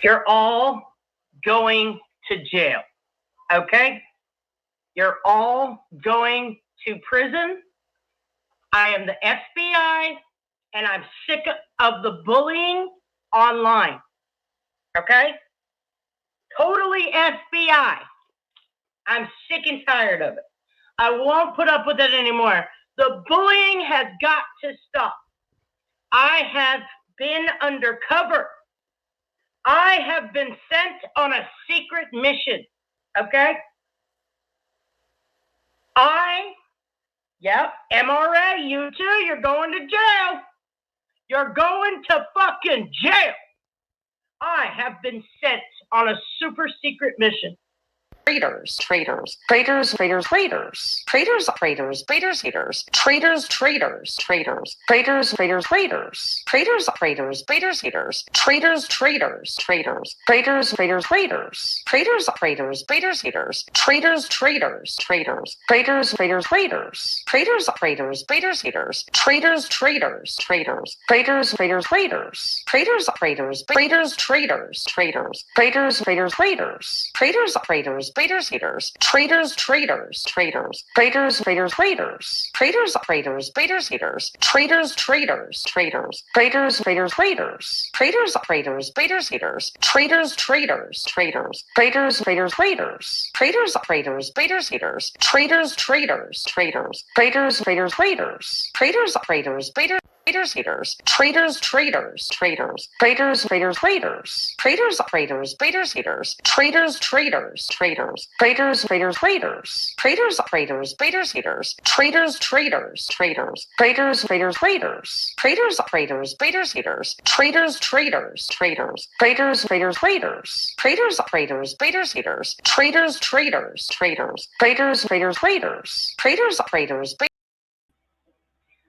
You're all going to jail, okay? You're all going to prison. I am the FBI, and I'm sick of the bullying online, okay? Totally FBI. I'm sick and tired of it. I won't put up with it anymore. The bullying has got to stop. I have been undercover. I have been sent on a secret mission, okay? MRA, you too, you're going to jail. You're going to fucking jail. I have been sent on a super secret mission. Traitors, traitors, traitors, traitors, traitors, traitors, traitors, traitors, haters, traitors, traitors, traitors, traitors, traitors, traitors, traitors, traitors, traitors, haters, traitors, traitors, traitors, traitors, traitors, traitors, traitors, traitors, traitors, haters, traitors, traitors, traitors, traitors, traitors, traitors, traitors, traitors, traitors, haters, traitors, traitors, traitors, traitors, traitors, traitors, traitors, traitors, traitors, traitors, traitors, traitors, traitors, traitors, traitors, traitors, traitors, haters, traitors, traitors, traitors, traitors, traitors, traitors, traitors, traitors, traitors, haters, traitors, traitors, traitors, traitors, traitors, traitors, traitors, traitors, traitors, haters, traitors, traitors, traitors, traitors, traitors, traitors, traitors, traitors, traitors, haters, traitors, traitors, traitors, traitors, traitors, traitors, traitors, traitors, traitors, traitors, haters, traitors, traitors, traitors, traitors, traitors, traitors, traitors, traitors, traitors, haters, traitors, traitors, traitors, traitors, traitors, traitors, traitors, traitors, traitors, haters, traitors, traitors, traitors, traitors, traitors, traitors, traitors, traitors, traitors, haters, traitors, traitors, traitors, traitors, traitors, traitors, traitors, traitors, traitors, haters, traitors, traitors, traitors, traitors, traitors, traitors, traitors, traitors.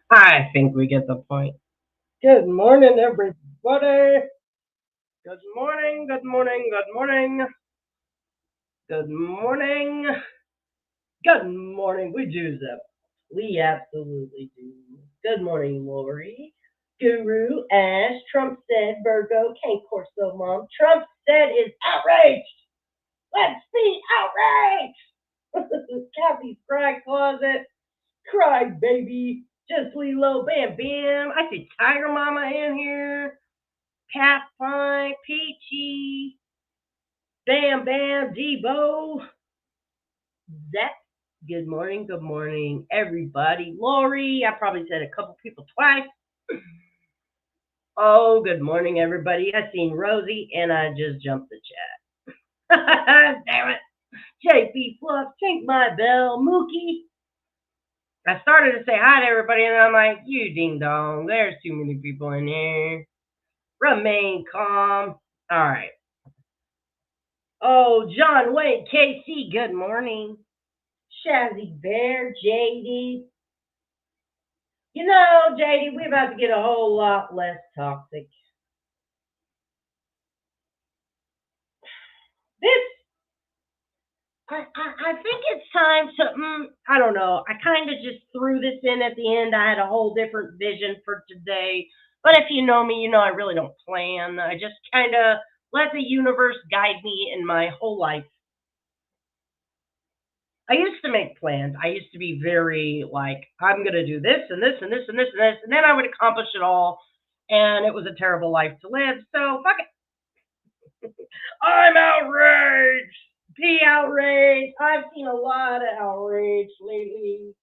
I think we get the point. Good morning, everybody. Good morning, good morning, good morning. Good morning. Good morning. We do that. We absolutely do. Good morning, Lori. Guru, Ash, Trump said, Virgo, Can't Corso Mom. Trump said is outraged. Let's be outraged. Kathy's cry closet. Cry, baby. Just Lilo, Bam Bam. I see Tiger Mama in here. Pat Fine, Peachy, Bam Bam, Debo, Zach. Good morning, everybody. Lori, I probably said a couple people twice. Oh, good morning, everybody. I seen Rosie, and I just jumped the chat. Damn it. JP Fluff, Tink My Bell, Mookie. I started to say hi to everybody, and I'm like, you ding dong. There's too many people in here. Remain calm. All right. Oh, John Wayne, KC, good morning. Shazzy Bear, JD. You know, JD, we're about to get a whole lot less toxic. I think it's time to, I don't know. I kind of just threw this in at the end. I had a whole different vision for today. But if you know me, you know I really don't plan. I just kind of let the universe guide me in my whole life. I used to make plans. I used to be very like, I'm going to do this and this and this and this and this. And then I would accomplish it all. And it was a terrible life to live. So fuck it. I'm outraged. Be outraged. I've seen a lot of outrage lately.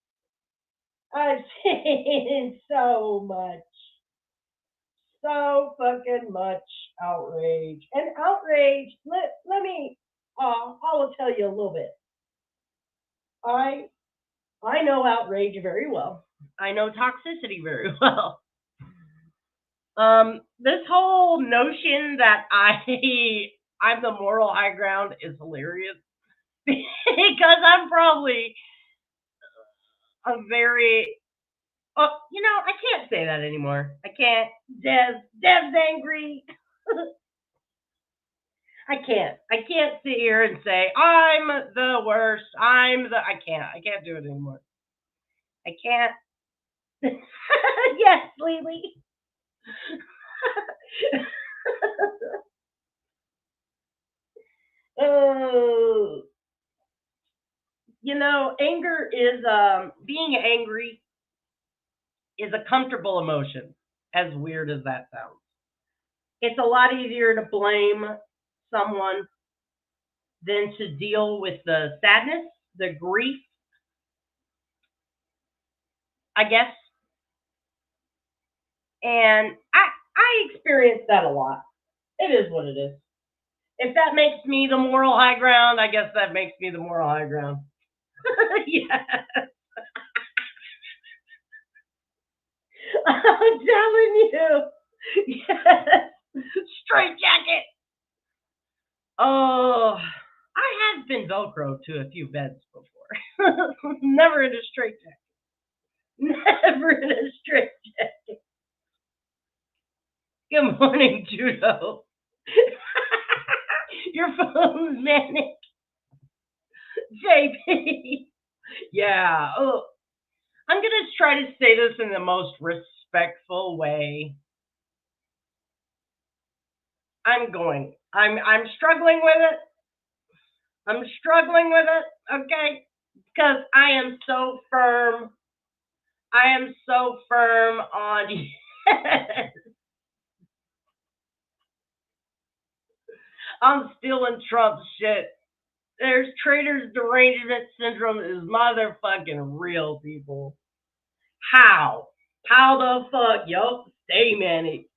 I've seen so much. So fucking much outrage. And outrage, let me, I'll tell you a little bit. I know outrage very well. I know toxicity very well. This whole notion that I'm the moral high ground is hilarious because I'm probably a very, I can't say that anymore. I can't. Dev's angry. I can't sit here and say I'm the worst. I can't do it anymore. I can't. Yes, Lily. Oh, anger is being angry is a comfortable emotion, as weird as that sounds. It's a lot easier to blame someone than to deal with the sadness, the grief, I guess. And I experience that a lot. It is what it is. If that makes me the moral high ground, I guess that makes me the moral high ground. Yes. I'm telling you. Yes. Straight jacket. Oh, I have been Velcro to a few beds before. Never in a straight jacket. Never in a straight jacket. Good morning, Judo. Your phone's manic. JP. Yeah. Oh, I'm going to try to say this in the most respectful way. I'm struggling with it. I'm struggling with it, okay? Because I am so firm. I am so firm on I'm stealing Trump's shit. There's traitors derangement syndrome is motherfucking real, people. How? How the fuck? Yup, stay manic.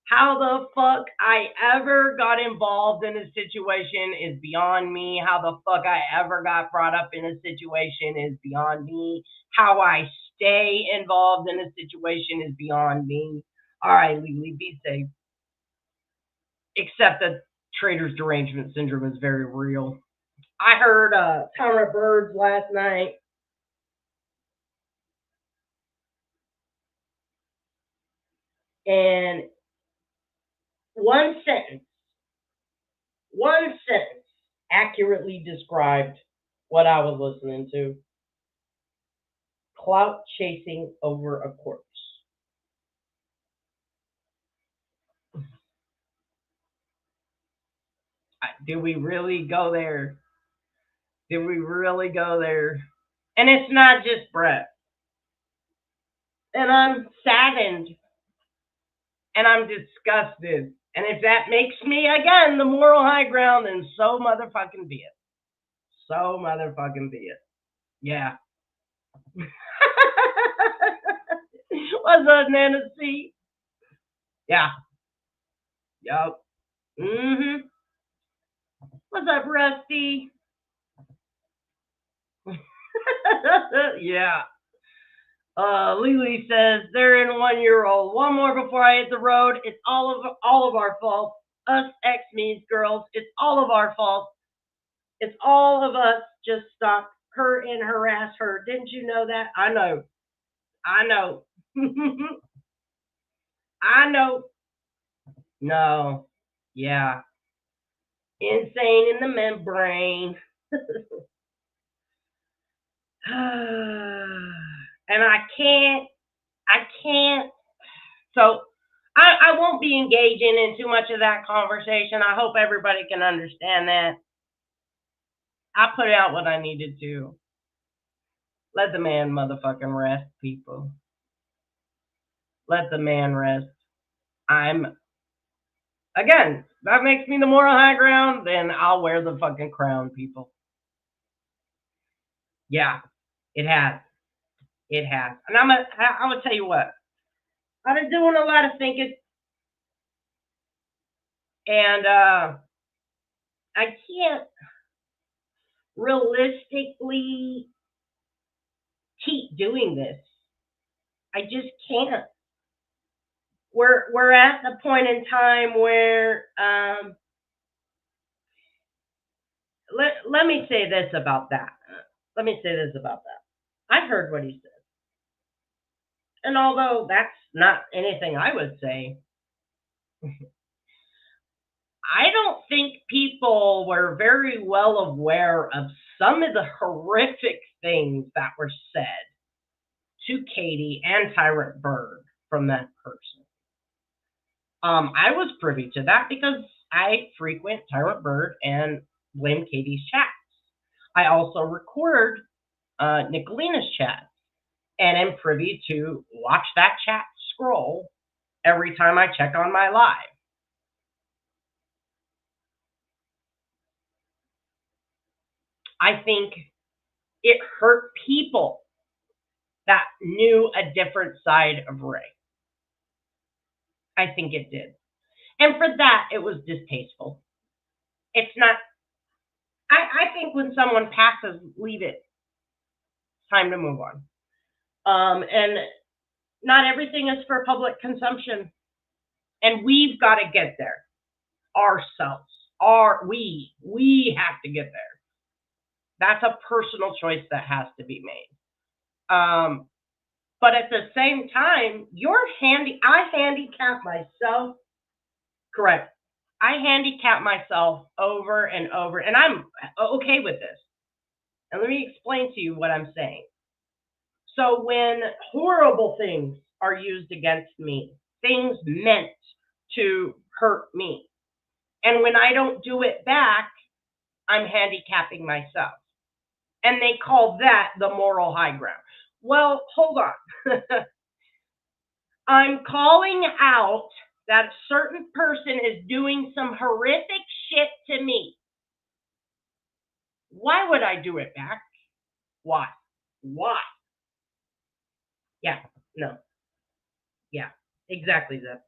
How the fuck I ever got involved in a situation is beyond me. How the fuck I ever got brought up in a situation is beyond me. How I stay involved in a situation is beyond me. All right, Lily, be safe. Except that Trader's derangement syndrome is very real. I heard Town of Birds last night. And one sentence, one sentence accurately described what I was listening to. Clout chasing over a corpse. Did we really go there? Did we really go there? And it's not just Brett. And I'm saddened and I'm disgusted. And if that makes me, again, the moral high ground, then so motherfucking be it. So motherfucking be it. Yeah. What's up, Nana C? Yeah. Yup. Mm-hmm. What's up, Rusty? Yeah. Lily says they're in 1 year old. One more before I hit the road. It's all of our fault. Us ex means girls. It's all of our fault. It's all of us. Just stalk her and harass her. Didn't you know that? I know. I know. I know. No. Yeah. Insane in the membrane. And I can't. So I won't be engaging in too much of that conversation. I hope everybody can understand that. I put out what I needed to. Let the man motherfucking rest, people. Let the man rest. Again, that makes me the moral high ground, then I'll wear the fucking crown, people. Yeah, it has. It has. And I'm gonna tell you what. I've been doing a lot of thinking, and I can't realistically keep doing this. I just can't. We're at the point in time where let me say this about that. Let me say this about that. I heard what he said, and although that's not anything I would say, I don't think people were very well aware of some of the horrific things that were said to Katie and Tyrant Bird from that person. I was privy to that because I frequent Tyrant Bird and blame Katie's chats. I also record Nicolina's chat and am privy to watch that chat scroll every time I check on my live. I think it hurt people that knew a different side of Ray. I think it did. And for that, it was distasteful. It's not, I think when someone passes, leave it. It's time to move on. And not everything is for public consumption. And we've got to get there ourselves. We have to get there. That's a personal choice that has to be made. But at the same time, I handicap myself. Correct. I handicap myself over and over, and I'm okay with this. And let me explain to you what I'm saying. So when horrible things are used against me, things meant to hurt me, and when I don't do it back, I'm handicapping myself. And they call that the moral high ground. Well, hold on. I'm calling out that a certain person is doing some horrific shit to me. Why would I do it back? Why? Yeah, no. Yeah, exactly that.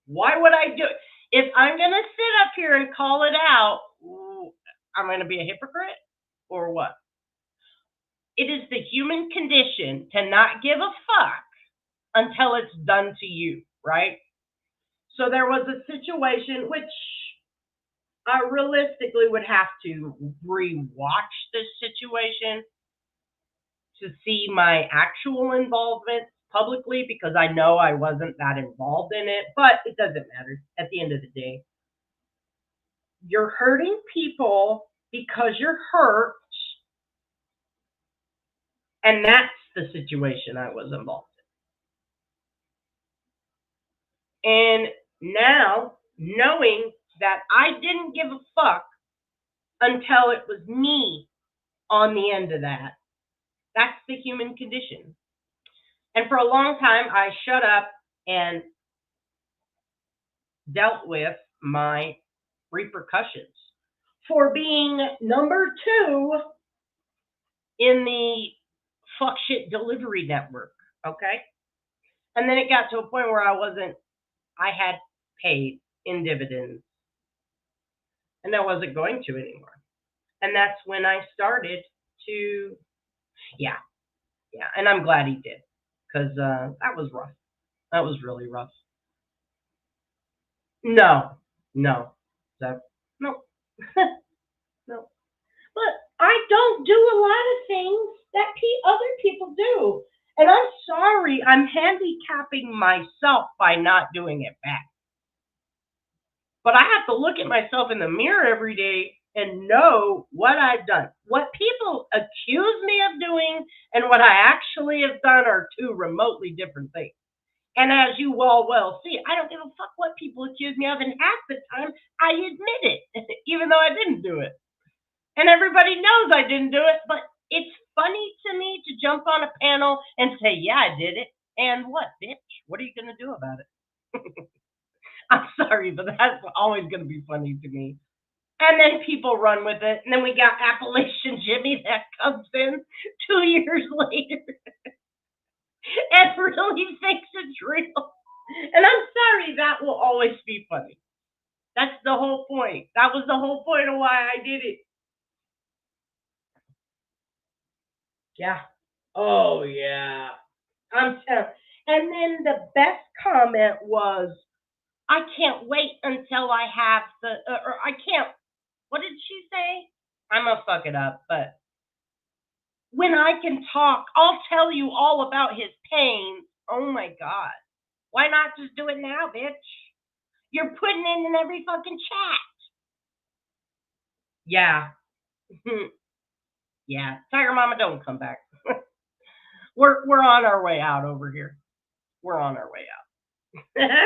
Why would I do it? If I'm going to sit up here and call it out, I'm going to be a hypocrite or what? It is the human condition to not give a fuck until it's done to you, right? So there was a situation which I realistically would have to rewatch this situation to see my actual involvement publicly, because I know I wasn't that involved in it, but it doesn't matter at the end of the day. You're hurting people because you're hurt, and that's the situation I was involved in. And now, knowing that I didn't give a fuck until it was me on the end of that, that's the human condition. And for a long time, I shut up and dealt with my repercussions for being number 2 in the fuck shit delivery network. Okay. And then it got to a point where I had paid in dividends and I wasn't going to anymore. And that's when I started to, yeah. And I'm glad he did, because that was rough. That was really rough. No. That, no. No. But I don't do a lot of things that other people do. And I'm sorry, I'm handicapping myself by not doing it back. But I have to look at myself in the mirror every day and know what I've done. What people accuse me of doing and what I actually have done are two remotely different things. And as you all well see, I don't give a fuck what people accuse me of, and half the time I admit it, even though I didn't do it. And everybody knows I didn't do it, but it's funny to me to jump on a panel and say, yeah, I did it. And what, bitch? What are you going to do about it? I'm sorry, but that's always going to be funny to me. And then people run with it. And then we got Appalachian Jimmy that comes in 2 years later and really thinks it's real. And I'm sorry, that will always be funny. That's the whole point. That was the whole point of why I did it. Yeah. Oh, yeah. I'm telling. And then the best comment was, I can't wait until I have or I can't, what did she say? I'm going to fuck it up, but when I can talk, I'll tell you all about his pain. Oh my God. Why not just do it now, bitch? You're putting it in every fucking chat. Yeah. Yeah. Tiger Mama, don't come back. We're on our way out over here. We're on our way out.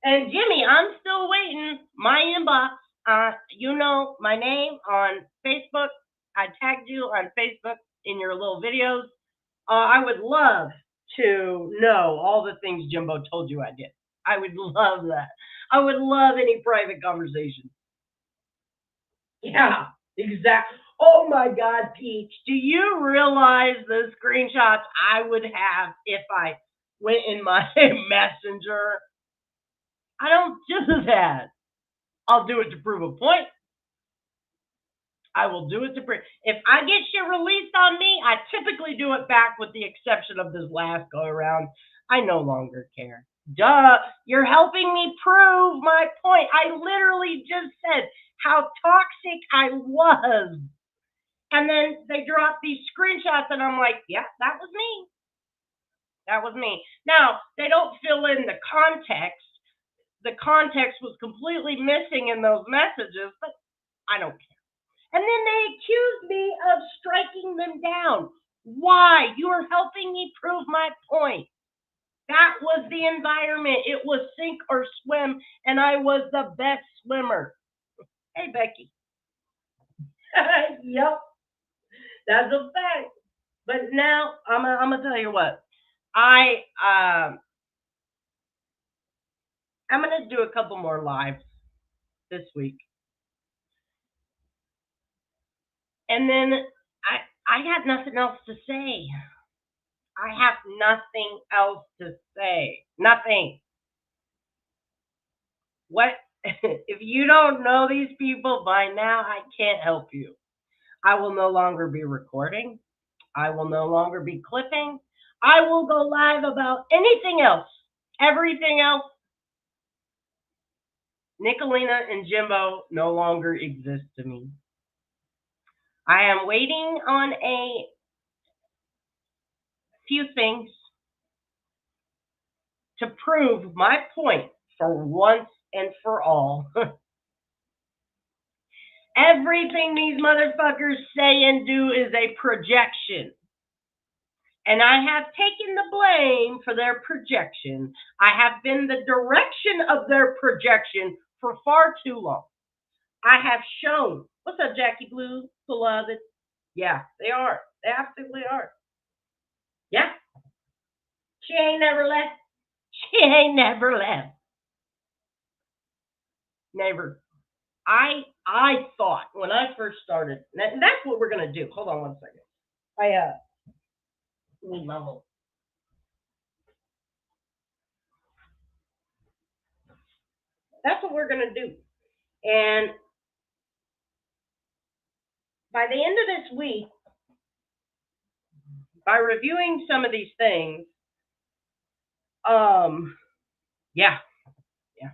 And Jimmy, I'm still waiting. My inbox you know my name on Facebook. I tagged you on Facebook in your little videos. I would love to know all the things Jimbo told you I did. I would love that. I would love any private conversation. Yeah, exactly. Oh my God, Peach, do you realize the screenshots I would have if I went in my messenger? I don't do that. I'll do it to prove a point. I will do it to prove. If I get shit released on me, I typically do it back with the exception of this last go around. I no longer care. Duh, you're helping me prove my point. I literally just said how toxic I was. And then they drop these screenshots, and I'm like, yeah, that was me. That was me. Now, they don't fill in the context. The context was completely missing in those messages, but I don't care. And then they accused me of striking them down. Why? You are helping me prove my point. That was the environment. It was sink or swim, and I was the best swimmer. Hey, Becky. Yep, that's a fact. But now I'm gonna tell you what. I'm gonna do a couple more lives this week, and then I got nothing else to say. I have nothing else to say. Nothing. What if you don't know these people by now? I can't help you. I will no longer be recording. I will no longer be clipping. I will go live about anything else. Everything else. Nicolina and Jimbo no longer exist to me. I am waiting on a few things to prove my point for once and for all. Everything these motherfuckers say and do is a projection. And I have taken the blame for their projection. I have been the direction of their projection for far too long. I have shown. What's up, Jackie Blue, beloved? Yeah, they are. They absolutely are. Yeah. She ain't never left. She ain't never left. Never. I thought when I first started, and that's what we're gonna do. Hold on one second. Level. That's what we're gonna do. And by the end of this week, by reviewing some of these things, yeah, yeah.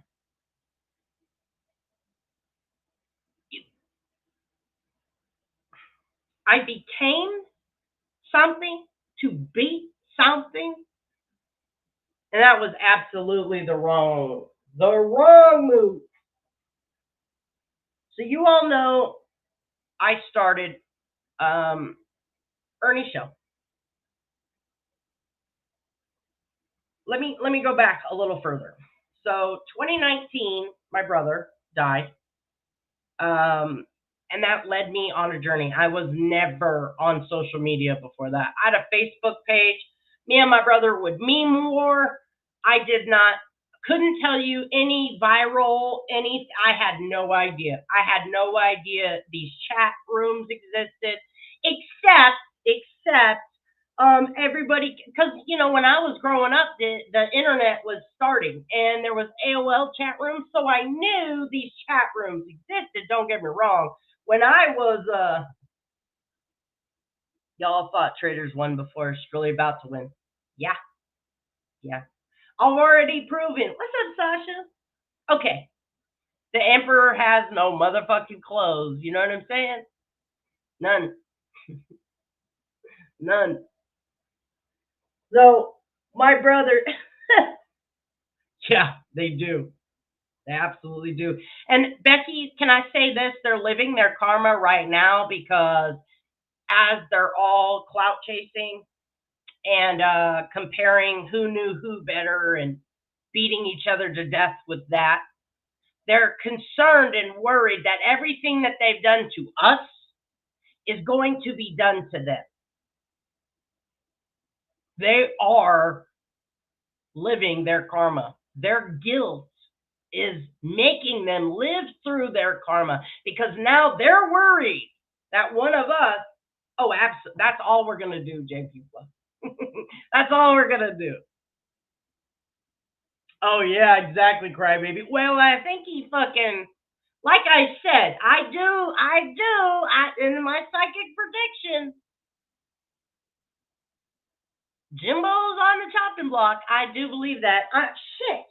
I became something to beat something, and that was absolutely the wrong move. So you all know I started Ernie's show. Let me go back a little further. So 2019, my brother died. And that led me on a journey. I was never on social media before that. I had a Facebook page. Me and my brother would meme war. I couldn't tell you any viral, I had no idea. I had no idea these chat rooms existed, except everybody, because when I was growing up, the internet was starting and there was AOL chat rooms, so I knew these chat rooms existed. Don't get me wrong. When I was y'all thought Traitors won before, it's really about to win. Yeah, yeah. Already proven. What's up, Sasha? Okay. The emperor has no motherfucking clothes. You know what I'm saying? None. None. So my brother yeah, they do. They absolutely do. And Becky, can I say this? They're living their karma right now because as they're all clout chasing and comparing who knew who better and beating each other to death with that, They're concerned and worried that everything that they've done to us is going to be done to them. They are living their karma. Their guilt is making them live through their karma because now they're worried that one of us, oh, absolutely, that's all we're going to do, JP Plus. That's all we're going to do. Oh, yeah, exactly, crybaby. Well, I think he fucking, like I said, I do, in my psychic prediction, Jimbo's on the chopping block. I do believe that. Shit,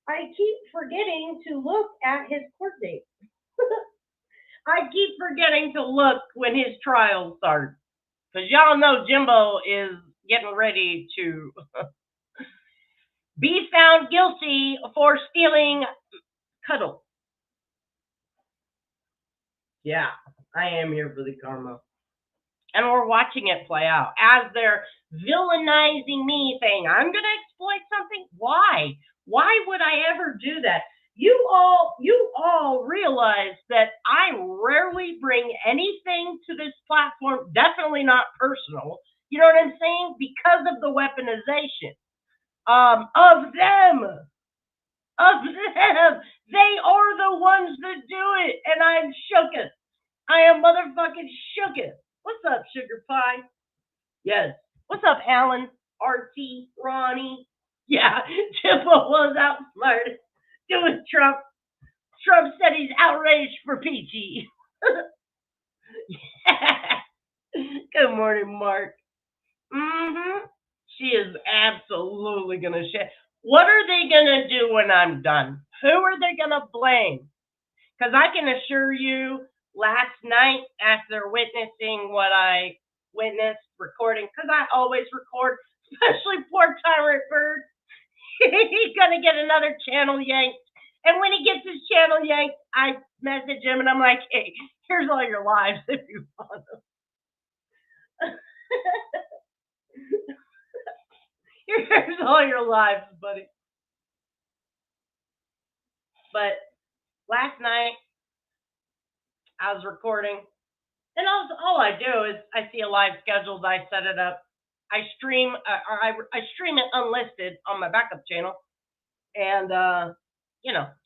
I keep forgetting to look at his court date. I keep forgetting to look when his trial starts. Because y'all know Jimbo is getting ready to be found guilty for stealing cuddle. Yeah, I am here for the karma. And we're watching it play out as they're villainizing me, saying, I'm going to exploit something. Why? Why would I ever do that? You all realize that I rarely bring anything to this platform, definitely not personal. You know what I'm saying? Because of the weaponization of them. They are the ones that do it, and I'm shooketh. I am motherfucking shooketh. What's up, Sugar Pie? Yes. What's up, Alan? RT, Ronnie? Yeah, Jimbo was outsmarted doing Trump. Trump said he's outraged for PG. Good morning, Mark. She is absolutely going to share. What are they going to do when I'm done? Who are they going to blame? Because I can assure you, last night, after witnessing what I witnessed, recording, because I always record, especially poor Tyrant Bird, he's going to get another channel yanked. And when he gets his channel yanked, I message him and I'm like, hey, here's all your lives if you want them. Here's all your lives, buddy. But last night, I was recording, and all I do is I see a live scheduled, I set it up, I stream, I stream it unlisted on my backup channel, and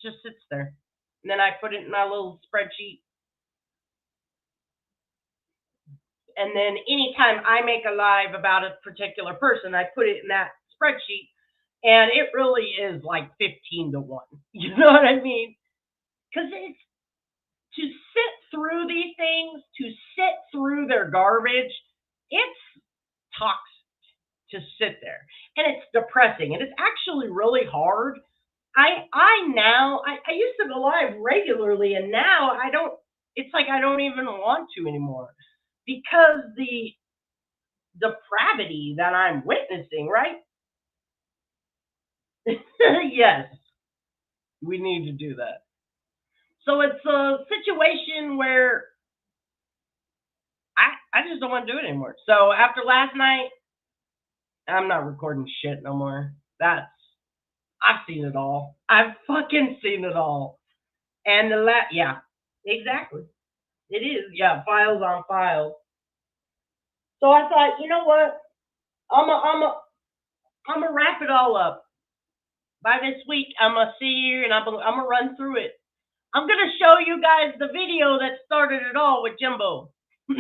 just sits there. And then I put it in my little spreadsheet. And then anytime I make a live about a particular person, I put it in that spreadsheet. And it really is like 15 to 1. You know what I mean? Because it's to sit through these things, to sit through their garbage, it's toxic to sit there. And it's depressing. And it's actually really hard. I used to go live regularly, and now I don't, it's like I don't even want to anymore. Because the depravity that I'm witnessing, right? Yes, we need to do that. So it's a situation where I just don't want to do it anymore. So after last night, I'm not recording shit no more. I've seen it all. I've fucking seen it all. And yeah, exactly. It is, yeah, files on files. So I thought, you know what? I'm gonna wrap it all up. By this week, I'm gonna see you and I'm gonna run through it. I'm gonna show you guys the video that started it all with Jimbo. He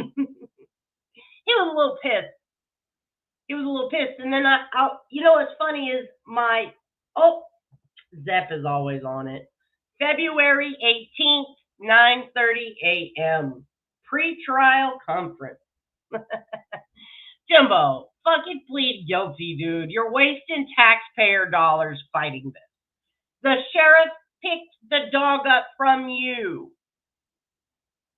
was a little pissed. And then you know what's funny is Zep is always on it. February 18th, 9:30 a.m. Pre-trial conference. Jimbo, fucking plead guilty, dude. You're wasting taxpayer dollars fighting this. The sheriff picked the dog up from you.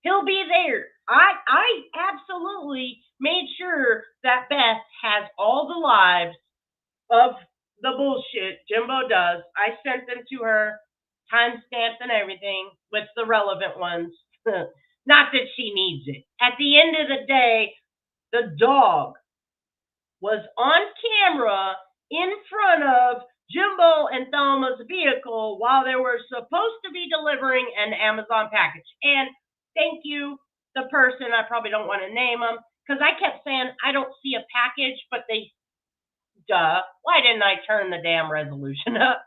He'll be there. I absolutely made sure that Beth has all the lives of the bullshit Jimbo does. I sent them to her, timestamped and everything, with the relevant ones. Not that she needs it. At the end of the day, the dog was on camera in front of Jimbo and Thelma's vehicle while they were supposed to be delivering an Amazon package. And thank you, the person, I probably don't want to name them, because I kept saying, I don't see a package, but they, duh, why didn't I turn the damn resolution up?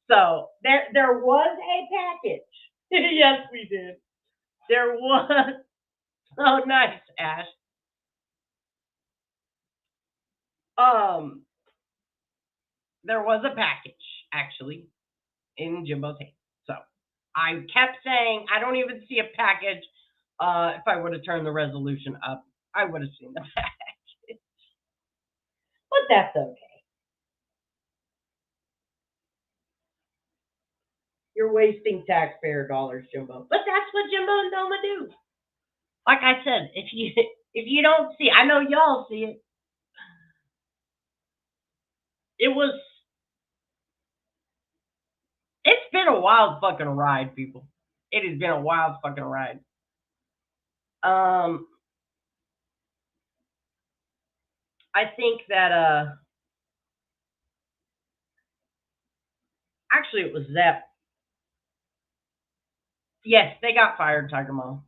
So there was a package. Yes, we did. There was. Oh, nice, Ash. There was a package actually in Jimbo's hand. So I kept saying I don't even see a package. If I would have turned the resolution up, I would have seen the package. But that's okay. You're wasting taxpayer dollars, Jimbo. But that's what Jimbo and Doma do. Like I said, if you don't see, I know y'all see it. It was. It's been a wild fucking ride, people. It has been a wild fucking ride. Um, I think that actually it was Zep. Yes, they got fired, Tiger Mom.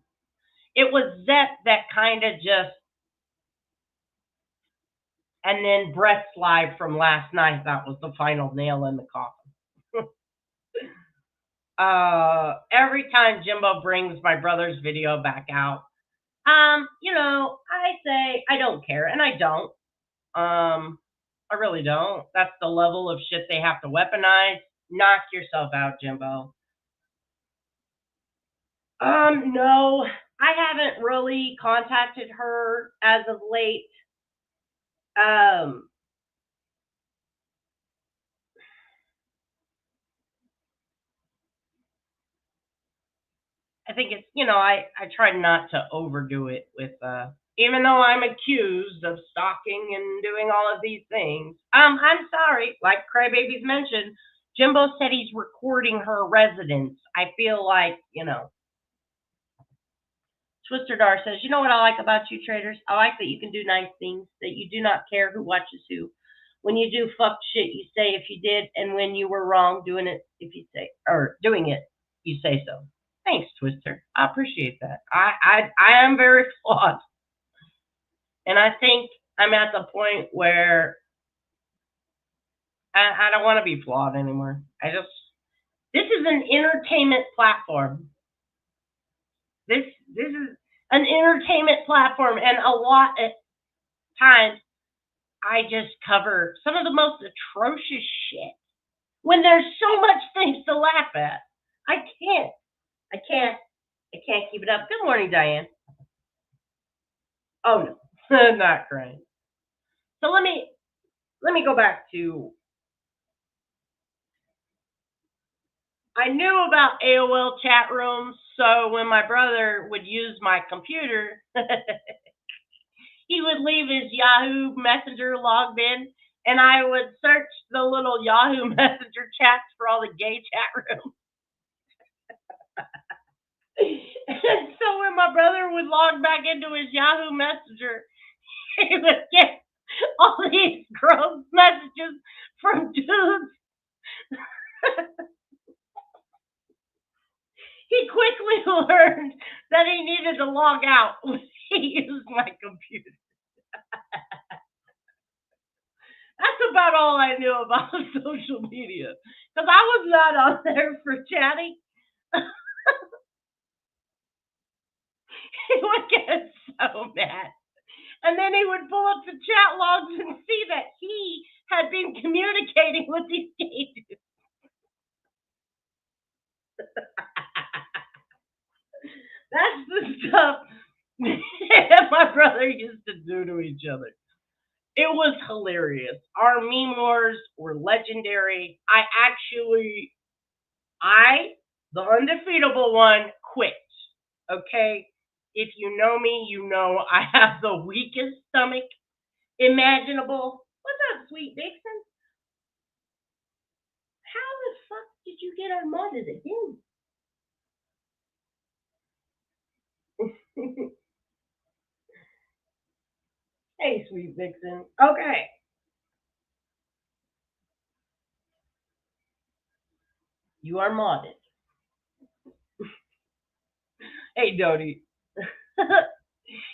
It was Zep that kind of just, and then Brett's live from last night. That was the final nail in the coffin. Every time Jimbo brings my brother's video back out, I say I don't care, and I don't. I really don't. That's the level of shit they have to weaponize. Knock yourself out, Jimbo. No, I haven't really contacted her as of late. Um, I think it's, I try not to overdo it with, even though I'm accused of stalking and doing all of these things. I'm sorry, like Crybabies mentioned, Jimbo said he's recording her residence. I feel like, Twister Dar says, you know what I like about you traitors? I like that you can do nice things, that you do not care who watches who. When you do fuck shit, you say if you did, and when you were wrong doing it, if you say, or doing it, you say so. Thanks, Twister. I appreciate that. I am very flawed. And I think I'm at the point where I don't want to be flawed anymore. This is an entertainment platform. This is an entertainment platform, and a lot of times I just cover some of the most atrocious shit when there's so much things to laugh at. I can't. I can't. I can't keep it up. Good morning, Diane. Oh no, not crying. So let me go back to. I knew about AOL chat rooms, so when my brother would use my computer, he would leave his Yahoo Messenger logged in, and I would search the little Yahoo Messenger chats for all the gay chat rooms. And so when my brother would log back into his Yahoo Messenger, he would get all these gross messages from dudes. He quickly learned that he needed to log out when he used my computer. That's about all I knew about social media, because I was not on there for chatting. He would get so mad. And then he would pull up the chat logs and see that he had been communicating with these gay dudes. That's the stuff that my brother used to do to each other. It was hilarious. Our meme wars were legendary. The undefeatable one, quit. Okay? If you know me, you know I have the weakest stomach imaginable. What's up, Sweet Dixon? How the fuck did you get unmodded again? Hey, Sweet Vixen. Okay. You are modded. Hey, Dodie.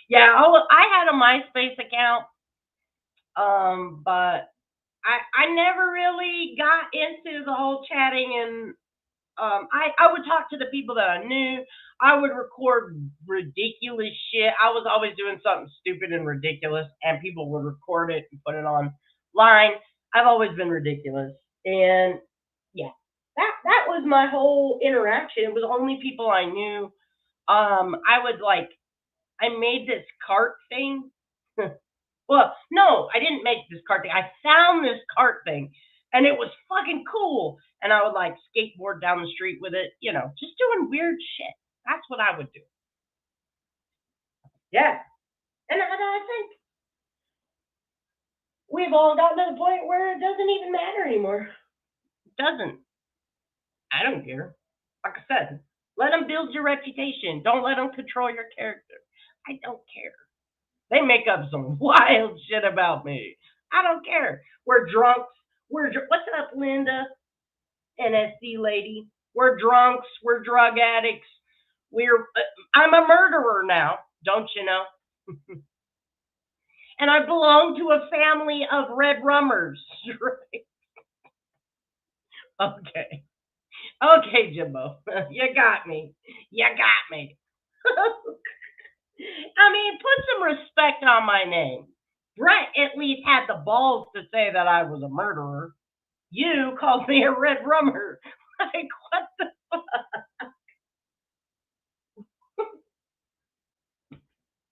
Yeah, I had a MySpace account, but I never really got into the whole chatting, and I would talk to the people that I knew. I would record ridiculous shit. I was always doing something stupid and ridiculous, and people would record it and put it online. I've always been ridiculous, and yeah, that was my whole interaction. It was only people I knew. I made this cart thing. Well, no, I didn't make this cart thing. I found this cart thing, and it was fucking cool. And I would like skateboard down the street with it, just doing weird shit. That's what I would do. Yeah. And I think we've all gotten to the point where it doesn't even matter anymore. It doesn't. I don't care. Like I said, let them build your reputation. Don't let them control your character. I don't care. They make up some wild shit about me. I don't care. We're drunks. What's up, Linda? NSD lady. We're drunks. We're drug addicts. I'm a murderer now. Don't you know? And I belong to a family of red rummers. Okay. Okay, Jimbo. You got me. You got me. I mean, put some respect on my name. Brett at least had the balls to say that I was a murderer. You called me a red rummer. Like, what the fuck?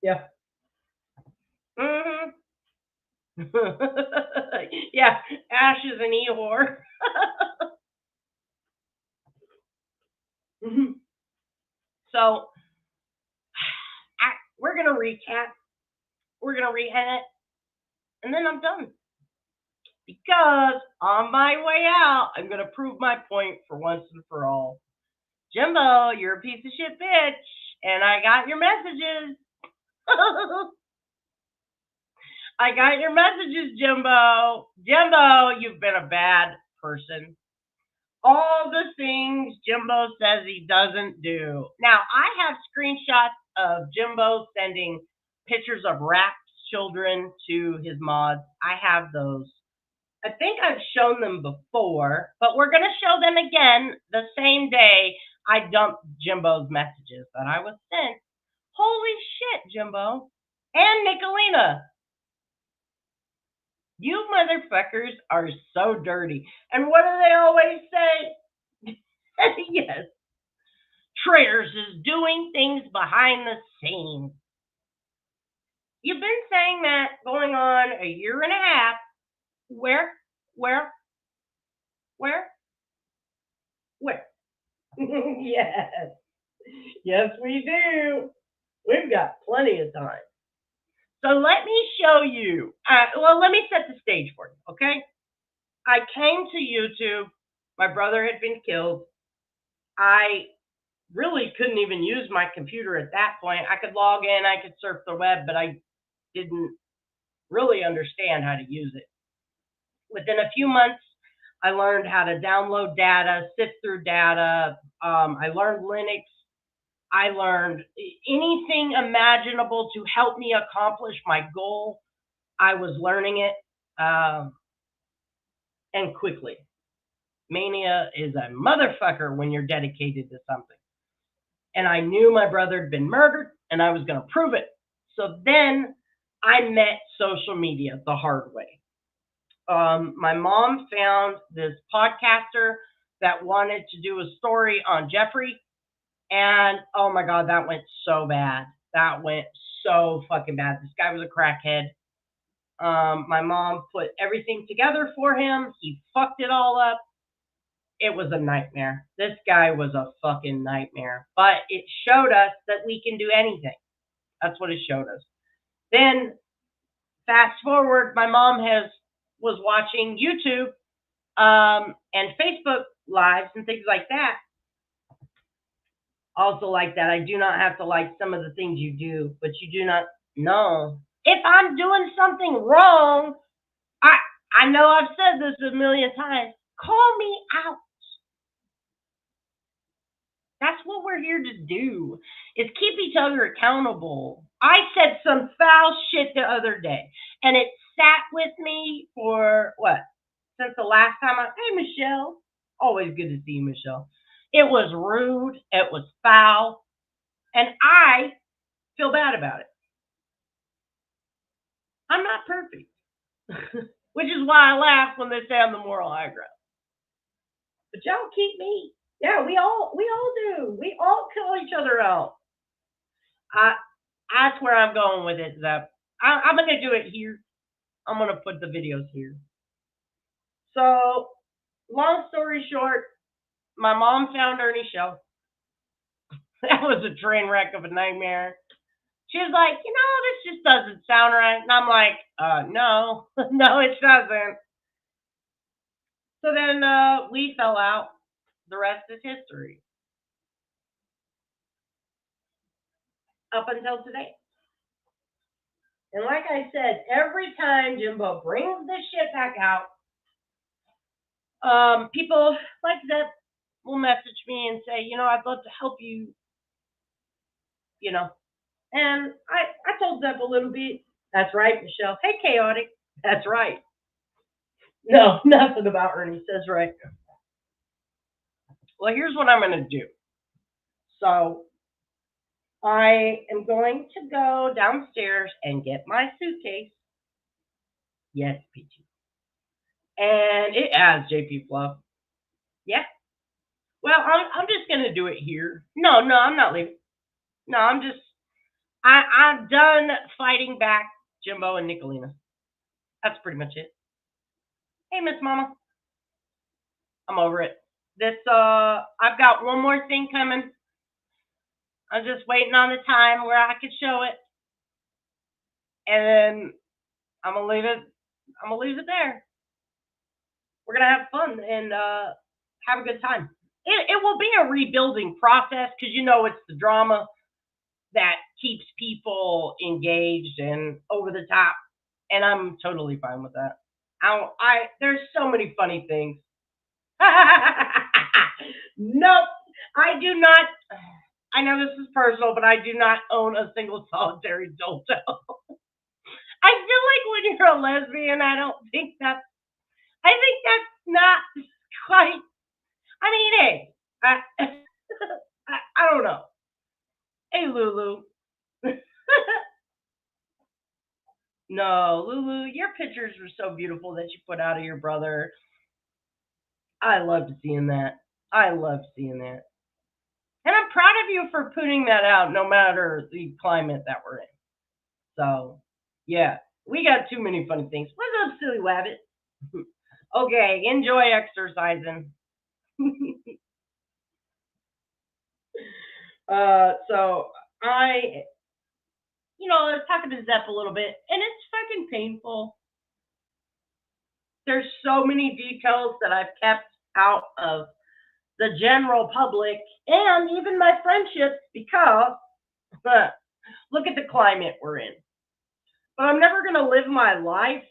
Yeah. Mm-hmm. Yeah, Ash is an Ehor. So, we're going to recap. We're going to rehab it. And then I'm done. Because on my way out, I'm going to prove my point for once and for all. Jimbo, you're a piece of shit bitch. And I got your messages. I got your messages, Jimbo. Jimbo, you've been a bad person. All the things Jimbo says he doesn't do. Now, I have screenshots of Jimbo sending pictures of rap children to his mods. I have those. I think I've shown them before, but we're going to show them again the same day I dumped Jimbo's messages that I was sent. Holy shit, Jimbo. And Nicolina. You motherfuckers are so dirty. And what do they always say? Yes. Traitors is doing things behind the scenes. You've been saying that going on a year and a half. Where? Yes. Yes, we do. We've got plenty of time. So let me show you. Let me set the stage for you, okay? I came to YouTube. My brother had been killed. I really couldn't even use my computer at that point. I could log in, I could surf the web, but I didn't really understand how to use it. Within a few months, I learned how to download data, sift through data. I learned Linux. I learned anything imaginable to help me accomplish my goal. I was learning it, and quickly. Mania is a motherfucker when you're dedicated to something. And I knew my brother had been murdered, and I was going to prove it. So then I met social media the hard way. My mom found this podcaster that wanted to do a story on Jeffrey. And oh my God, that went so bad. That went so fucking bad. This guy was a crackhead. My mom put everything together for him. He fucked it all up. It was a nightmare. This guy was a fucking nightmare. But it showed us that we can do anything. That's what it showed us. Then, fast forward, my mom was watching YouTube and Facebook lives and things like that. Also like that, I do not have to like some of the things you do, but you do not know. If I'm doing something wrong, I know I've said this a million times, call me out. That's what we're here to do, is keep each other accountable. I said some foul shit the other day, and it sat with me for, what, since the last time hey, Michelle. Always good to see you, Michelle. It was rude. It was foul. And I feel bad about it. I'm not perfect. Which is why I laugh when they say I'm the moral high ground. But y'all keep me. Yeah, we all do. We all call each other out. That's where I'm going with it, Zep. I'm gonna do it here. I'm gonna put the videos here. So, long story short, my mom found Ernie's show. That was a train wreck of a nightmare. She was like, this just doesn't sound right. And I'm like, no, no, it doesn't. So then we fell out. The rest is history. Up until today. And like I said, every time Jimbo brings this shit back out, people like that will message me and say, I'd love to help you, And I told Zep a little bit. That's right, Michelle. Hey, Chaotic. That's right. No, nothing about Ernie says right. Well, here's what I'm going to do. So I am going to go downstairs and get my suitcase. Yes, Peachy. And it has JP Fluff. Yeah. Well, I'm just going to do it here. No, I'm not leaving. No, I'm done fighting back Jimbo and Nicolina. That's pretty much it. Hey, Miss Mama. I'm over it. I've got one more thing coming. I'm just waiting on the time where I could show it. And then I'm gonna leave it there. We're gonna have fun and have a good time. It will be a rebuilding process because it's the drama that keeps people engaged and over the top, and I'm totally fine with that. There's so many funny things. Nope, I do not. I know this is personal, but I do not own a single solitary dildo. I feel like when you're a lesbian, I think that's not quite. I mean, hey, I don't know. Hey, Lulu. No, Lulu, your pictures were so beautiful that you put out of your brother. I loved seeing that. And I'm proud of you for putting that out no matter the climate that we're in. So, yeah, we got too many funny things. What's up, silly wabbit? Okay, enjoy exercising. So I was talking to Zep a little bit, and it's fucking painful. There's so many details that I've kept out of the general public and even my friendships because look at the climate we're in. But I'm never going to live my life.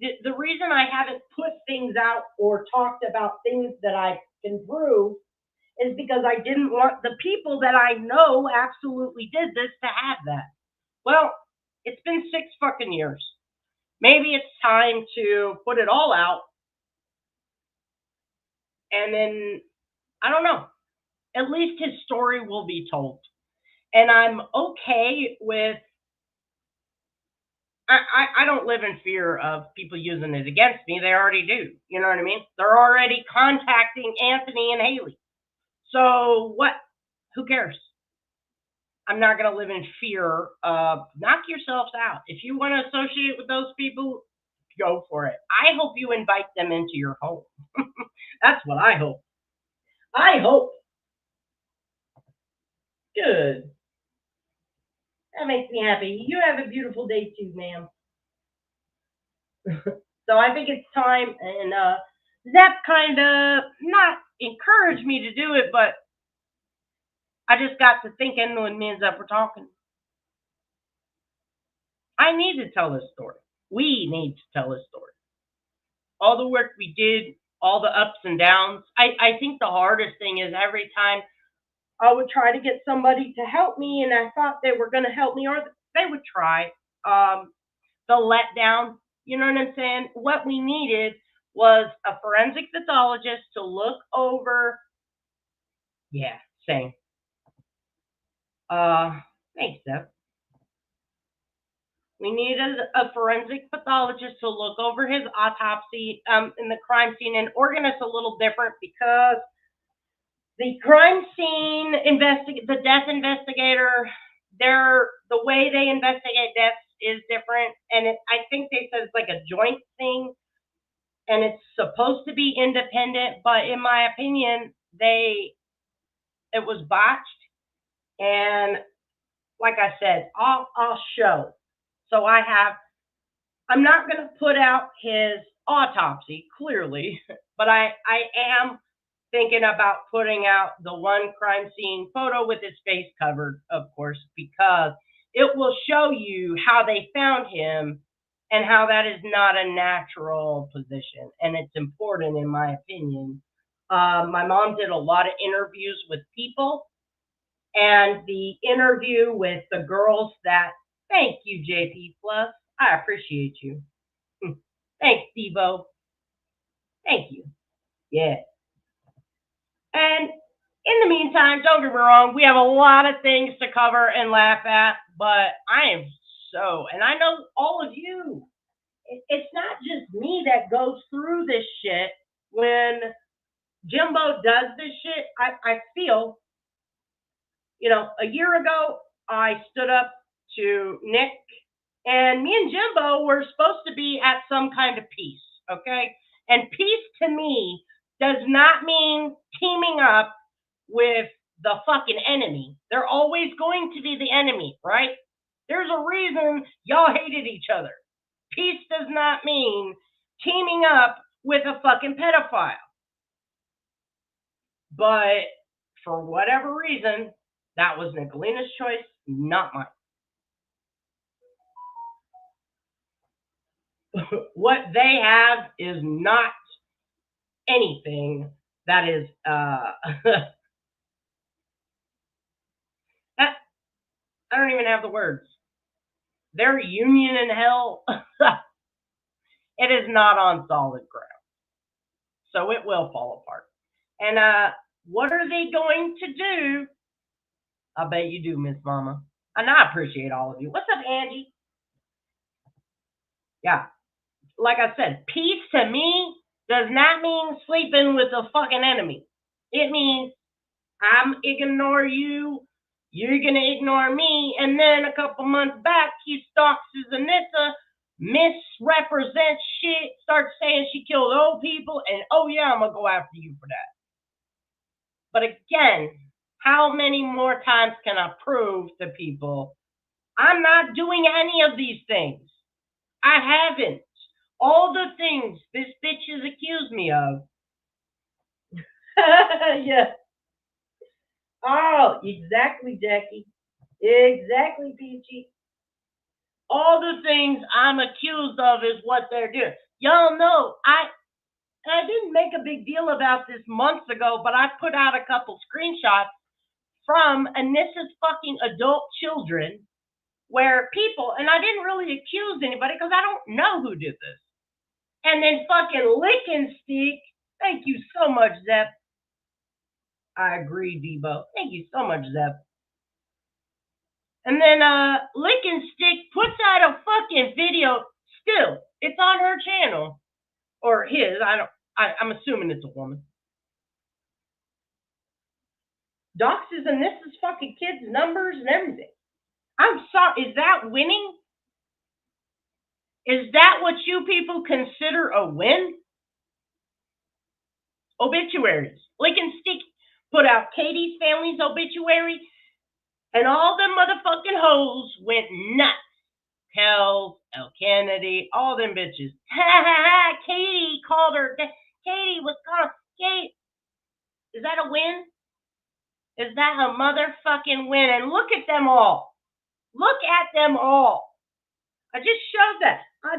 The reason I haven't put things out or talked about things that I can prove is because I didn't want the people that I know absolutely did this to have that. Well, it's been 6 fucking years. Maybe it's time to put it all out. And then, I don't know. At least his story will be told. And I'm okay with, I don't live in fear of people using it against me. They already do. You know what I mean? They're already contacting Anthony and Haley. So what? Who cares? I'm not going to live in fear of knock yourselves out. If you want to associate with those people, go for it. I hope you invite them into your home. That's what I hope. I hope. Good. That makes me happy. You have a beautiful day too, ma'am. So I think it's time, and Zep kind of not encouraged me to do it, but I just got to thinking when me and Zep were talking. I need to tell this story. We need to tell this story. All the work we did, all the ups and downs. I think the hardest thing is every time I would try to get somebody to help me, and I thought they were going to help me, or they would try. The letdown, you know what I'm saying? What we needed was a forensic pathologist to look over. Yeah, same. Thanks, Steph. We needed a forensic pathologist to look over his autopsy in the crime scene and organize a little different because the crime scene the death investigator, the way they investigate deaths is different, and I think they said it's like a joint thing, and it's supposed to be independent, but in my opinion, it was botched, and like I said, I'll show. So I'm not going to put out his autopsy, clearly, but I am thinking about putting out the one crime scene photo with his face covered, of course, because it will show you how they found him and how that is not a natural position. And it's important, in my opinion. My mom did a lot of interviews with people, and the interview with the girls thank you, JP Plus. I appreciate you. Thanks, Devo. Thank you. Yeah. And in the meantime, don't get me wrong, we have a lot of things to cover and laugh at, but I am and I know all of you, it's not just me that goes through this shit. When Jimbo does this shit, I feel, a year ago, I stood up to Nick, and me and Jimbo were supposed to be at some kind of peace, okay? And peace to me does not mean teaming up with the fucking enemy. They're always going to be the enemy, right? There's a reason y'all hated each other. Peace does not mean teaming up with a fucking pedophile. But for whatever reason, that was Nicolina's choice, not mine. What they have is not anything that is I don't even have the words. Their union in hell, it is not on solid ground. So it will fall apart. And what are they going to do? I bet you do, Miss Mama. And I appreciate all of you. What's up, Angie? Yeah. Like I said, peace to me does not mean sleeping with a fucking enemy. It means I'm ignore you, you're gonna ignore me, and then a couple months back, he stalks his Anissa, misrepresents shit, starts saying she killed old people, and oh yeah, I'm gonna go after you for that. But again, how many more times can I prove to people I'm not doing any of these things? I haven't. All the things this bitch has accused me of. Yeah. Oh, exactly, Jackie. Exactly, Peachy. All the things I'm accused of is what they're doing. Y'all know, I didn't make a big deal about this months ago, but I put out a couple screenshots from Anissa's fucking adult children where people, and I didn't really accuse anybody because I don't know who did this. And then fucking Lick and Stick, thank you so much, Zep. I agree, Debo. Thank you so much, Zep. And then Lick and Stick puts out a fucking video. Still, it's on her channel. Or his. I'm assuming it's a woman. Doxes and this is fucking kids' numbers and everything. I'm sorry. Is that winning? Is that what you people consider a win? Obituaries. Lick and Stick put out Katie's family's obituary, and all them motherfucking hoes went nuts. Kells, El Kennedy, all them bitches. Ha ha ha! Katie called her. Katie was called. Kate. Is that a win? Is that a motherfucking win? And look at them all. Look at them all. I just showed that. I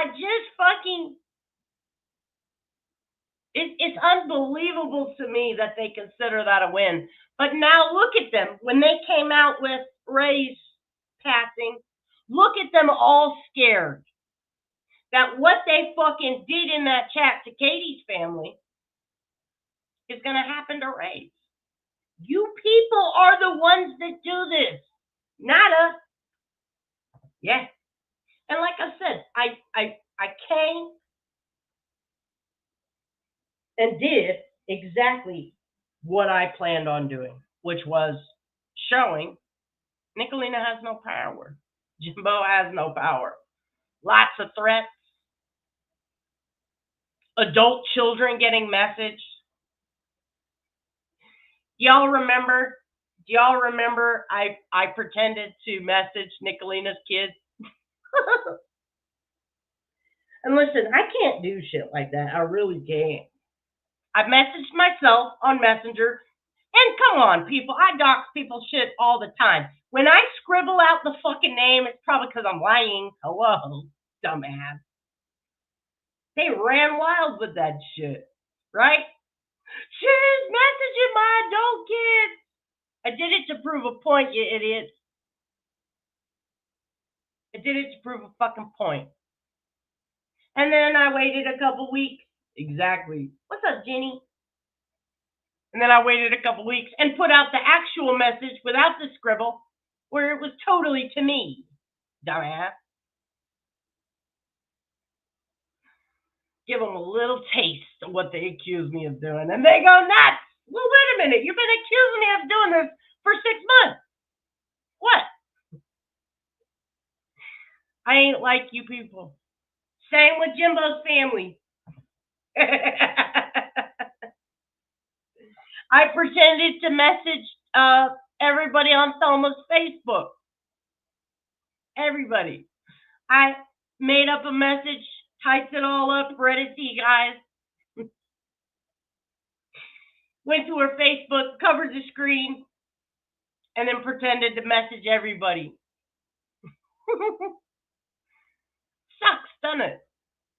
just fucking. It's unbelievable to me that they consider that a win. But now look at them. When they came out with Ray's passing, look at them all scared that what they fucking did in that chat to Katie's family is going to happen to Ray. You people are the ones that do this, not us. Yeah. And like I said, I came and did exactly what I planned on doing, which was showing Nicolina has no power. Jimbo has no power. Lots of threats. Adult children getting messaged. Y'all remember? Do y'all remember I pretended to message Nicolina's kids? And listen, I can't do shit like that. I really can't. I've messaged myself on Messenger. And come on, people. I dox people's shit all the time. When I scribble out the fucking name, it's probably because I'm lying. Hello, dumbass. They ran wild with that shit, right? She's messaging my adult kids. I did it to prove a point, you idiots. I did it to prove a fucking point. And then I waited a couple weeks. Exactly. What's up, Jenny? And then I waited a couple weeks and put out the actual message without the scribble, where it was totally to me, dumbass. Give them a little taste of what they accuse me of doing, and they go nuts. Well, wait a minute. You've been accusing me of doing this for 6 months. What? I ain't like you people. Same with Jimbo's family. I pretended to message everybody on Thelma's Facebook. Everybody. I made up a message, typed it all up, read it to you guys. Went to her Facebook, covered the screen, and then pretended to message everybody. Sucks, doesn't it?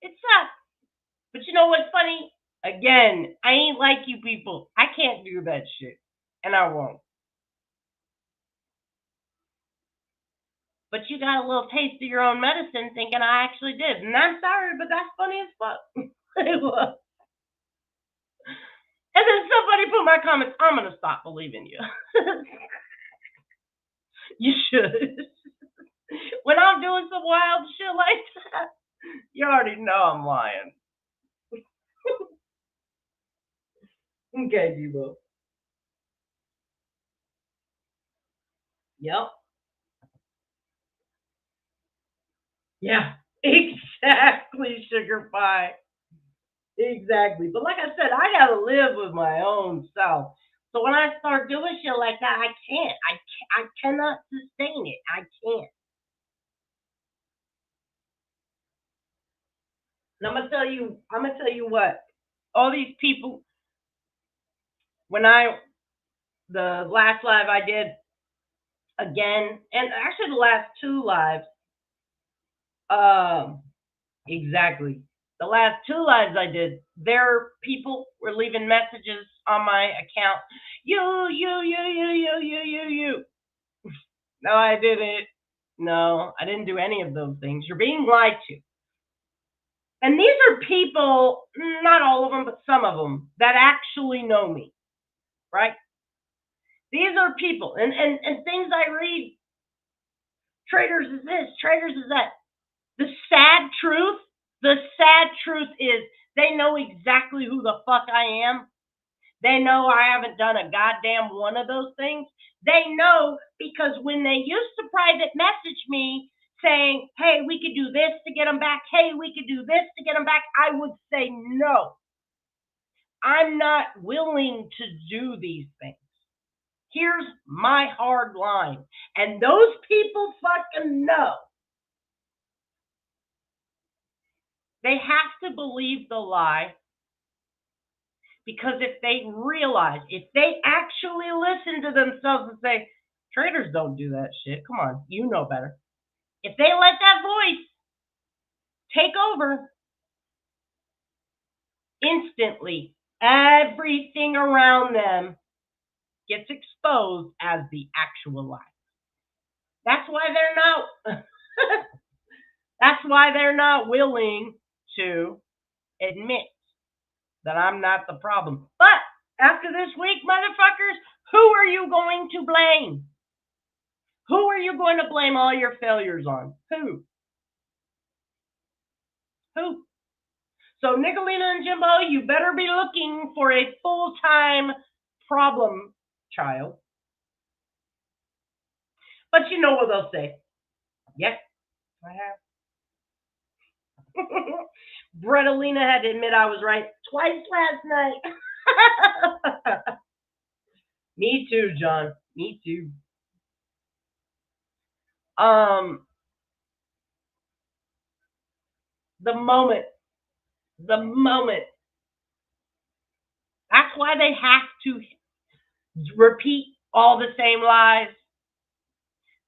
It sucks. But you know what's funny? Again, I ain't like you people. I can't do that shit. And I won't. But you got a little taste of your own medicine thinking I actually did. And I'm sorry, but that's funny as fuck. It was. And then somebody put my comments, I'm going to stop believing you. You should. When I'm doing some wild shit like that, you already know I'm lying. Okay, Debo. Yep. Yeah, exactly, Sugar Pie. Exactly. But like I said, I gotta live with my own self. So when I start doing shit like that, I can't. I cannot sustain it. I can't. And I'm gonna tell you what. All these people, the last live I did again, and actually the last 2 lives, exactly. The last 2 lives I did, there people were leaving messages on my account. You. No, I didn't. No, I didn't do any of those things. You're being lied to. And these are people, not all of them, but some of them, that actually know me, right? These are people, and things I read, traitors is this, traitors is that. The sad truth is they know exactly who the fuck I am. They know I haven't done a goddamn one of those things. They know because when they used to private message me saying, hey, we could do this to get them back. Hey, we could do this to get them back. I would say no. I'm not willing to do these things. Here's my hard line. And those people fucking know. They have to believe the lie. Because if they realize, if they actually listen to themselves and say, traitors don't do that shit. Come on, you know better. If they let that voice take over, instantly everything around them gets exposed as the actual lie. That's why they're not that's why they're not willing to admit that I'm not the problem. But after this week, motherfuckers, who are you going to blame? Who are you going to blame all your failures on? Who? Who? So, Nicolina and Jimbo, you better be looking for a full-time problem child. But you know what they'll say. Yes, I have. Brettalina had to admit I was right twice last night. Me too, John. Me too. The moment. That's why they have to repeat all the same lies.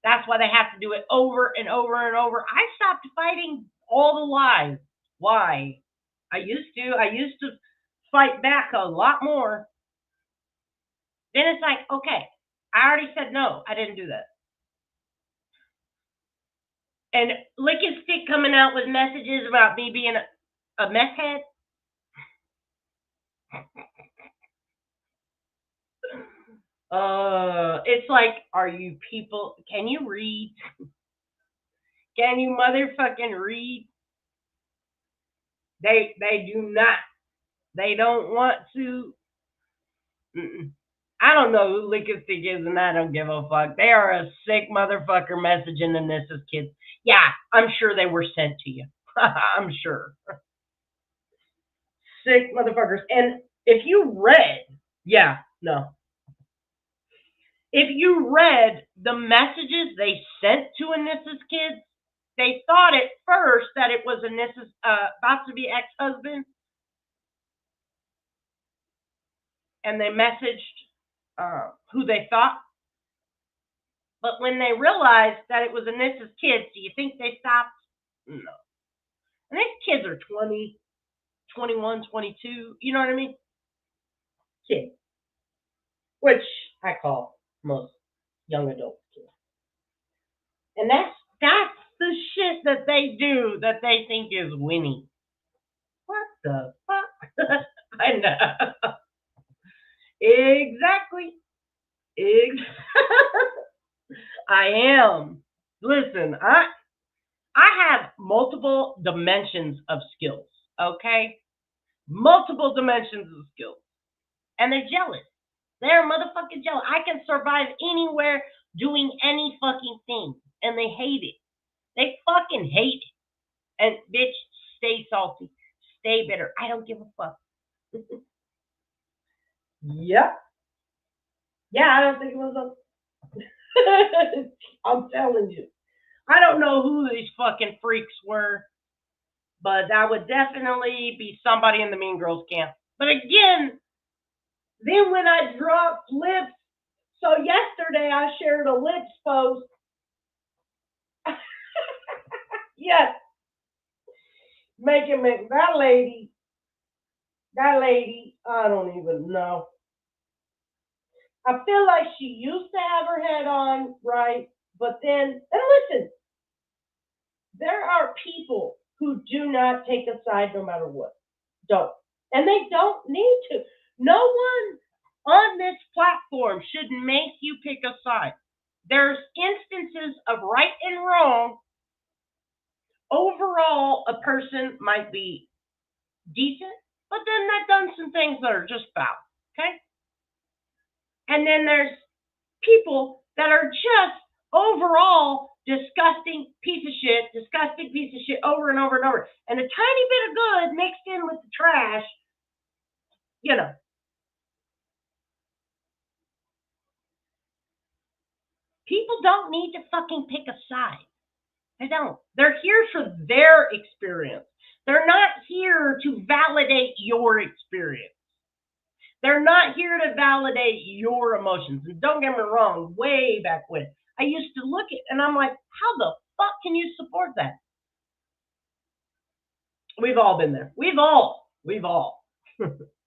That's why they have to do it over and over and over. I stopped fighting all the lies. Why? I used to fight back a lot more. Then it's like, okay, I already said no. I didn't do that. And Lick and Stick coming out with messages about me being a mess head. It's like, are you people, can you read? Can you motherfucking read? They do not. They don't want to. I don't know who Lick and Stick is, and I don't give a fuck. They are a sick motherfucker messaging the Nissa's kids. Yeah, I'm sure they were sent to you. I'm sure. Sick motherfuckers. And if you read, yeah, no. If you read the messages they sent to Anissa's kids, they thought at first that it was Anissa's about to be ex-husband. And they messaged who they thought. But when they realized that it was Anissa's kids, do you think they stopped? No. And these kids are 20, 21, 22. You know what I mean? Kids. Which I call most young adult kids. And that's the shit that they do that they think is winning. What the fuck? I know. Exactly. I am. Listen, I have multiple dimensions of skills, okay? Multiple dimensions of skills. And they're jealous. They're motherfucking jealous. I can survive anywhere doing any fucking thing. And they hate it. They fucking hate it. And bitch, stay salty. Stay bitter. I don't give a fuck. Yep. Yeah, I don't think it was a... I'm telling you. I don't know who these fucking freaks were, but that would definitely be somebody in the Mean Girls camp. But again, then when I dropped lips, so yesterday I shared a lips post. Yes. Making me, that lady, I don't even know. I feel like she used to have her head on, right? But then, and listen, there are people who do not take a side no matter what. Don't. And they don't need to. No one on this platform should make you pick a side. There's instances of right and wrong. Overall, a person might be decent, but then they've done some things that are just foul. Okay? And then there's people that are just overall disgusting piece of shit over and over and over. And a tiny bit of good mixed in with the trash, you know. People don't need to fucking pick a side. They don't. They're here for their experience. They're not here to validate your experience. They're not here to validate your emotions. And don't get me wrong, way back when, I used to look at and I'm like, how the fuck can you support that? We've all been there. We've all.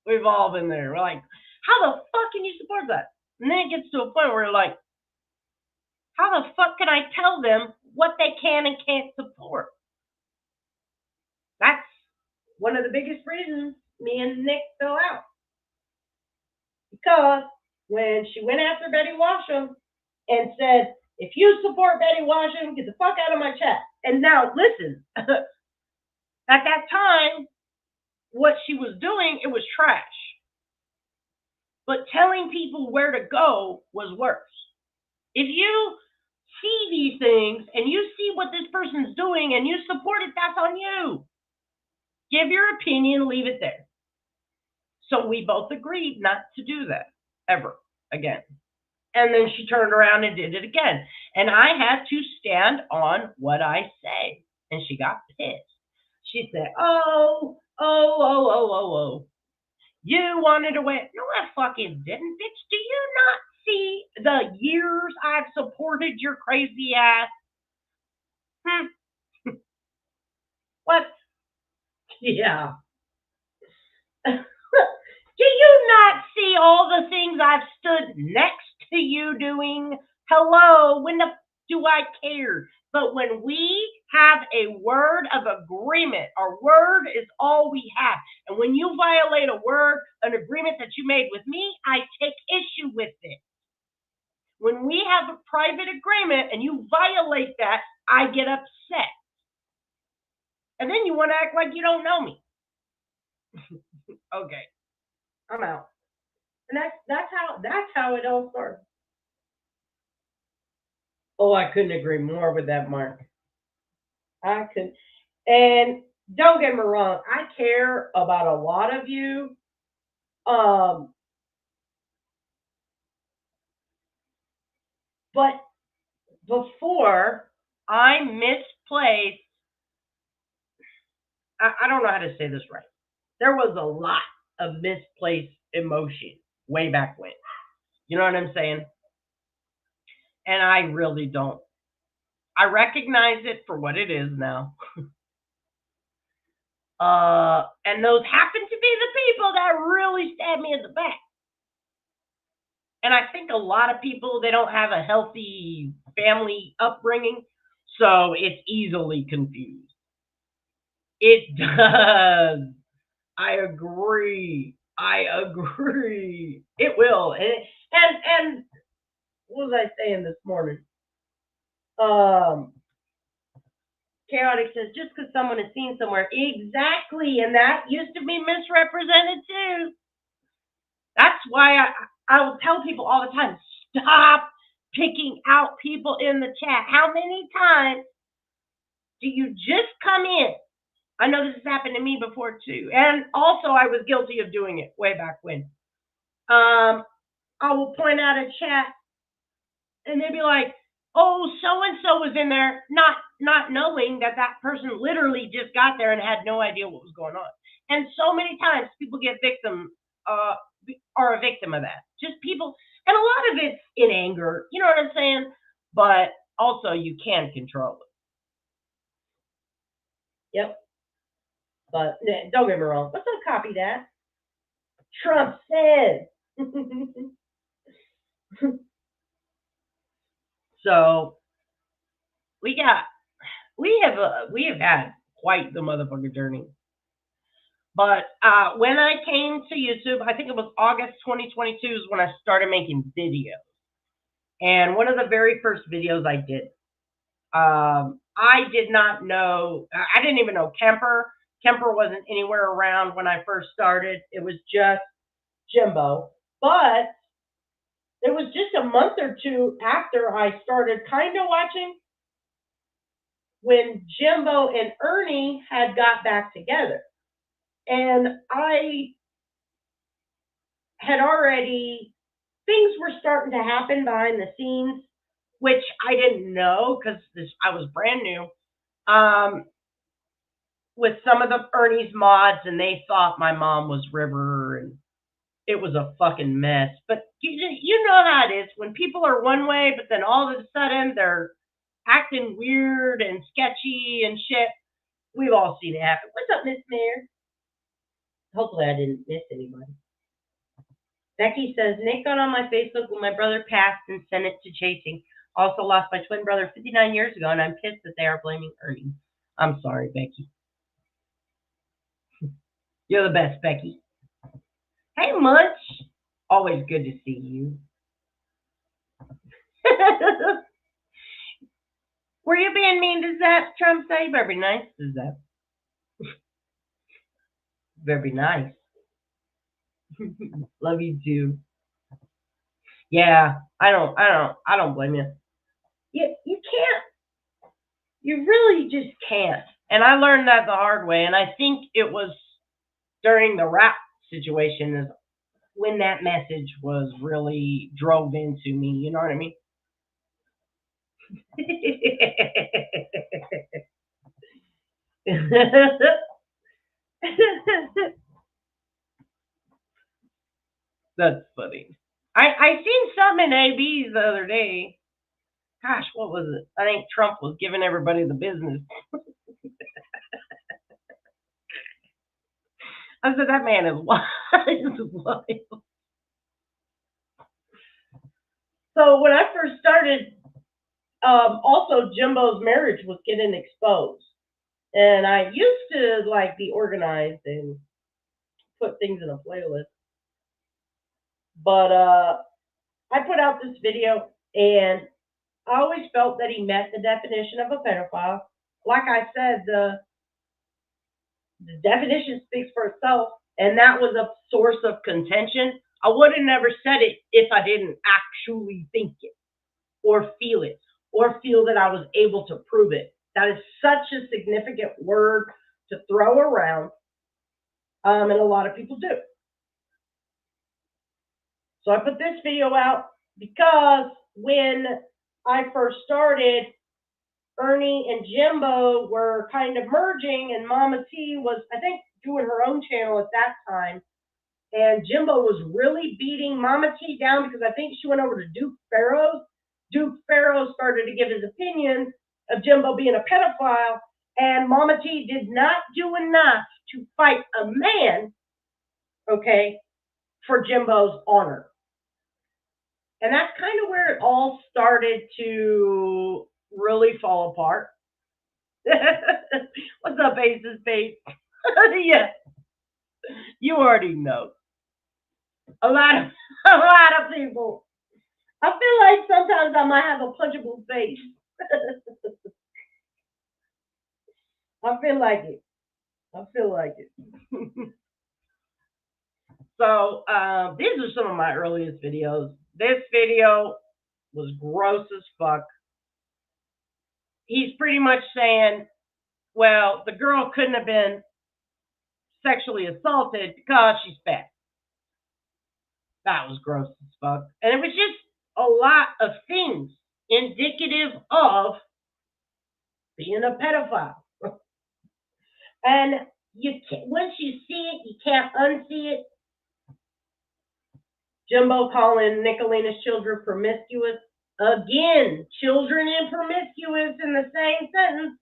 We've all been there. We're like, how the fuck can you support that? And then it gets to a point where you're like, how the fuck can I tell them what they can and can't support? That's one of the biggest reasons me and Nick fell out. Because when she went after Betty Washam and said, if you support Betty Washam, get the fuck out of my chat. And now, listen, at that time, what she was doing, it was trash. But telling people where to go was worse. If you see these things and you see what this person's doing and you support it, that's on you. Give your opinion, leave it there. So we both agreed not to do that ever again. And then she turned around and did it again. And I had to stand on what I say. And she got pissed. She said, oh. You wanted to win. No, I fucking didn't, bitch. Do you not see the years I've supported your crazy ass? What? Yeah. Do you not see all the things I've stood next to you doing? Hello, when the do I care? But when we have a word of agreement, our word is all we have. And when you violate a word, an agreement that you made with me, I take issue with it. When we have a private agreement and you violate that, I get upset. And then you want to act like you don't know me. Okay, I'm out. And that's how it all started. Oh, I couldn't agree more with that, Mark. I could. And don't get me wrong, I care about a lot of you. But before I misplaced, I don't know how to say this right. There was a lot of misplaced emotion way back when. You know what I'm saying? And I really don't. I recognize it for what it is now. And those happen to be the people that really stab me in the back. And I think a lot of people, they don't have a healthy family upbringing, so it's easily confused. It does. I agree. It will. And what was I saying this morning? Chaotic says, just because someone is seen somewhere. Exactly. And that used to be misrepresented too. That's why I will tell people all the time, stop picking out people in the chat. How many times do you just come in? I know this has happened to me before too. And also I was guilty of doing it way back when. I will point out a chat and they'd be like, oh, so-and-so was in there, not knowing that that person literally just got there and had no idea what was going on. And so many times people get are a victim of that. Just people, and a lot of it's in anger, you know what I'm saying? But also you can control it. Yep. But don't get me wrong. Let's not copy that. Trump says. So we have had quite the motherfucking journey. But when I came to YouTube, I think it was August 2022 is when I started making videos. And one of the very first videos I did, I did not know, I didn't even know Kemper. Kemper wasn't anywhere around when I first started. It was just Jimbo. But it was just a month or two after I started kind of watching when Jimbo and Ernie had got back together. And I had already, things were starting to happen behind the scenes, which I didn't know because I was brand new, with some of the Ernie's mods, and they thought my mom was River, and it was a fucking mess. But you know how it is when people are one way, but then all of a sudden they're acting weird and sketchy and shit. We've all seen it happen. What's up, Miss Mayor? Hopefully I didn't miss anybody. Becky says, Nick got on my Facebook when my brother passed and sent it to chasing. Also lost my twin brother 59 years ago, and I'm pissed that they are blaming Ernie. I'm sorry, Becky. You're the best, Becky. Hey, Munch. Always good to see you. Were you being mean to Zap? Trump say, better be nice to Zap. Better be nice. Love you too. Yeah, I don't blame you. You can't. You really just can't. And I learned that the hard way. And I think it was during the rap situation is when that message was really drove into me. You know what I mean? That's funny. I seen some in ABs the other day. Gosh, what was it? I think Trump was giving everybody the business. I said, that man is wild. So when I first started, also Jimbo's marriage was getting exposed. And I used to like be organized and put things in a playlist. But I put out this video and I always felt that he met the definition of a pedophile. Like I said, the definition speaks for itself, and that was a source of contention. I would have never said it if I didn't actually think it or feel it or feel that I was able to prove it. That is such a significant word to throw around, and a lot of people do. So I put this video out because when I first started, Ernie and Jimbo were kind of merging, and Mama T was, I think, doing her own channel at that time. And Jimbo was really beating Mama T down because I think she went over to Duke Farrow's. Duke Farrow started to give his opinion of Jimbo being a pedophile, and Mama T did not do enough to fight a man, okay, for Jimbo's honor. And that's kind of where it all started to really fall apart. What's up, Ace's face? Yeah, you already know. A lot of people. I feel like sometimes I might have a punchable face. I feel like it. So these are some of my earliest videos. This video was gross as fuck. He's pretty much saying, well, the girl couldn't have been sexually assaulted because she's fat. That was gross as fuck. And it was just a lot of things indicative of being a pedophile. And once you see it, you can't unsee it. Jimbo calling Nicolina's children promiscuous. Again, children and promiscuous in the same sentence.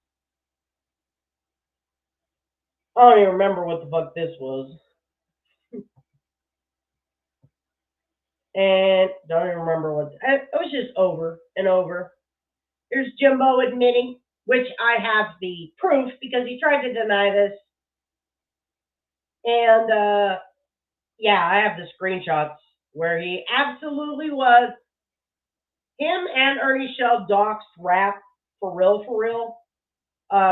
I don't even remember what the fuck this was. And don't even remember what. It was just over and over. Here's Jimbo admitting, which I have the proof because he tried to deny this. And yeah, I have the screenshots where he absolutely was. Him and Ernie Shell doxed rap for real, for real.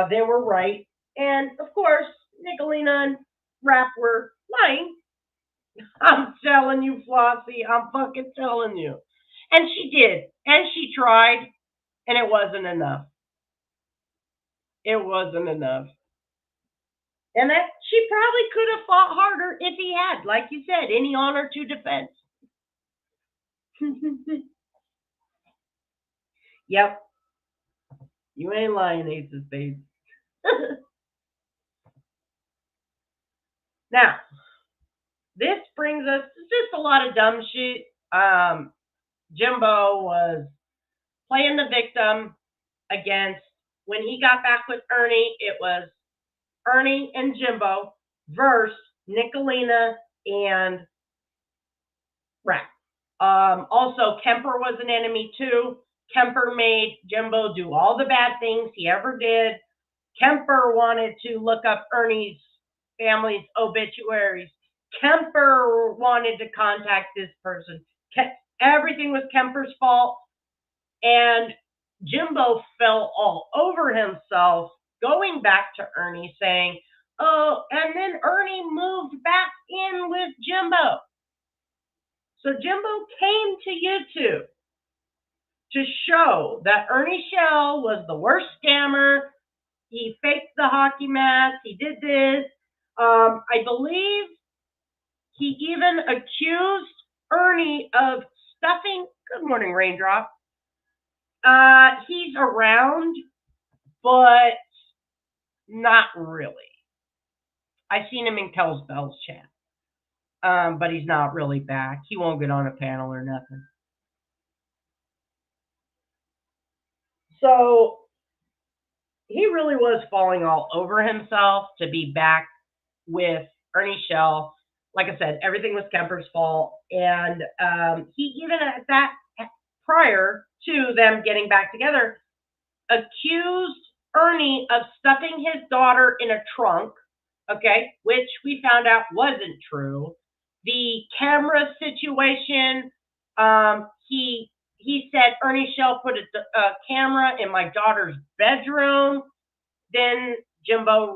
They were right. And of course, Nicolina and Rap were lying. I'm telling you, Flossie, I'm fucking telling you. And she did. And she tried. And it wasn't enough. It wasn't enough. And that she probably could have fought harder if he had, like you said, any honor to defense. Yep. You ain't lying, Ace's face. Now, this brings us to just a lot of dumb shit. Jimbo was playing the victim against, when he got back with Ernie, it was Ernie and Jimbo versus Nicolina, and Rat. Also, Kemper was an enemy too. Kemper made Jimbo do all the bad things he ever did. Kemper wanted to look up Ernie's family's obituaries. Kemper wanted to contact this person. Everything was Kemper's fault. And Jimbo fell all over himself, going back to Ernie saying, oh, and then Ernie moved back in with Jimbo. So Jimbo came to YouTube to show that Ernie Shell was the worst scammer. He faked the hockey mask. He did this. I believe he even accused Ernie of stuffing. Good morning, Raindrop. He's around, but not really. I've seen him in Kel's Bell's chat, but he's not really back. He won't get on a panel or nothing. So he really was falling all over himself to be back with Ernie Shell. Like I said, everything was Kemper's fault. And he even at that, prior to them getting back together, accused Ernie of stuffing his daughter in a trunk, okay, which we found out wasn't true. The camera situation, he said Ernie Shell put a camera in my daughter's bedroom. Then Jimbo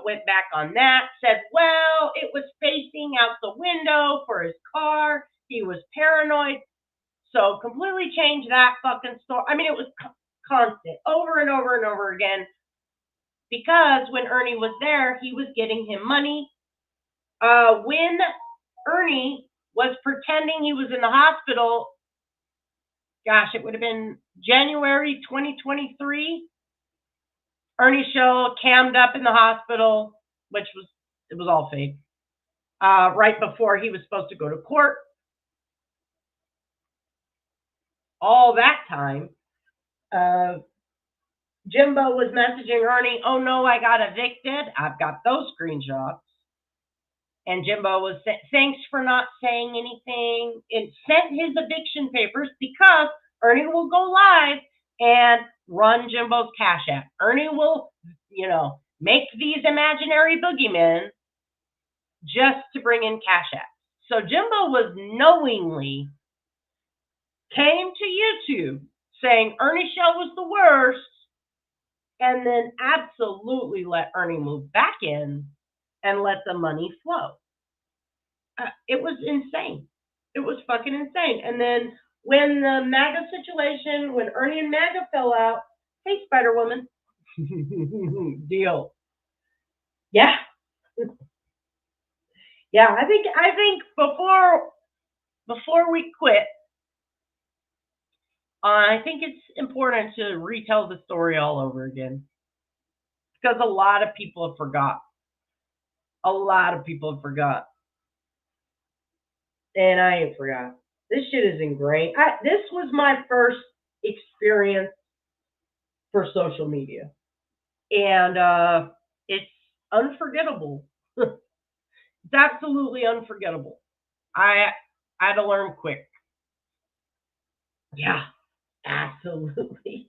went back on that, said, well, it was facing out the window for his car. He was paranoid. So completely changed that fucking story. I mean, it was constant, over and over and over again. Because when Ernie was there, he was getting him money. When Ernie was pretending he was in the hospital, gosh, it would have been January 2023. Ernie Shell cammed up in the hospital, which was all fake. Right before he was supposed to go to court. All that time, Jimbo was messaging Ernie, oh no, I got evicted. I've got those screenshots. And Jimbo was thanks for not saying anything. It sent his eviction papers because Ernie will go live and run Jimbo's Cash App. Ernie will, make these imaginary boogeymen just to bring in Cash App. So Jimbo was knowingly came to YouTube saying Ernie Shell was the worst, and then absolutely let Ernie move back in and let the money flow. It was insane. It was fucking insane. And then when the MAGA situation, when Ernie and MAGA fell out, hey, Spider-Woman. Deal. Yeah. Yeah, I think before we quit, I think it's important to retell the story all over again. Because a lot of people have forgot. A lot of people have forgot. And I ain't forgot. This shit is ingrained. This was my first experience for social media. And it's unforgettable. It's absolutely unforgettable. I had to learn quick. Yeah, absolutely.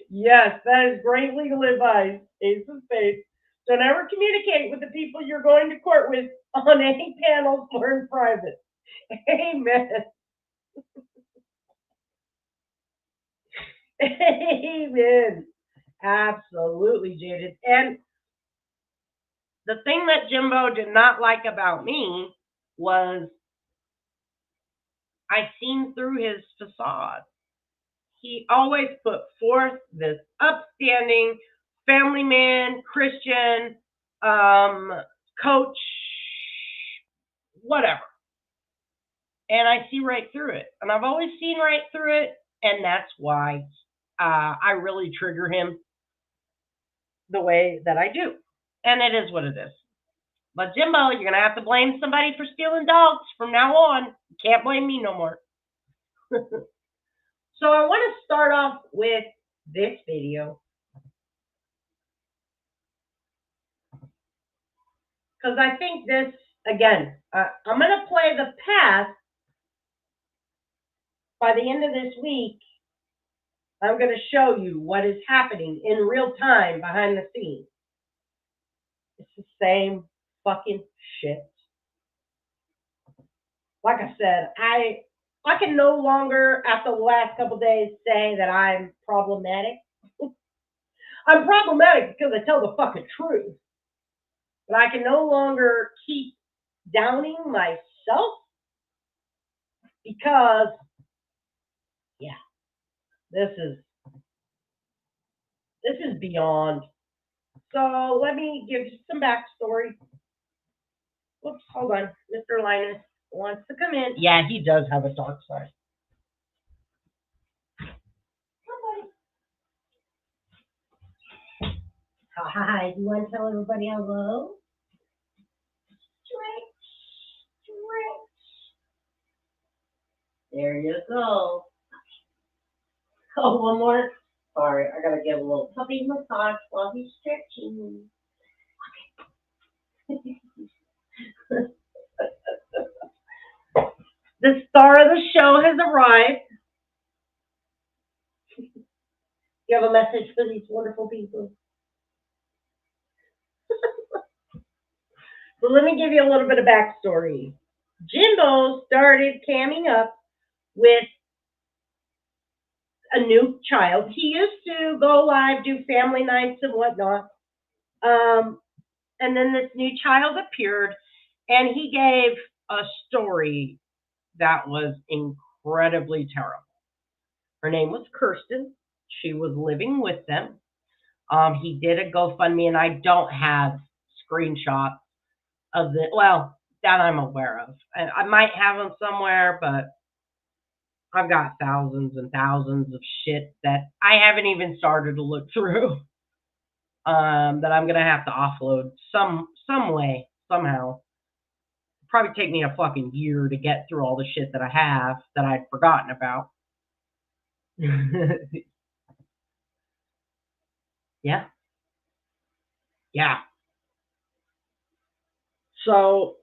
Yes, that is great legal advice. Ace of Spades. Don't ever communicate with the people you're going to court with on any panels or in private. Amen. Amen. Absolutely, Jaded. And the thing that Jimbo did not like about me was I seen through his facade. He always put forth this upstanding family man, Christian, coach, whatever. And I see right through it. And I've always seen right through it. And that's why I really trigger him the way that I do. And it is what it is. But Jimbo, you're going to have to blame somebody for stealing dogs from now on. You can't blame me no more. So I want to start off with this video. Because I think this, again, I'm going to play the past. By the end of this week, I'm going to show you what is happening in real time behind the scenes. It's the same fucking shit. Like I said, I can no longer, after the last couple of days, say that I'm problematic. I'm problematic because I tell the fucking truth. But I can no longer keep downing myself because, yeah, this is beyond. So let me give you some backstory. Whoops, hold on. Mr. Linus wants to come in. Yeah, he does have a dark side. Hi, do you want to tell everybody hello? There you go. Oh, one more. Sorry, I gotta give a little puppy massage while he's stretching. The star of the show has arrived. You have a message for these wonderful people. So let me give you a little bit of backstory. Jimbo started camming up with a new child. He used to go live, do family nights and whatnot. And then this new child appeared, and he gave a story that was incredibly terrible. Her name was Kirsten. She was living with them. He did a GoFundMe, and I don't have screenshots of the, well, that I'm aware of. I might have them somewhere, but I've got thousands and thousands of shit that I haven't even started to look through. That I'm gonna have to offload some way, somehow. Probably take me a fucking year to get through all the shit that I have that I'd forgotten about. Yeah. Yeah. So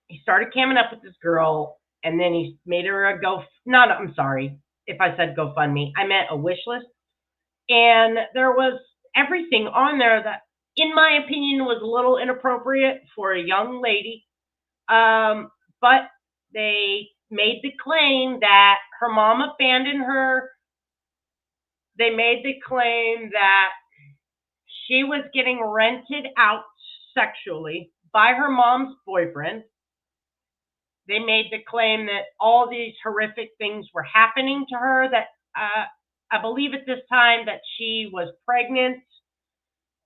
he started camming up with this girl, and then he made her a I'm sorry if I said GoFundMe. I meant a wish list. And there was everything on there that, in my opinion, was a little inappropriate for a young lady. But they made the claim that her mom abandoned her. They made the claim that she was getting rented out sexually by her mom's boyfriend. They made the claim that all these horrific things were happening to her, that I believe at this time that she was pregnant,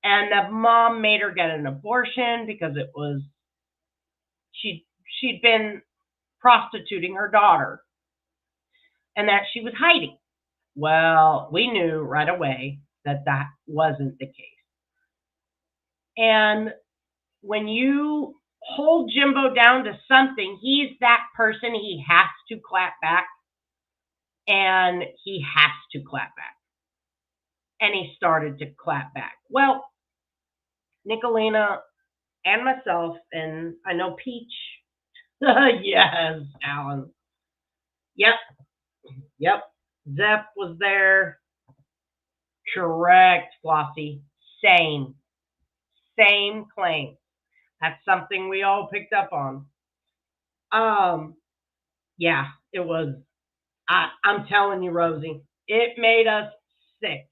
and the mom made her get an abortion because it was she'd been prostituting her daughter, and that she was hiding. Well, we knew right away that that wasn't the case. And when you hold Jimbo down to something, he's that person. He has to clap back, and he has to clap back. And he started to clap back. Well, Nicolina and myself, and I know Peach. Yes, Alan. Yep. Zep was there. Correct, Flossie. Same claim. That's something we all picked up on. Yeah, it was. I'm telling you, Rosie, it made us sick,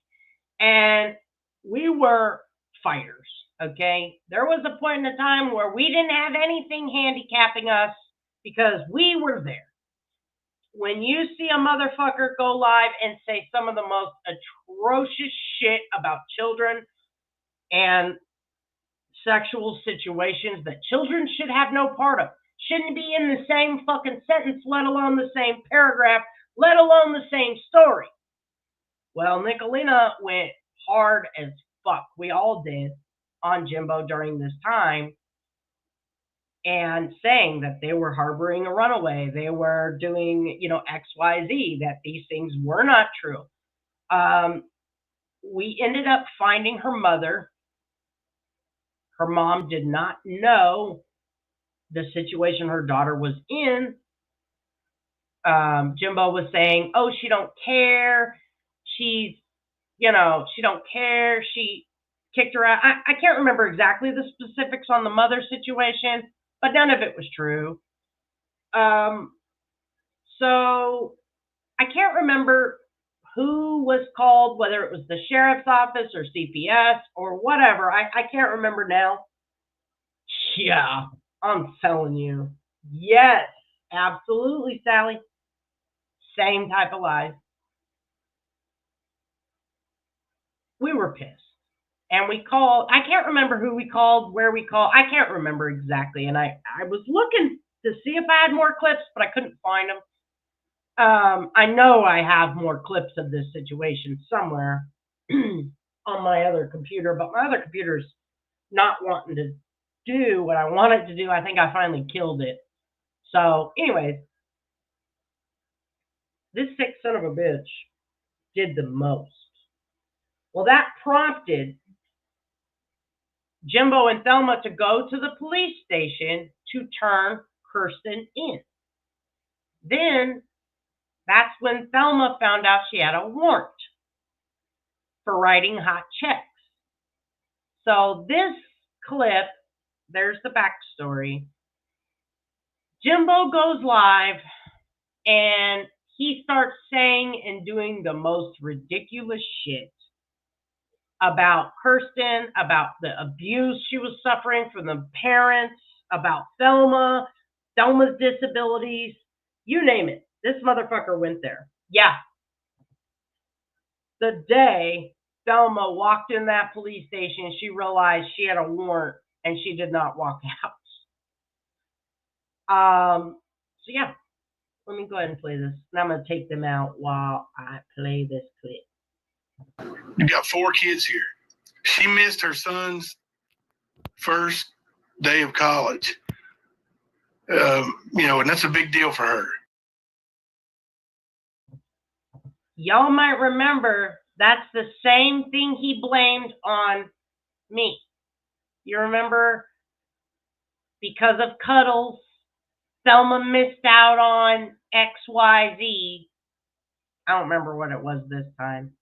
and we were fighters. Okay, there was a point in the time where we didn't have anything handicapping us because we were there. When you see a motherfucker go live and say some of the most atrocious shit about children and sexual situations that children should have no part of, shouldn't be in the same fucking sentence, let alone the same paragraph, let alone the same story. Well, Nicolina went hard as fuck. We all did on Jimbo during this time, and saying that they were harboring a runaway, they were doing, XYZ, that these things were not true. We ended up finding her mother her mom did not know the situation her daughter was in. Jimbo was saying, oh, she don't care. She's, she don't care. She kicked her out. I can't remember exactly the specifics on the mother situation, but none of it was true. So I can't remember who was called, whether it was the sheriff's office or CPS or whatever. I can't remember now. Yeah, I'm telling you. Yes, absolutely, Sally. Same type of lies. We were pissed. And we called, I can't remember who we called, where we called. I can't remember exactly. And I was looking to see if I had more clips, but I couldn't find them. I know I have more clips of this situation somewhere on my other computer, but my other computer's not wanting to do what I want it to do. I think I finally killed it. So, anyways, this sick son of a bitch did the most. Well, that prompted Jimbo and Thelma to go to the police station to turn Kirsten in. Then that's when Thelma found out she had a warrant for writing hot checks. So this clip, there's the backstory. Jimbo goes live and he starts saying and doing the most ridiculous shit about Kirsten, about the abuse she was suffering from the parents, about Thelma's disabilities, you name it. This motherfucker went there. Yeah. The day Thelma walked in that police station, she realized she had a warrant and she did not walk out. So yeah, let me go ahead and play this. And I'm going to take them out while I play this clip. You got 4 kids here. She missed her son's first day of college. And that's a big deal for her. Y'all might remember that's the same thing he blamed on me. You remember? Because of Cuddles, Thelma missed out on XYZ. I don't remember what it was this time.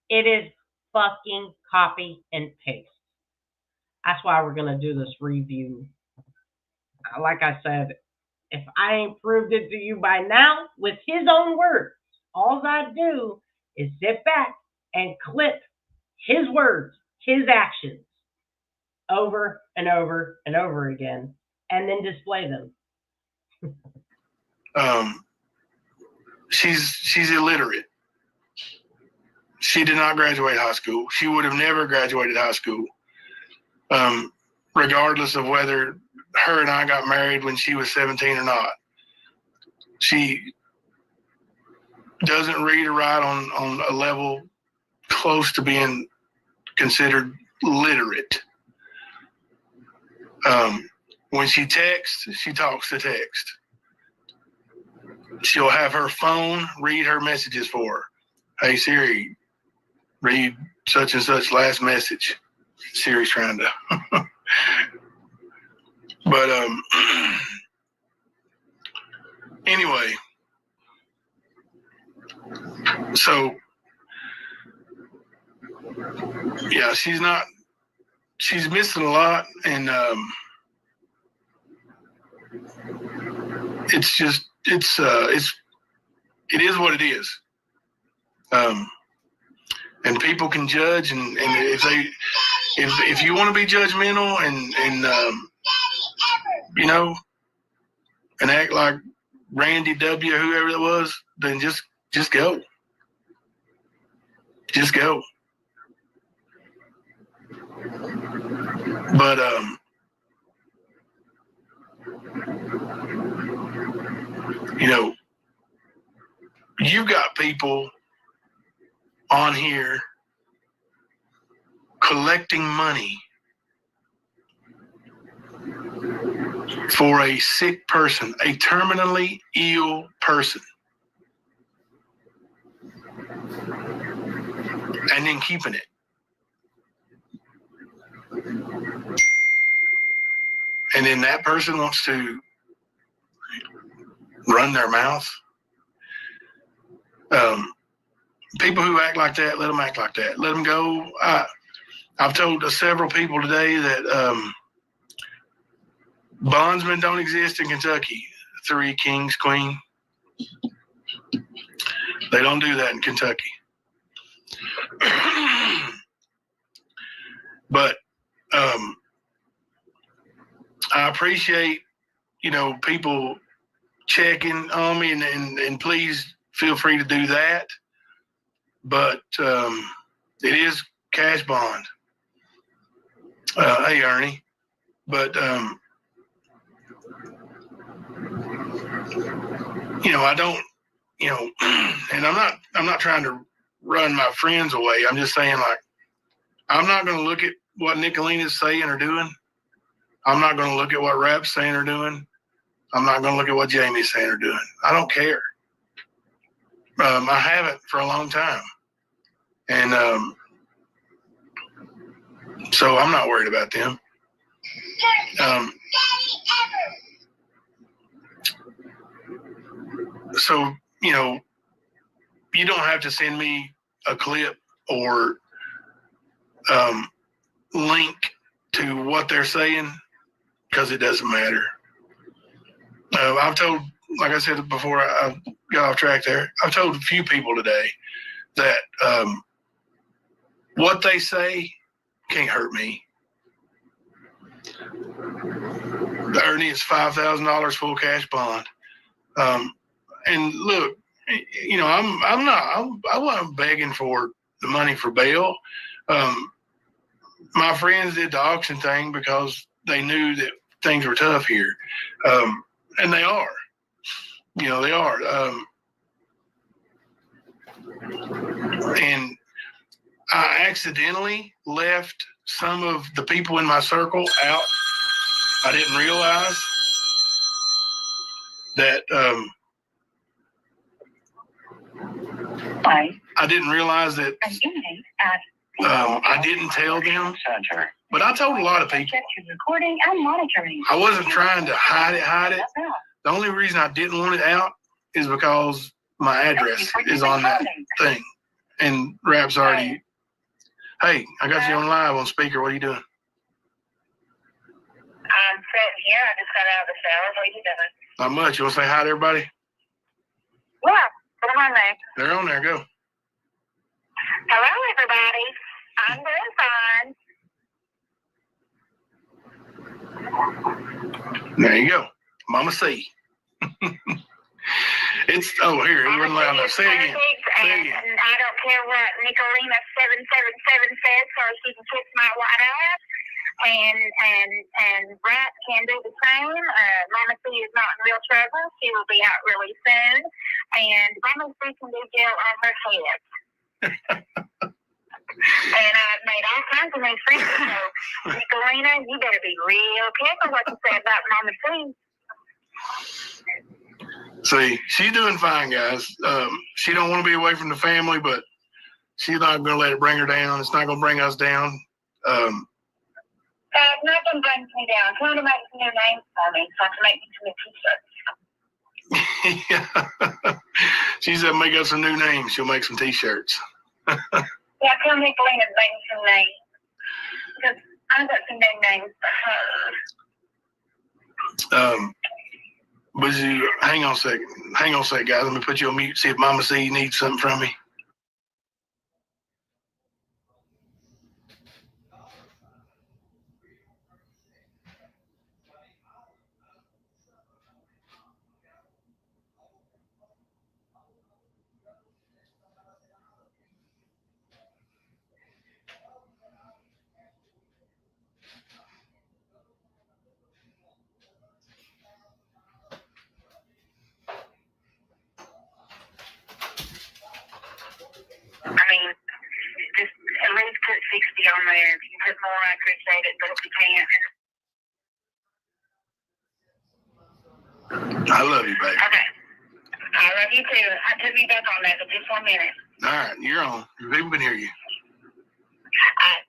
It is fucking copy and paste. That's why we're going to do this review. Like I said, if I ain't proved it to you by now with his own words, all I do is sit back and clip his words, his actions over and over and over again, and then display them. She's illiterate. She did not graduate high school. She would have never graduated high school, regardless of whether her and I got married when she was 17 or not. She doesn't read or write on a level close to being considered literate. When she texts, she talks to text. She'll have her phone read her messages for her. Hey, Siri, read such and such last message. Siri's trying to. But anyway, so yeah, she's missing a lot, and it is what it is. And people can judge, and if you want to be judgmental and and act like Randy W, whoever it was, then just go. Just go. But you've got people on here collecting money for a sick person, a terminally ill person, and then keeping it. and then that person wants to run their mouth. People who act like that, let them act like that. Let them go. I've told several people today that bondsmen don't exist in Kentucky. 3 kings, queen. They don't do that in Kentucky. But I appreciate, people checking on me, and please feel free to do that. But it is cash bond. Hey, Ernie. But I don't, and I'm not trying to run my friends away. I'm just saying, like, I'm not going to look at what Nicolina's saying or doing. I'm not going to look at what Rap's saying or doing. I'm not going to look at what Jamie's saying or doing. I don't care. I haven't for a long time. And so I'm not worried about them. So, you don't have to send me a clip or link to what they're saying, because it doesn't matter. I've told, like I said before, I got off track there. I've told a few people today that what they say can't hurt me. Ernie is $5,000 full cash bond. And look, I wasn't begging for the money for bail. My friends did the auction thing because they knew that things were tough here. And they are. They are. And I accidentally left some of the people in my circle out. I didn't realize that I didn't realize that I didn't tell them, but I told a lot of people. I wasn't trying to hide it. The only reason I didn't want it out is because my address is on that thing. And Rap's already, hey, I got you on live on speaker. What are you doing? I'm sitting here. I just got out of the shower. What are you doing? Not much. You want to say hi to everybody? Yeah. Put them on there. They're on there. Go. Hello, everybody. I'm doing fine. There you go. Mama C. It's, here, it wasn't loud enough. Say it again. Say it again. And I don't care what Nicolina 777 says, so she can kiss my white ass. And Rat can do the same. Mama C is not in real trouble. She will be out really soon. And Mama C can do jail on her head. And I've made all kinds of new friends. So, Nicolina, you better be real careful what you say about Mama C. See, she's doing fine, guys. She don't want to be away from the family, but she's not going to let it bring her down. It's not going to bring us down. Nothing brings me down. Trying to make some new names for me, so I can make some new t-shirts. Yeah. She said make us some new names. She'll make some t-shirts. Yeah, tell Nicolina to make me some names. Because I got some new names for her. But hang on a second, guys. Let me put you on mute, see if Mama C needs something from me. I mean, just at least put 60 on there. If you put more, I appreciate it, but if you can't. I love you, baby. Okay. I love you too. I took you back on that, but just 1 minute. All right, you're on. People can hear you.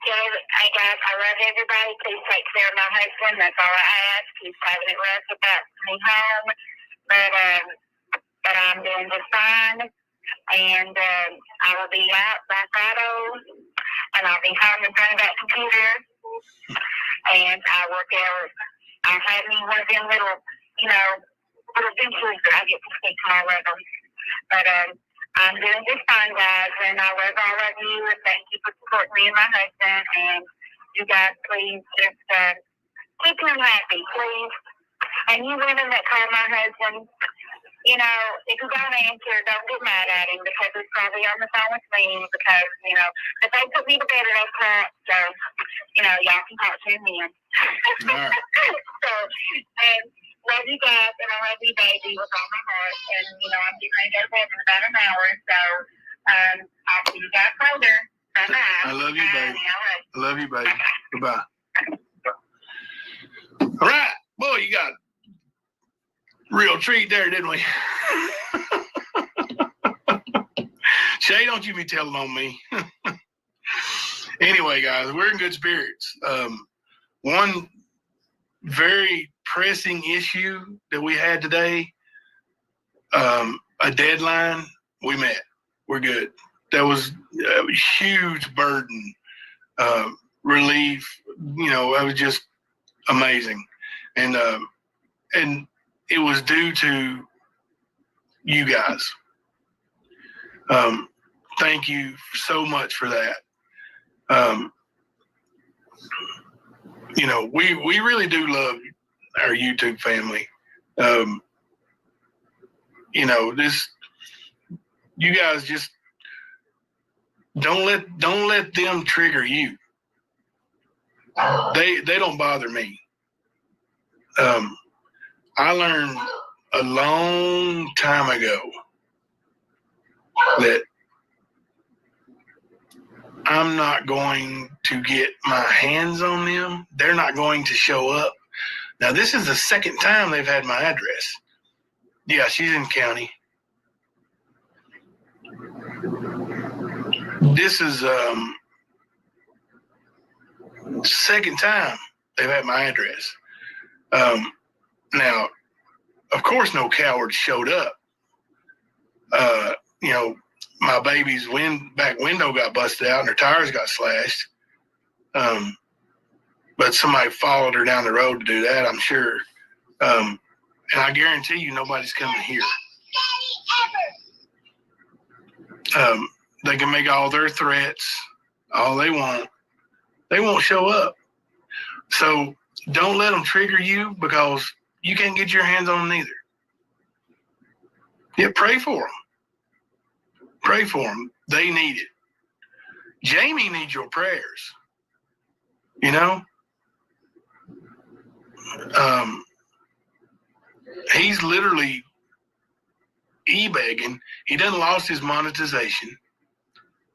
Hey guys. I love everybody. Please take care of my husband. That's all I ask. He's having it rough about me home, but I'm doing just fine. And I will be out by Friday, and I'll be home in front of that computer. And I work out. I had me one of them little, little ventures that I get to speak to all of them. But I'm doing just fine, guys, and I love all of you, and thank you for supporting me and my husband. And you guys, please just keep him happy, please. And you women that call my husband, if you don't answer, don't get mad at him because he's probably on the phone with me because, but they put me to bed at 8 o'clock, so, y'all can talk to him then. All right. So, love you guys, and I love you, baby, with all my heart. And, I'm getting ready to go to bed in about an hour, so I'll see you guys later. Bye-bye. I love you, baby. I love you, baby. Goodbye. All right. Boy, you got a real treat there, didn't we? Shay, don't you be telling on me. Anyway, guys, we're in good spirits. One very pressing issue that we had today, a deadline, we met. We're good. That was a huge burden, relief. It was just amazing. And it was due to you guys. Thank you so much for that. We really do love our YouTube family. You guys just don't let them trigger you. They don't bother me. I learned a long time ago that I'm not going to get my hands on them. They're not going to show up. Now, this is the second time they've had my address. Yeah, she's in county. This is second time they've had my address. Now, of course, no cowards showed up. My baby's back window got busted out and her tires got slashed. But somebody followed her down the road to do that, I'm sure. And I guarantee you nobody's coming here. They can make all their threats all they want. They won't show up. So don't let them trigger you because you can't get your hands on them either. Yeah, pray for them. Pray for them. They need it. Jamie needs your prayers. He's literally e-begging. He done lost his monetization.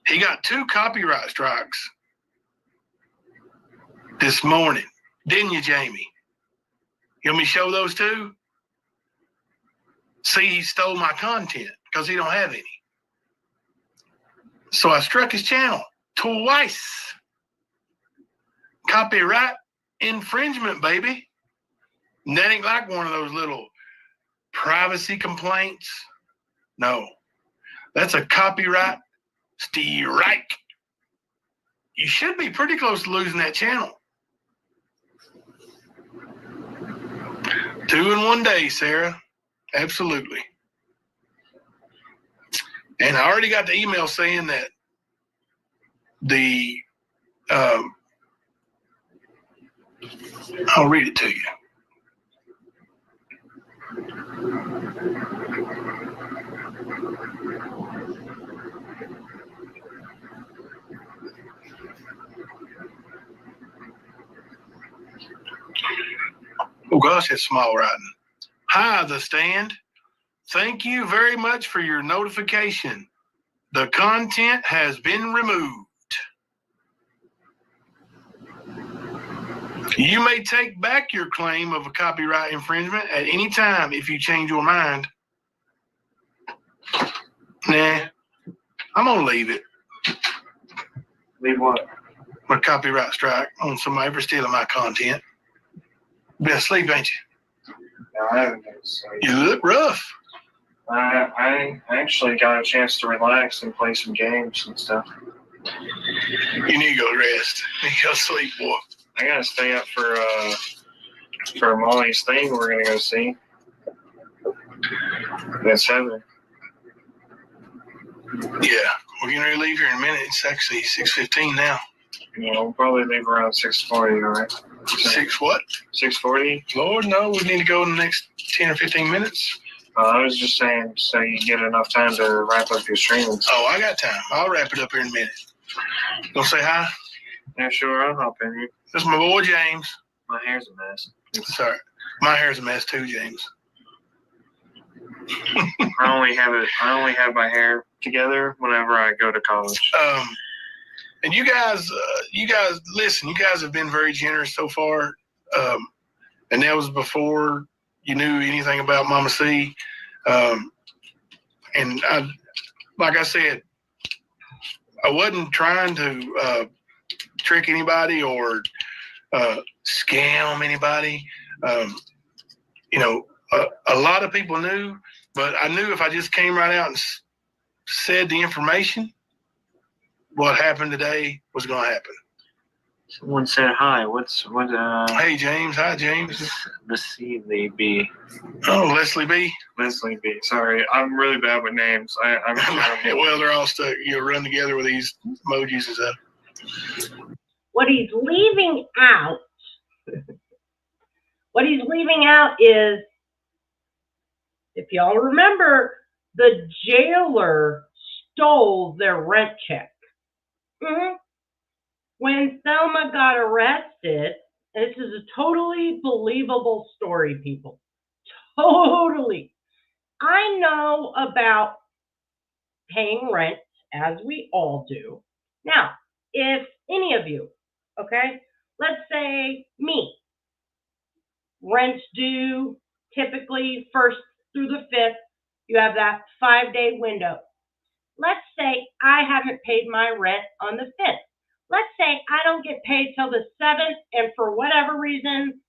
He got 2 copyright strikes this morning. Didn't you, Jamie? You want me to show those 2? See, he stole my content because he don't have any. So I struck his channel twice. Copyright infringement, baby. And that ain't like one of those little privacy complaints. No, that's a copyright strike. You should be pretty close to losing that channel. 2 in 1 day, Sarah. Absolutely. And I already got the email saying that I'll read it to you. Oh gosh, it's small writing. Hi, The Stand. Thank you very much for your notification. The content has been removed. You may take back your claim of a copyright infringement at any time if you change your mind. Nah, I'm going to leave it. Leave what? a copyright strike on somebody for stealing my content. Been asleep, ain't you? No, I haven't been asleep. You look rough. I actually got a chance to relax and play some games and stuff. You need to go rest. You need to go sleep, boy. I gotta stay up for Molly's thing we're gonna go see. That's 7. Yeah, we're getting ready to leave here in a minute. It's actually 6:15 now. Yeah, we'll probably leave around 6:40, all right? 6 what? 6:40? Lord, no, we need to go in the next 10 or 15 minutes. I was just saying so you get enough time to wrap up your streams. Oh, I got time. I'll wrap it up here in a minute. Gonna say hi? Yeah, sure, I'll hop in here. This is my boy, James. My hair's a mess. Sorry. My hair's a mess too, James. I only have my hair together whenever I go to college. And you guys, listen. You guys have been very generous so far, and that was before you knew anything about Mama C. And like I said, I wasn't trying to trick anybody or scam anybody. A lot of people knew, but I knew if I just came right out and said the information, what happened today was going to happen. Someone said hi. What? Hey, James. Hi, James. Leslie B. Oh, Leslie B. Leslie B. Sorry, I'm really bad with names. I'm Well, they're all stuck. Run together with these emojis and stuff. What he's leaving out, is, if y'all remember, the jailer stole their rent check. When Thelma got arrested, this is a totally believable story, people. Totally. I know about paying rent, as we all do. Now, if any of you, okay, let's say me, rent's due typically 1st through the 5th, you have that 5-day window. Let's say I haven't paid my rent on the 5th. Let's say I don't get paid till the 7th, and for whatever reason,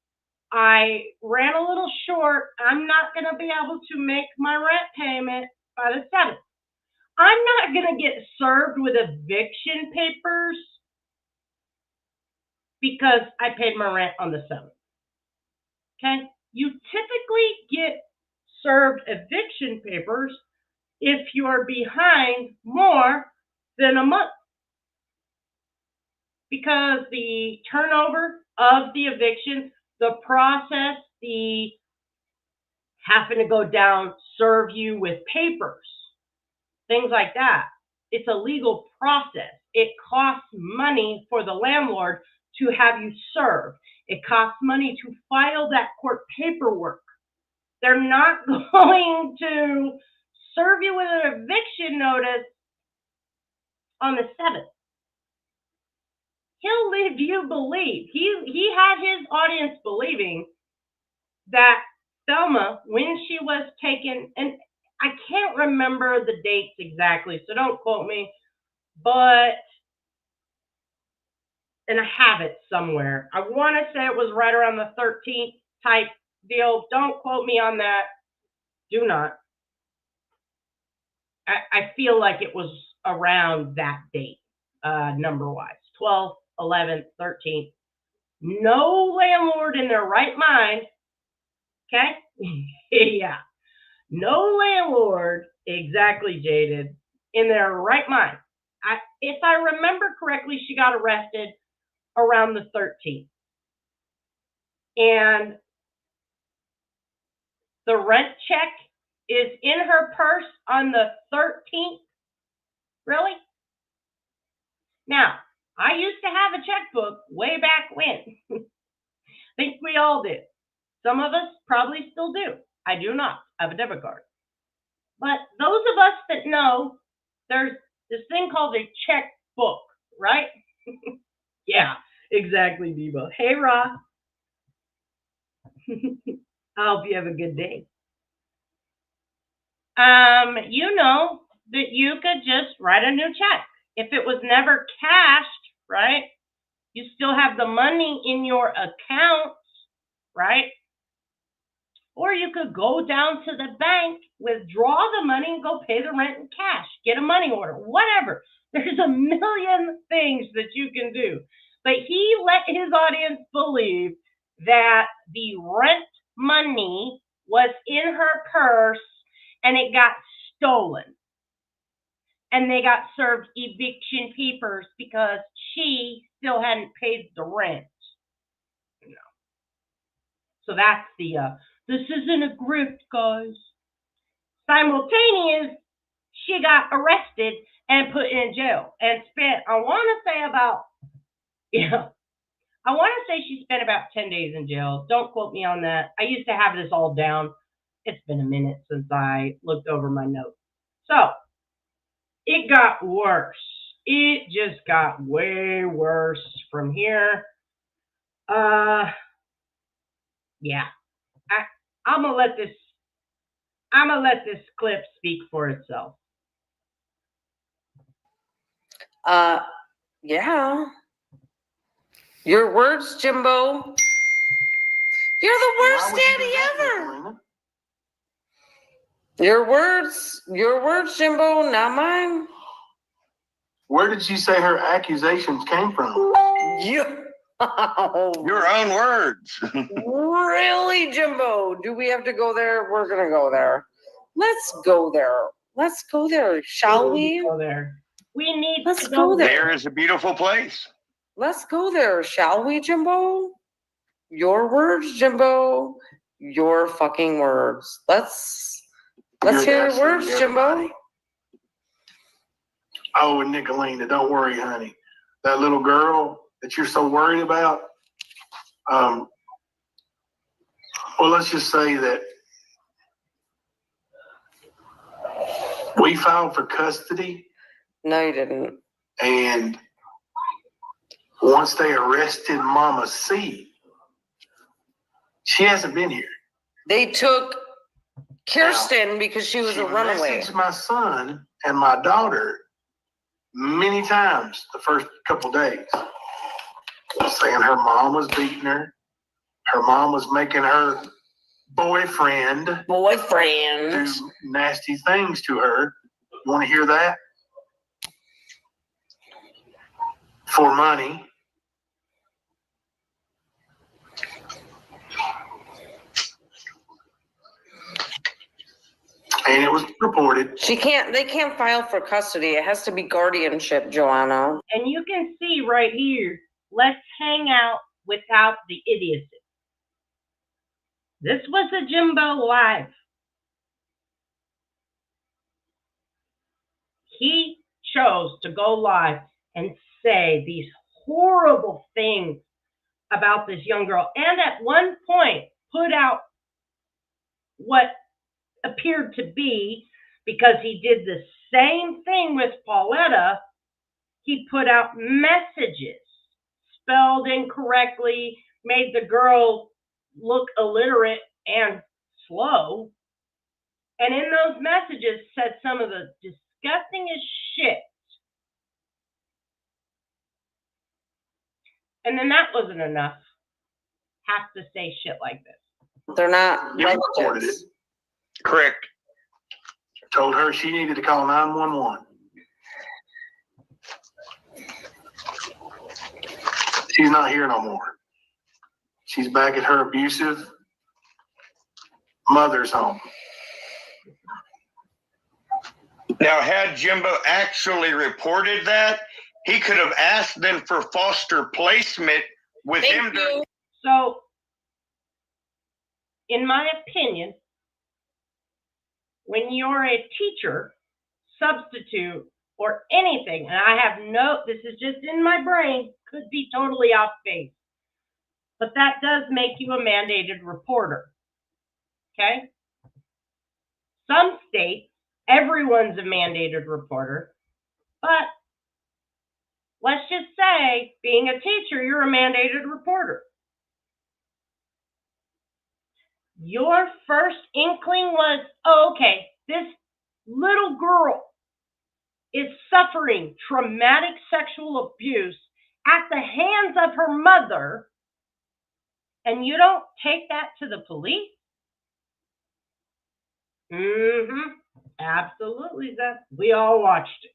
I ran a little short. I'm not going to be able to make my rent payment by the 7th. I'm not going to get served with eviction papers because I paid my rent on the 7th. Okay? You typically get served eviction papers if you're behind more than a month, because the turnover of the eviction, the process, the having to go down, serve you with papers, things like that. It's a legal process. It costs money for the landlord to have you served. It costs money to file that court paperwork. They're not going to serve you with an eviction notice on the 7th. He'll leave you believe. He had his audience believing that Thelma, when she was taken, and I can't remember the dates exactly, so don't quote me, but, and I have it somewhere. I want to say it was right around the 13th type deal. Don't quote me on that. Do not. I feel like it was around that date, number-wise. 12th, 11th, 13th. No landlord in their right mind, okay? Yeah. No landlord, exactly, Jaded, in their right mind. If I remember correctly, she got arrested around the 13th. And the rent check is in her purse on the 13th. Really? Now, I used to have a checkbook way back when. I think we all did. Some of us probably still do. I do not. I have a debit card. But those of us that know, there's this thing called a checkbook, right? Yeah, exactly, Debo. Hey, Ra. I hope you have a good day. You know that you could just write a new check. If it was never cashed, right? You still have the money in your account, right? Or you could go down to the bank, withdraw the money, and go pay the rent in cash. Get a money order, whatever. There's a million things that you can do. But he let his audience believe that the rent money was in her purse and it got stolen. And they got served eviction papers because she still hadn't paid the rent. So that's the, this isn't a grift, guys. Simultaneous, she got arrested and put in jail and spent, I want to say about, I want to say she spent about 10 days in jail. Don't quote me on that. I used to have this all down. It's been a minute since I looked over my notes. So, it got worse. It just got way worse from here. Yeah. I'm gonna let this clip speak for itself. Yeah. Your words, Jimbo. You're the worst daddy ever. Your words, Jimbo, not mine. Where did she say her accusations came from? You. Your own words. Really, Jimbo? Do we have to go there? We're gonna go there. Let's go there. Let's go there, shall we? Go there. We need Let's to go there. There is a beautiful place. Let's go there, shall we, Jimbo? Your words, Jimbo. Your fucking words. Let's hear your words, Jimbo. Oh, and Nicolina, don't worry, honey. That little girl that you're so worried about, well, let's just say that we filed for custody. No, you didn't. And once they arrested Mama C, she hasn't been here. They took Kirsten because she was a runaway. Messaged my son and my daughter many times the first couple days, saying her mom was beating her. Her mom was making her boyfriend do nasty things to her. You want to hear that? For money. And it was reported. They can't file for custody. It has to be guardianship, Joanna. And you can see right here, let's hang out without the idiocy. This was a Jimbo live. He chose to go live and say these horrible things about this young girl, and at one point put out what appeared to be, because he did the same thing with Pauletta, he put out messages spelled incorrectly, made the girl look illiterate and slow, and in those messages said some of the disgustingest shit. And then that wasn't enough. Have to say shit like this. They're not. You reported it. Correct. Told her she needed to call 911. She's not here no more. She's back at her abusive mother's home. Now, had Jimbo actually reported that, he could have asked them for foster placement with him. So, in my opinion, when you're a teacher, substitute, or anything, and I have this is just in my brain, could be totally off base, but that does make you a mandated reporter, okay? Some states, everyone's a mandated reporter, but let's just say, being a teacher, you're a mandated reporter. Your first inkling was, oh, okay, this little girl is suffering traumatic sexual abuse at the hands of her mother, and you don't take that to the police? Absolutely, Zeth. We all watched it.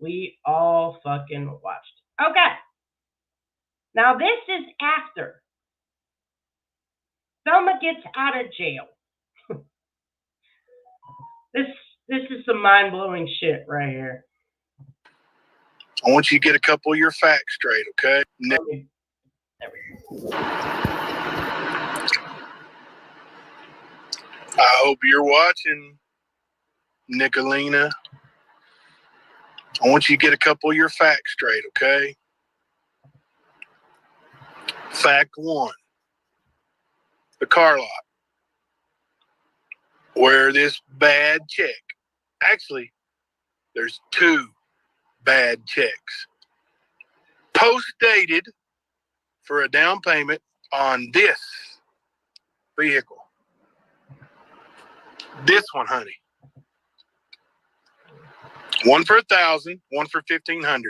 We all fucking watched it. Okay. Now this is after Thelma gets out of jail. This is some mind-blowing shit right here. I want you to get a couple of your facts straight, okay? There we go. I hope you're watching, Nicolina. I want you to get a couple of your facts straight, okay? Fact one, the car lot, where this bad check, actually, there's two bad checks, post-dated for a down payment on this vehicle. This one, honey. One for $1,000, one for $1,500.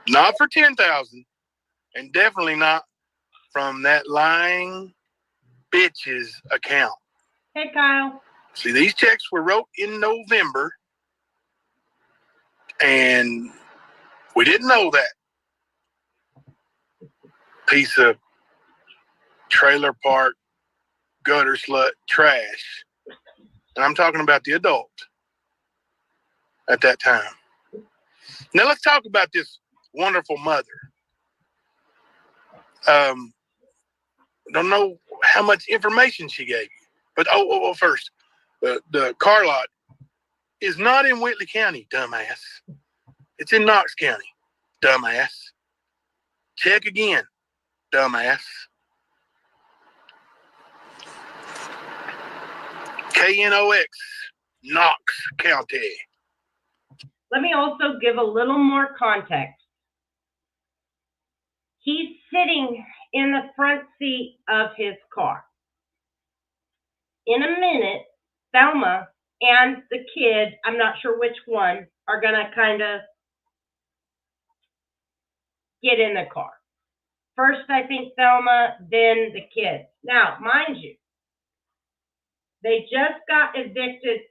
Not for $10,000, and definitely not from that lying bitch's account. Hey, Kyle. See, these checks were wrote in November, and we didn't know that. Piece of trailer park, gutter slut trash. And I'm talking about the adult at that time. Now let's talk about this wonderful mother. Don't know how much information she gave you, but first, the car lot is not in Whitley County, dumbass. It's in Knox County, dumbass. Check again, dumbass. KNOX, Knox County. Let me also give a little more context. He's sitting in the front seat of his car. In a minute, Thelma and the kid, I'm not sure which one, are going to kind of get in the car. First, I think Thelma, then the kid. Now, mind you, they just got evicted.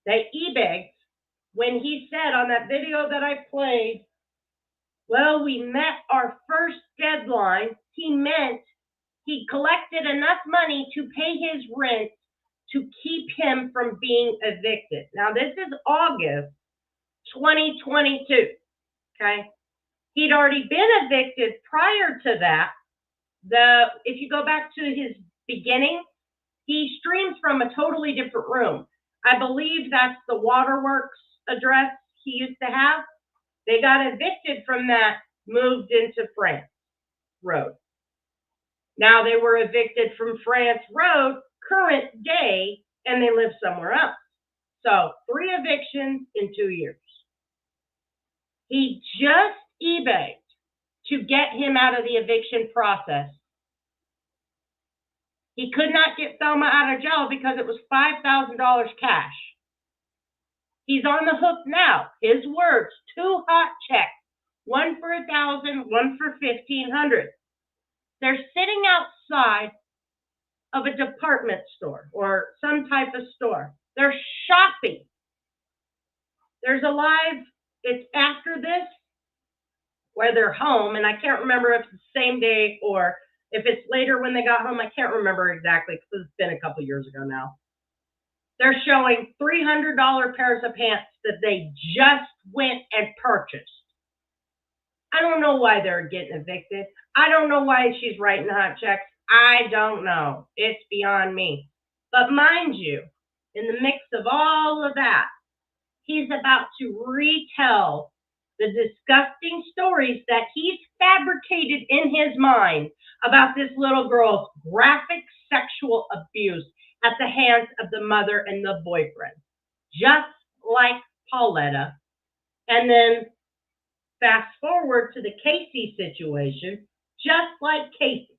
They e-begged when he said on that video that I played, well, we met our first deadline. He meant he collected enough money to pay his rent to keep him from being evicted. Now, this is August 2022, okay? He'd already been evicted prior to that. If you go back to his beginning, he streams from a totally different room. I believe that's the waterworks address he used to have. They got evicted from that, moved into France Road. Now they were evicted from France Road, current day, and they live somewhere else. So 3 evictions in 2 years. He just eBayed to get him out of the eviction process. He could not get Thelma out of jail because it was $5,000 cash. He's on the hook now. His words, 2 hot checks, one for $1,000, one for $1,500. They're sitting outside of a department store or some type of store. They're shopping. There's a live, it's after this, where they're home, and I can't remember if it's the same day or if it's later when they got home. I can't remember exactly because it's been a couple years ago now. They're showing $300 pairs of pants that they just went and purchased. I don't know why they're getting evicted. I don't know why she's writing hot checks. I don't know. It's beyond me. But mind you, in the mix of all of that, he's about to retell the disgusting stories that he's fabricated in his mind about this little girl's graphic sexual abuse at the hands of the mother and the boyfriend, just like Pauletta. And then fast forward to the Casey situation, just like Casey.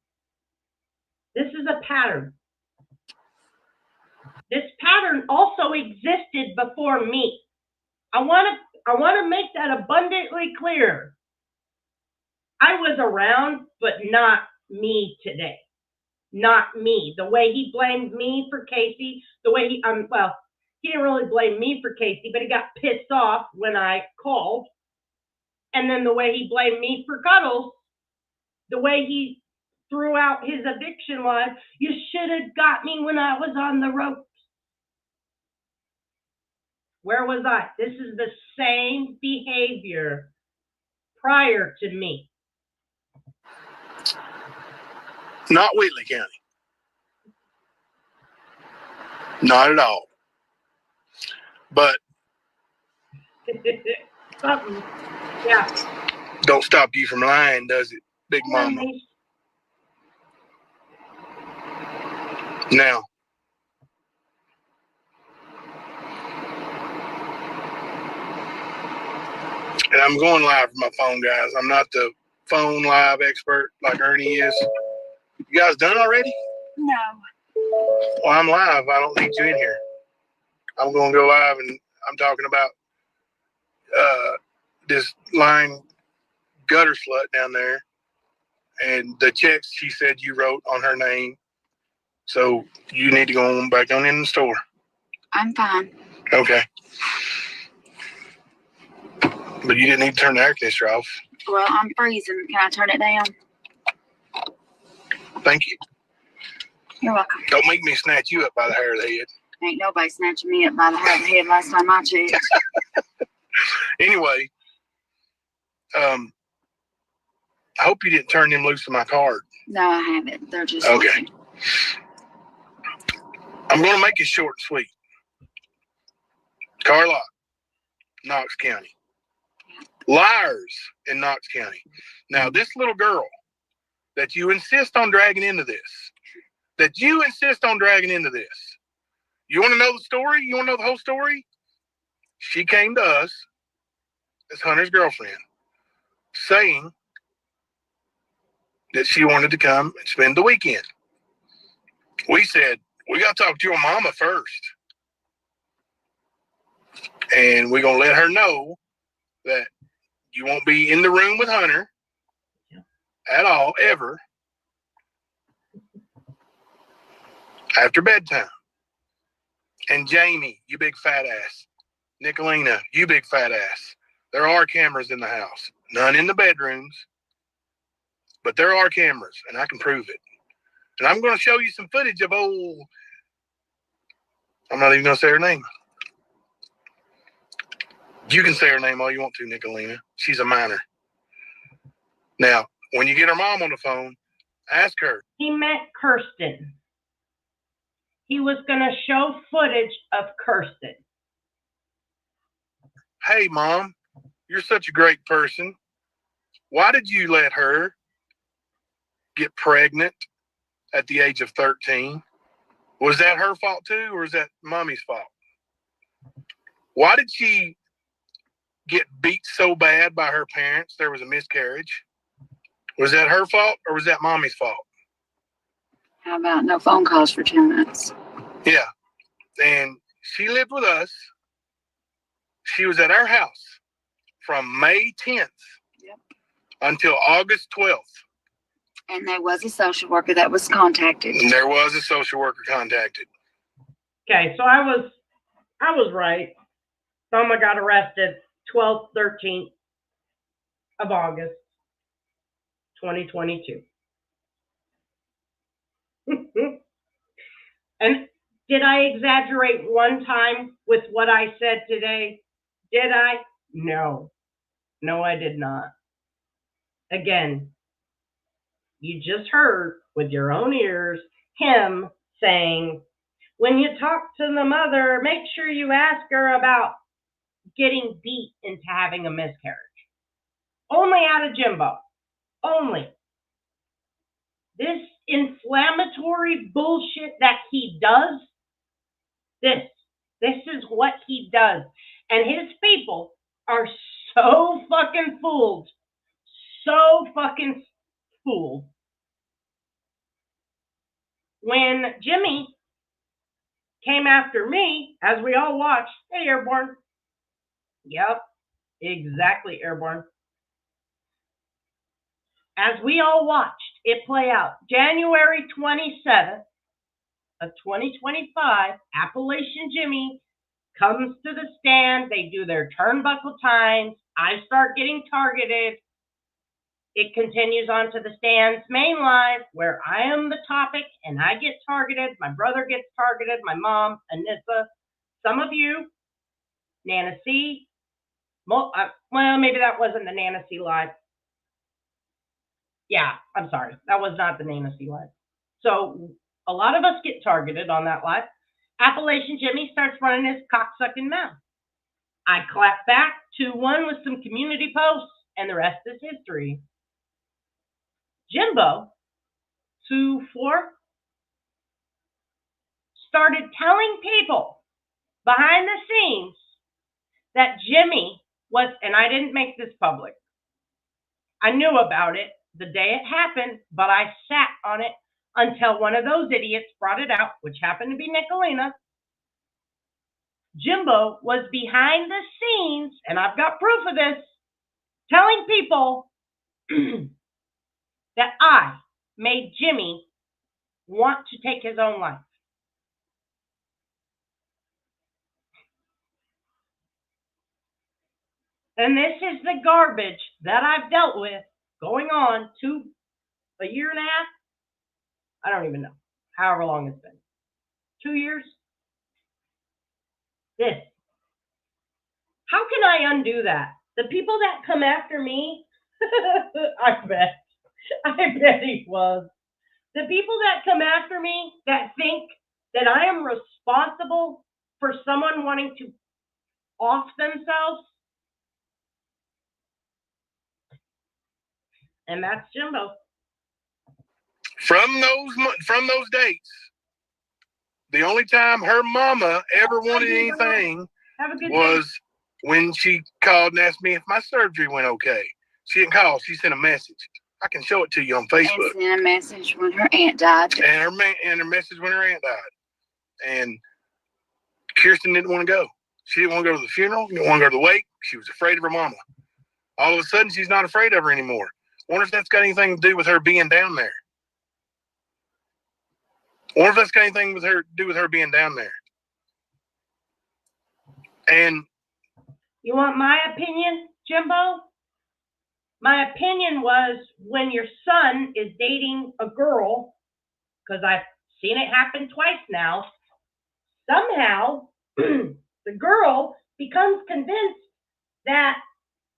This is a pattern. This pattern also existed before me. I want I want to make that abundantly clear. I was around, but not me today. Not me. The way he blamed me for Casey, the way he, well, he didn't really blame me for Casey, but he got pissed off when I called. And then the way he blamed me for Cuddles, the way he threw out his eviction line, you should have got me when I was on the ropes. Where was I? This is the same behavior prior to me. Not Wheatley County. Not at all. But Something. Yeah. don't stop you from lying, does it, Big Mama? Now, and I'm going live from my phone, guys. I'm not the phone live expert like Ernie is. You guys done already? No. Well, I'm live. I don't need you in here. I'm going to go live, and I'm talking about this lying gutter slut down there and the checks she said you wrote on her name. So you need to go on back on in the store. I'm fine. Okay. But you didn't need to turn the air conditioner off. Well, I'm freezing. Can I turn it down? Thank you. You're welcome. Don't make me snatch you up by the hair of the head. Ain't nobody snatching me up by the hair of the head last time I checked. Anyway, I hope you didn't turn them loose in my card. No, I haven't. They're just okay. Looking. I'm going to make it short and sweet. Carlotta, Knox County. Liars in Knox County. Now, this little girl that you insist on dragging into this, you want to know the story? You want to know the whole story? She came to us as Hunter's girlfriend saying that she wanted to come and spend the weekend. We said, we got to talk to your mama first. And we're going to let her know that you won't be in the room with Hunter at all, ever, after bedtime. And Jamie, you big fat ass. Nicolina, you big fat ass. There are cameras in the house. None in the bedrooms. But there are cameras, and I can prove it. And I'm going to show you some footage of old... I'm not even going to say her name. You can say her name all you want to, Nicolina. She's a minor. Now, when you get her mom on the phone, ask her. He met Kirsten. He was going to show footage of Kirsten. Hey, Mom, you're such a great person. Why did you let her get pregnant at the age of 13? Was that her fault too, or is that Mommy's fault? Why did she get beat so bad by her parents there was a miscarriage? Was that her fault, or was that Mommy's fault? How about no phone calls for 2 months? Yeah. And she lived with us. She was at our house from May 10th until August 12th. And there was a social worker that was contacted. And there was a social worker contacted. Okay, so I was right. Soma got arrested 12th, 13th of August, 2022. And did I exaggerate one time with what I said today? Did I? No. No, I did not. Again, you just heard with your own ears him saying, when you talk to the mother, make sure you ask her about getting beat into having a miscarriage. Only out of Jimbo. Only. This inflammatory bullshit that he does, this is what he does. And his people are so fucking fooled. So fucking fooled. When Jimmy came after me, as we all watched, hey, Airborne. Yep. Exactly, Airborne. As we all watched it play out, January 27th of 2025, Appalachian Jimmy comes to the stand. They do their turnbuckle times. I start getting targeted. It continues on to the stand's main live where I am the topic and I get targeted. My brother gets targeted, my mom, Anissa, some of you, Nana C. Well, maybe that wasn't the Nana C live. Yeah, I'm sorry. That was not the Nana C live. So a lot of us get targeted on that live. Appalachian Jimmy starts running his cocksucking mouth. I clap back 2-1 with some community posts, and the rest is history. Jimbo, 2-4, started telling people behind the scenes that Jimmy was, and I didn't make this public. I knew about it the day it happened, but I sat on it until one of those idiots brought it out, which happened to be Nicolina. Jimbo was behind the scenes, and I've got proof of this, telling people that I made Jimmy want to take his own life. And this is the garbage that I've dealt with going on a year and a half. I don't even know. However long it's been. 2 years? This. How can I undo that? The people that come after me, I bet he was. The people that come after me that think that I am responsible for someone wanting to off themselves, and that's Jimbo. From those dates, the only time her mama ever wanted anything was when she called and asked me if my surgery went okay. She didn't call. She sent a message. I can show it to you on Facebook. And sent a message when her aunt died. And her message when her aunt died. And Kirsten didn't want to go. She didn't want to go to the funeral. Didn't want to go to the wake. She was afraid of her mama. All of a sudden, she's not afraid of her anymore. Wonder if that's got anything to do with her being down there. Wonder if that's got anything to do with her being down there. And you want my opinion, Jimbo? My opinion was when your son is dating a girl, because I've seen it happen twice now, somehow the girl becomes convinced that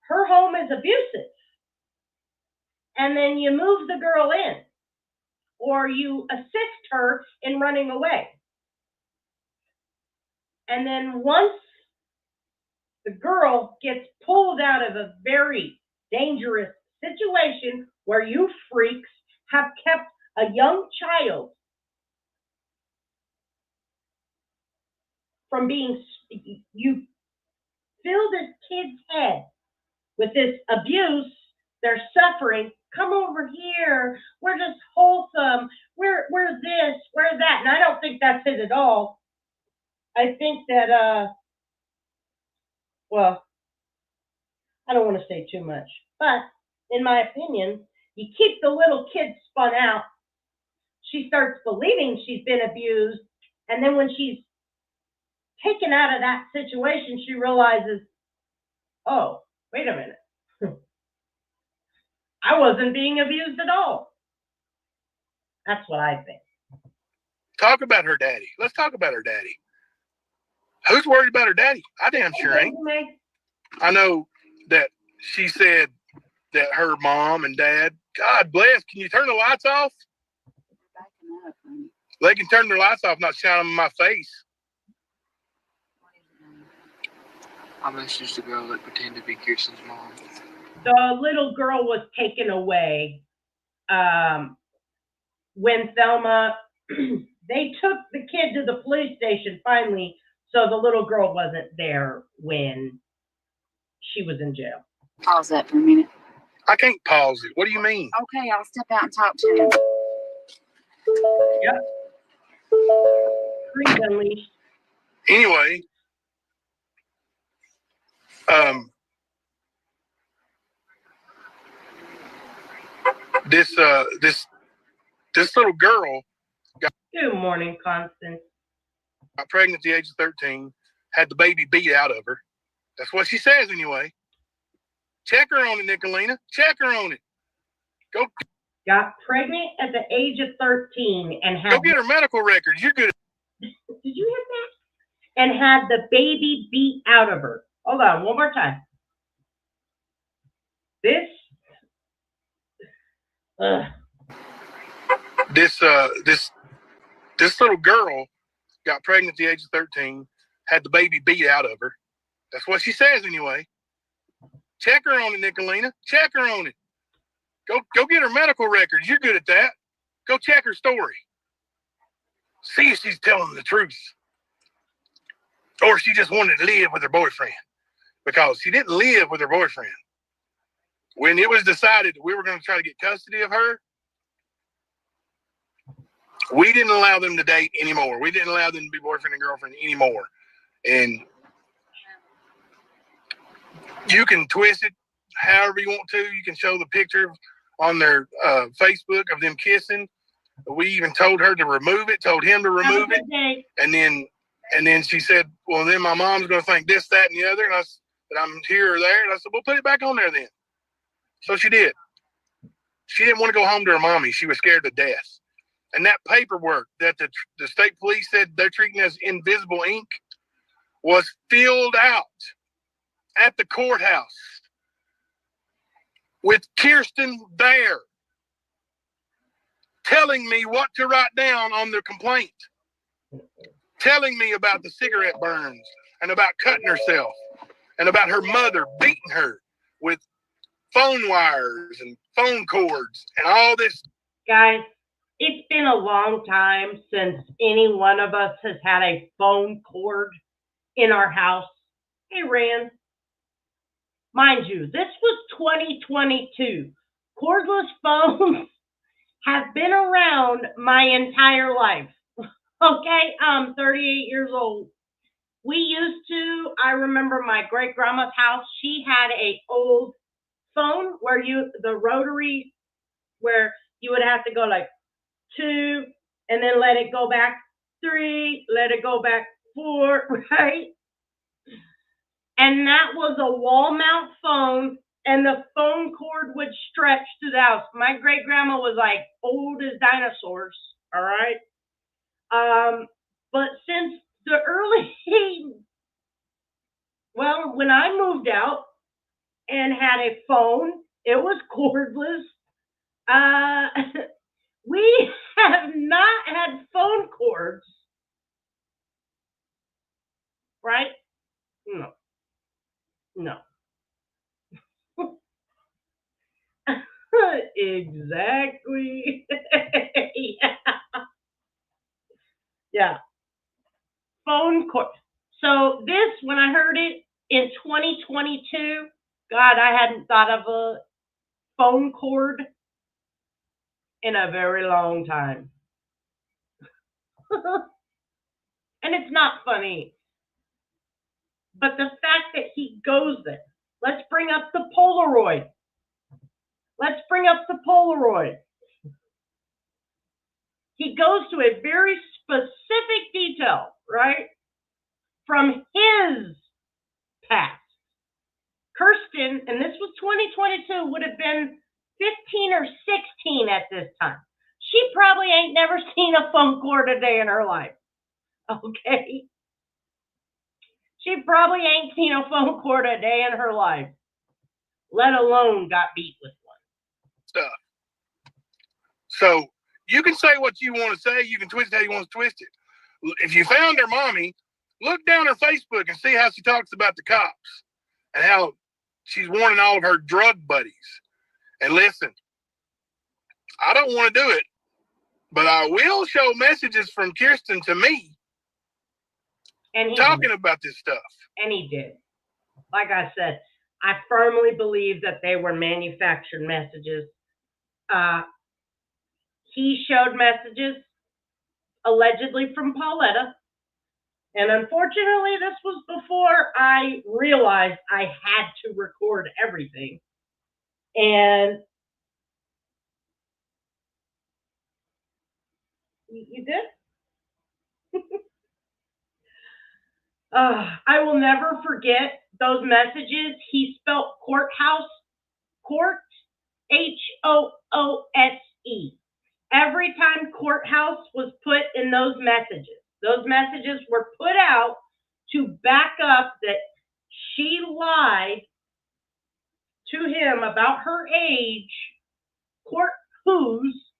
her home is abusive. And then you move the girl in, or you assist her in running away. And then once the girl gets pulled out of a very dangerous situation where you freaks have kept a young child from being, you fill this kid's head with this abuse, they're suffering, come over here, we're just wholesome, we're this, we're that. And I don't think that's it at all. I think that, well, I don't want to say too much, but in my opinion, you keep the little kid spun out, she starts believing she's been abused, and then when she's taken out of that situation, she realizes, oh, wait a minute. I wasn't being abused at all. That's what I think. Talk about her daddy. Let's talk about her daddy. Who's worried about her daddy? I damn sure ain't. I know that she said that her mom and dad, God bless, can you turn the lights off? They can turn their lights off, not shine them in my face. I messaged the girl that pretended to be Kirsten's mom. The little girl was taken away when Thelma, they took the kid to the police station finally, so the little girl wasn't there when she was in jail. Pause that for a minute. I can't pause it. What do you mean? Okay, I'll step out and talk to him. Yep. Freeze unleashed. Anyway, This little girl Good morning, Constance. got pregnant at the age of 13, had the baby beat out of her. That's what she says anyway. Check her on it, Nicolina. Check her on it. Go Got pregnant at the age of 13 and had. Go get her medical records. You're good. Did you hear that? And had the baby beat out of her. Hold on, one more time. This little girl got pregnant at the age of 13, had the baby beat out of her. That's what she says anyway. Check her on it, Nicolina. Check her on it. Go get her medical records. You're good at that. Go check her story. See if she's telling the truth. Or she just wanted to live with her boyfriend. Because she didn't live with her boyfriend. When it was decided that we were going to try to get custody of her, we didn't allow them to date anymore. We didn't allow them to be boyfriend and girlfriend anymore. And you can twist it however you want to. You can show the picture on their Facebook of them kissing. We even told her to remove it, told him to remove it. And then she said, well, then my mom's going to think this, that, and the other. And I said, that I'm here or there. And I said, well, put it back on there then. So she did. She didn't want to go home to her mommy. She was scared to death. And that paperwork that the state police said they're treating as invisible ink was filled out at the courthouse with Kirsten there telling me what to write down on the complaint, telling me about the cigarette burns and about cutting herself and about her mother beating her with phone wires and phone cords and all this. Guys, it's been a long time since any one of us has had a phone cord in our house. Hey, Rand. Mind you, this was 2022. Cordless phones have been around my entire life. Okay, I'm 38 years old. We used to, I remember my great-grandma's house, she had a old phone where the rotary, where you would have to go like 2, and then let it go back 3, let it go back 4, right? And that was a wall mount phone, and the phone cord would stretch to the house. My great grandma was like old as dinosaurs, all right? But since the early, well, when I moved out and had a phone, it was cordless. We have not had phone cords, right? No. Exactly. Yeah. Phone cord. So this, when I heard it in 2022, God, I hadn't thought of a phone cord in a very long time. And it's not funny. But the fact that he goes there. Let's bring up the Polaroid. He goes to a very specific detail, right? From his past. Kirsten, and this was 2022, would have been 15 or 16 at this time. She probably ain't never seen a phone cord a day in her life. Okay? She probably ain't seen a phone cord a day in her life, let alone got beat with one. Stuff. So you can say what you want to say. You can twist it how you want to twist it. If you found her mommy, look down her Facebook and see how she talks about the cops and how she's warning all of her drug buddies. And listen, I don't want to do it, but I will show messages from Kirsten to me and talking about this stuff. And he did. Like I said, I firmly believe that they were manufactured messages. He showed messages allegedly from Pauletta. And unfortunately, this was before I realized I had to record everything. And You did? I will never forget those messages. He spelled courthouse, court, Hoose. Every time courthouse was put in those messages were put out to back up that she lied to him about her age. Court whose?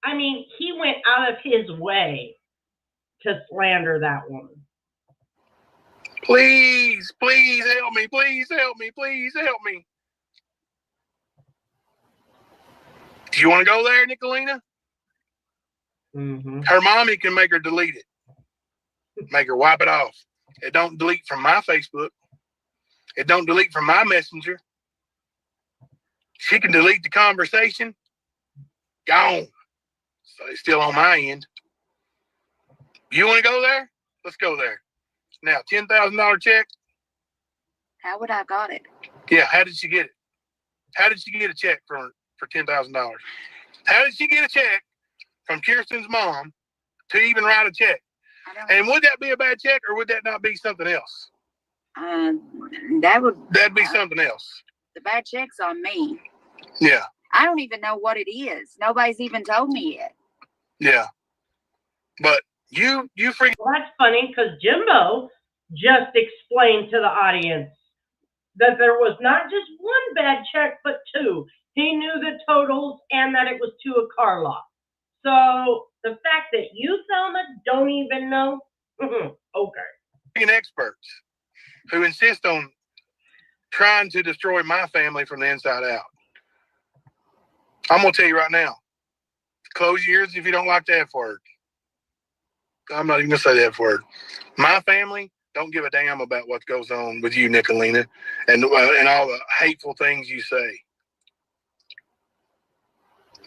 I mean, he went out of his way to slander that woman. Please, please help me. Please help me. Please help me. Do you want to go there, Nicolina? Mm-hmm. Her mommy can make her delete it. Make her wipe it off. It don't delete from my Facebook. It don't delete from my messenger. She can delete the conversation. Gone. So it's still on my end. You want to go there? Let's go there. Now, $10,000 check. How would I have got it? Yeah, how did she get it? How did she get a check for $10,000? How did she get a check from Kirsten's mom to even write a check? And would that be a bad check, or would that not be something else? That'd be something else. The bad check's on me. Yeah. I don't even know what it is. Nobody's even told me yet. Yeah. But you freaking... Well, that's funny, because Jimbo just explained to the audience that there was not just one bad check, but two. He knew the totals and that it was to a car lot. So the fact that you, Thelma, don't even know, okay. Experts who insist on trying to destroy my family from the inside out. I'm going to tell you right now, close your ears if you don't like the F word. I'm not even going to say the F word. My family don't give a damn about what goes on with you, Nicolina, and all the hateful things you say.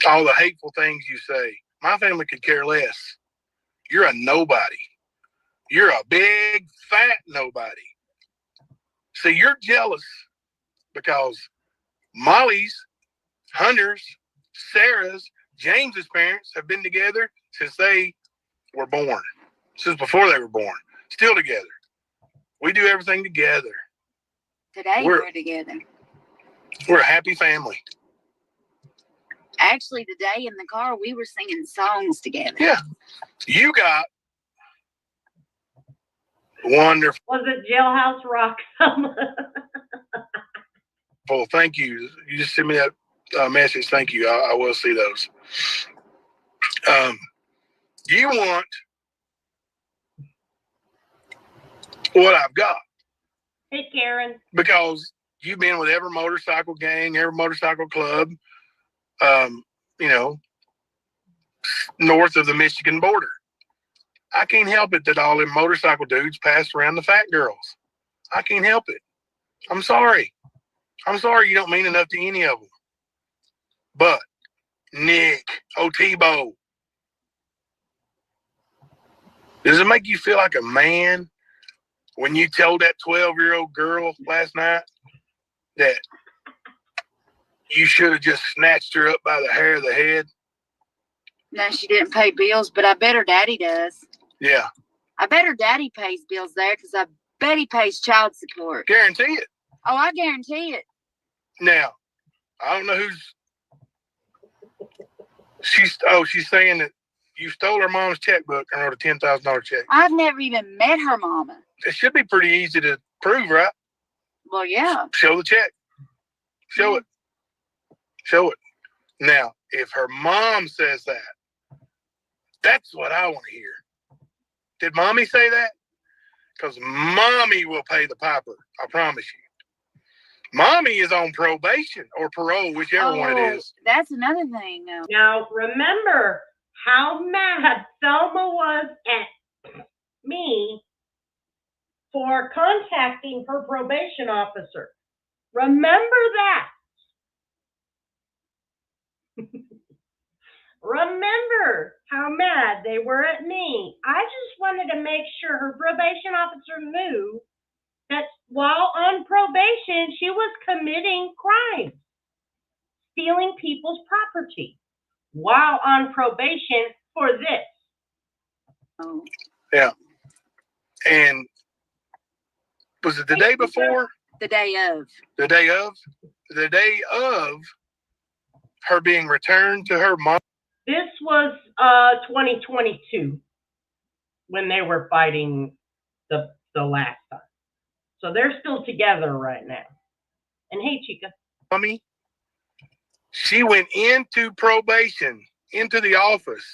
All the hateful things you say. My family could care less. You're a nobody. You're a big, fat nobody. See, you're jealous because Molly's, Hunter's, Sarah's, James's parents have been together since they were born. Since before they were born. Still together. We do everything together. Today we're together. We're a happy family. Actually, today in the car, we were singing songs together. Yeah. You got wonderful. Was it Jailhouse Rock? Well, thank you. You just sent me that message. Thank you. I will see those. You want what I've got. Hey, Karen. Because you've been with every motorcycle gang, every motorcycle club, north of the Michigan border. I can't help it that all them motorcycle dudes pass around the fat girls. I can't help it. I'm sorry. I'm sorry you don't mean enough to any of them. But, Nick, Otebo, does it make you feel like a man when you told that 12-year-old girl last night that you should have just snatched her up by the hair of the head? No, she didn't pay bills, but I bet her daddy does. Yeah. I bet her daddy pays bills there because I bet he pays child support. Guarantee it. Oh, I guarantee it. Now, I don't know who's... She's saying that you stole her mom's checkbook and wrote a $10,000 check. I've never even met her mama. It should be pretty easy to prove, right? Well, yeah. Show the check. Show it. Show it. Now, if her mom says that, that's what I want to hear. Did mommy say that? Because mommy will pay the piper. I promise you. Mommy is on probation or parole, whichever one it is. That's another thing. Now, remember how mad Thelma was at me for contacting her probation officer. Remember that. Remember how mad they were at me. I just wanted to make sure her probation officer knew that while on probation, she was committing crimes, stealing people's property while on probation for this. Oh. Yeah. And was it the day before? The day of. The day of? The day of her being returned to her mom. This was 2022 when they were fighting the last time. So they're still together right now. And hey, Chica. Mommy, she went into probation, into the office,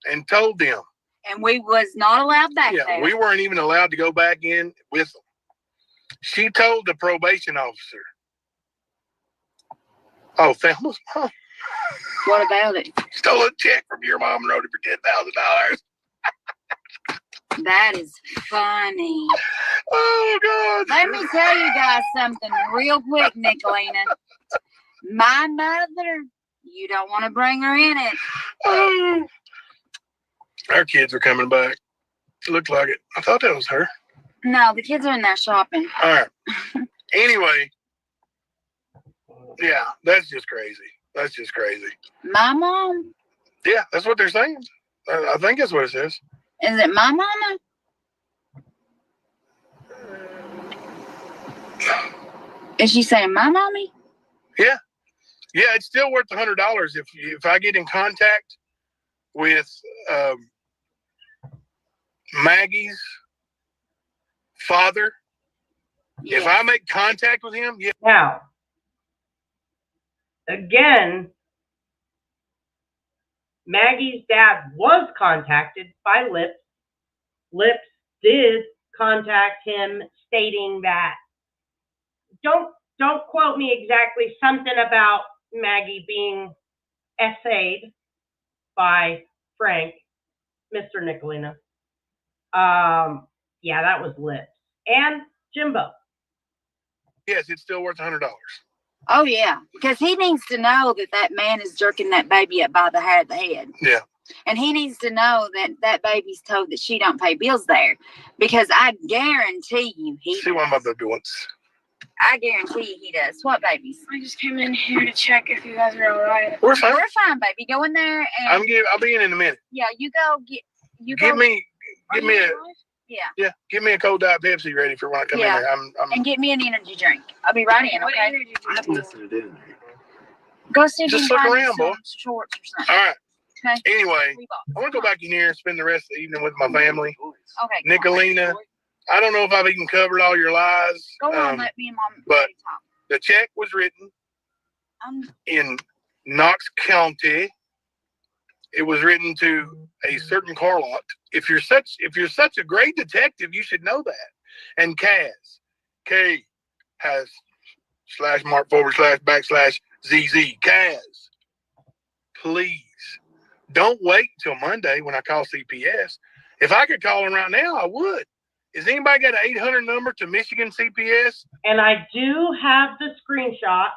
and told them. And we was not allowed back there. Yeah, we weren't even allowed to go back in with them. She told the probation officer. Oh, Thelma's mom. What about it? Stole a check from your mom and wrote it for $10,000. That is funny. Oh, God. Let me tell you guys something real quick, Nicolina. My mother, you don't want to bring her in it. Oh. Our kids are coming back. It looked like it. I thought that was her. No, the kids are in there shopping. All right. Anyway. Yeah, that's just crazy. That's just crazy. My mom? Yeah, that's what they're saying. I think that's what it says. Is it my mama? Is she saying my mommy? Yeah. Yeah, it's still worth $100 if I get in contact with Maggie's father. Yes. If I make contact with him, yeah. Now, again, Maggie's dad was contacted by Lips. Lips did contact him stating that, don't quote me exactly, something about Maggie being essayed by Frank, Mr. Nicolina. Yeah, that was Lips. And Jimbo. Yes, it's still worth $100. Oh, yeah, because he needs to know that that man is jerking that baby up by the hair of the head. Yeah. And he needs to know that that baby's told that she don't pay bills there. Because I guarantee you he See one of my baby once. I guarantee you he does. What babies? I just came in here to check if you guys are all right. We're fine. We're fine, baby. Go in there and... I'll be in a minute. Yeah, you go get... Give me a... Yeah. Yeah, give me a cold Diet Pepsi ready for when I come in there. And get me an energy drink. I'll be right in, okay? I have nothing to do. Go see if just you look can find around, boy. some shorts or something. All right. Okay. Anyway, I want to go back in here and spend the rest of the evening with my family. Okay. Nicolina, I don't know if I've even covered all your lies. Go on, let me and Mom but talk. The check was written in Knox County. It was written to a certain car lot. If you're such a great detective, you should know that. And Kaz, K has /mark//ZZ. Kaz, please don't wait till Monday when I call CPS. If I could call them right now, I would. Has anybody got an 800 number to Michigan CPS? And I do have the screenshot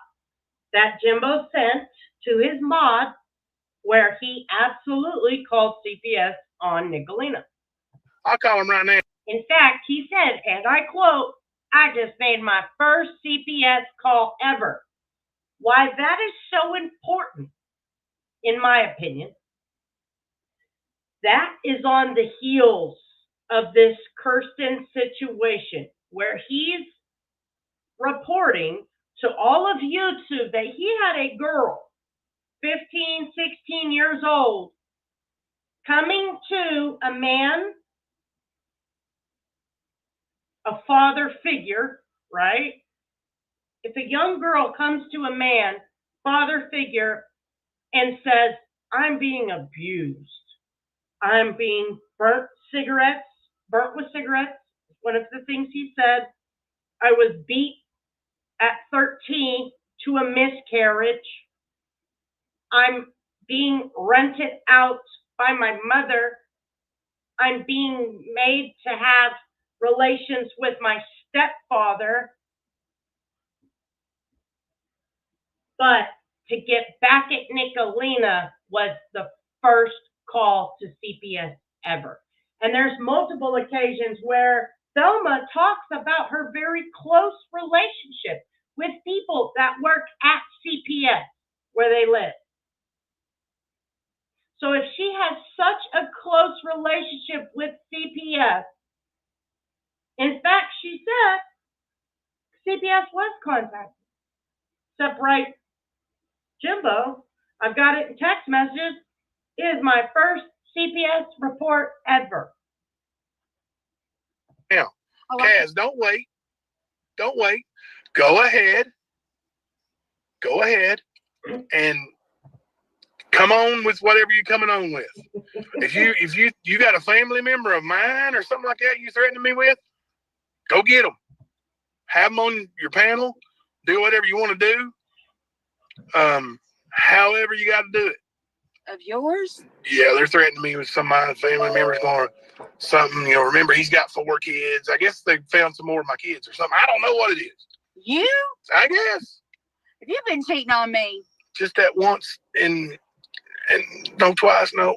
that Jimbo sent to his mod where he absolutely called CPS on Nicolina. I'll call him right now. In fact, he said, and I quote, "I just made my first CPS call ever." Why that is so important, in my opinion, that is on the heels of this Kirsten situation where he's reporting to all of YouTube that he had a girl, 15, 16 years old, coming to a man, a father figure, right? If a young girl comes to a man, father figure, and says, "I'm being abused, I'm being burnt with cigarettes," one of the things he said, "I was beat at 13 to a miscarriage, I'm being rented out by my mother, I'm being made to have relations with my stepfather." But to get back at Nicolina was the first call to CPS ever. And there's multiple occasions where Thelma talks about her very close relationship with people that work at CPS where they live. So if she has such a close relationship with CPS. In fact, she said CPS was contacted. Separate Jimbo, I've got it in text messages, is my first CPS report ever. Now, Kaz, don't wait. Don't wait. Go ahead and come on with whatever you're coming on with. If you got a family member of mine or something like that you threatening me with, go get them. Have them on your panel. Do whatever you want to do. However you got to do it. Of yours? Yeah, they're threatening me with some of my family members going something. You know, remember he's got 4 kids. I guess they found some more of my kids or something. I don't know what it is. You? I guess. Have you been cheating on me? Just that once and no twice, no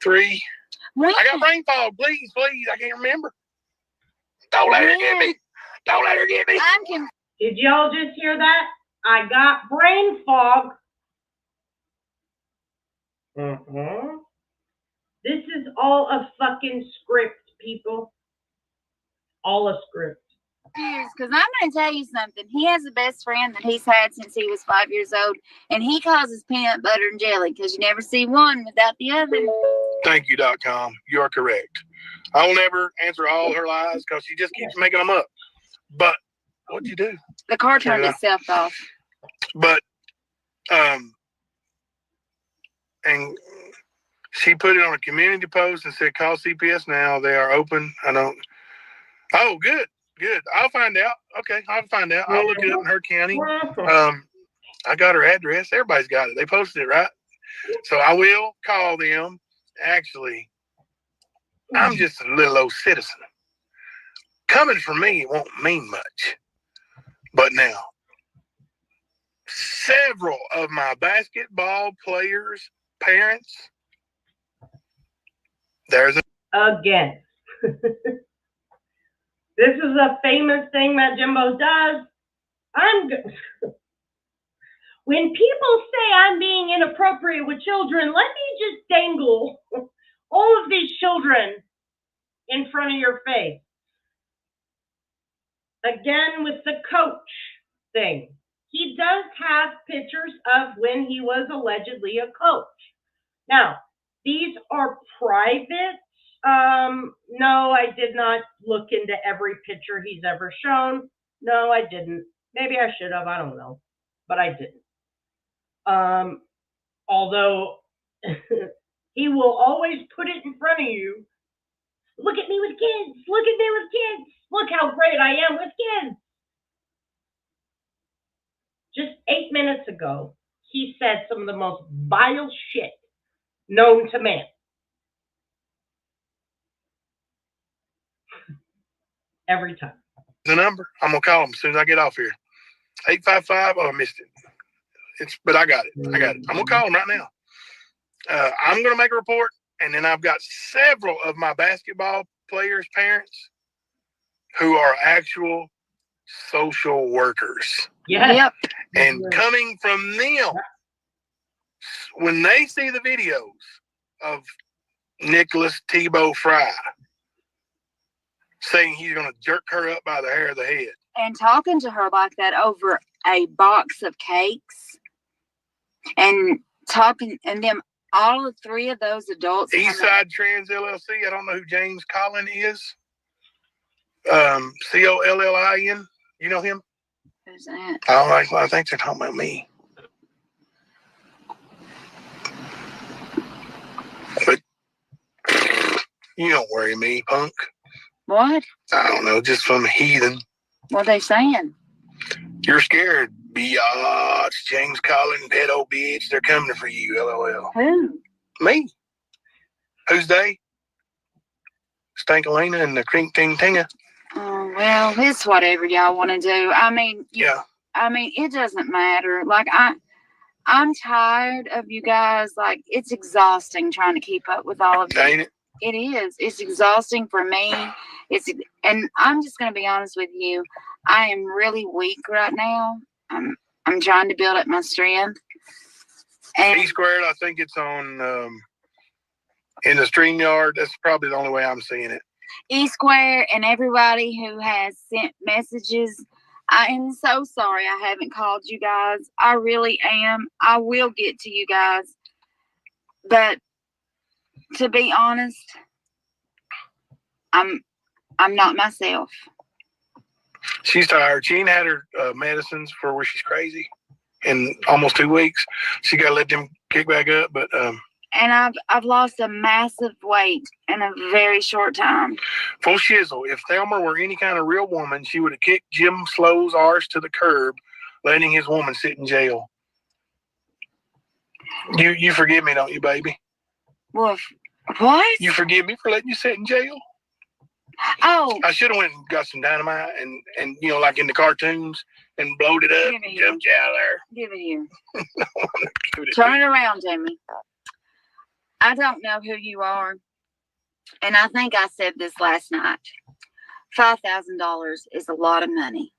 3. When? I got brain fog. Please, I can't remember. Don't let her get me. Don't let her get me. Did y'all just hear that? I got brain fog. This is all a fucking script, people. All a script. Because I'm going to tell you something. He has a best friend that he's had since he was 5 years old, and he calls his peanut butter and jelly because you never see one without the other. Thank you, .com. You are correct. I will never answer all her lies because she just keeps making them up. But what'd you do? The car turned itself off. But, and she put it on a community post and said, call CPS now. They are open. Oh, good. I'll find out. Okay, I'll find out. I'll look it up in her county. I got her address. Everybody's got it. They posted it, right? So I will call them. Actually, I'm just a little old citizen. Coming from me, it won't mean much. But now, several of my basketball players' parents, there's again. This is a famous thing that Jimbo does. When people say I'm being inappropriate with children, let me just dangle all of these children in front of your face. Again, with the coach thing. He does have pictures of when he was allegedly a coach. Now, these are private. No, I did not look into every picture he's ever shown. No, I didn't. Maybe I should have. I don't know. But I didn't. Although he will always put it in front of you. Look at me with kids. Look at me with kids. Look how great I am with kids. Just 8 minutes ago, he said some of the most vile shit known to man. Every time. The number. I'm going to call him as soon as I get off here. 855. Oh, I missed it. But I got it. I'm going to call him right now. I'm going to make a report. And then I've got several of my basketball players' parents who are actual social workers. Yeah. Yep. And coming from them, when they see the videos of Nicholas Tebow Fry saying he's going to jerk her up by the hair of the head. And talking to her like that over a box of cakes. And talking, and them, all 3 of those adults. Eastside Trans LLC. I don't know who James Collin is. Collin. You know him? Who's that? I think they're talking about me. But you don't worry me, punk. What? I don't know, just some heathen. What are they saying? You're scared, biatch. James Collin, pedo bitch. They're coming for you, LOL. Who? Me. Who's they? Stankalina and the Crink Ting Tinga. Oh, well, it's whatever y'all want to do. I mean, Yeah. I mean, it doesn't matter. Like, I'm tired of you guys. Like, it's exhausting trying to keep up with all of you. Ain't it? It is. It's exhausting for me. And I'm just going to be honest with you. I am really weak right now. I'm trying to build up my strength. And E Squared, I think it's on in the StreamYard. That's probably the only way I'm seeing it. E-Square and everybody who has sent messages, I am so sorry I haven't called you guys. I really am. I will get to you guys. But to be honest, I'm not myself. She's tired. She ain't had her medicines for where she's crazy in almost 2 weeks. She got to let them kick back up. But and I've lost a massive weight in a very short time. Full shizzle. If Thelma were any kind of real woman, she would have kicked Jim Slow's arse to the curb, letting his woman sit in jail. You forgive me, don't you, baby? Well, what? You forgive me for letting you sit in jail? Oh. I should have went and got some dynamite and you know, like in the cartoons, and blowed it up and jumped you out there. Give it here. Turn it around, Jamie. I don't know who you are. And I think I said this last night. $5,000 is a lot of money.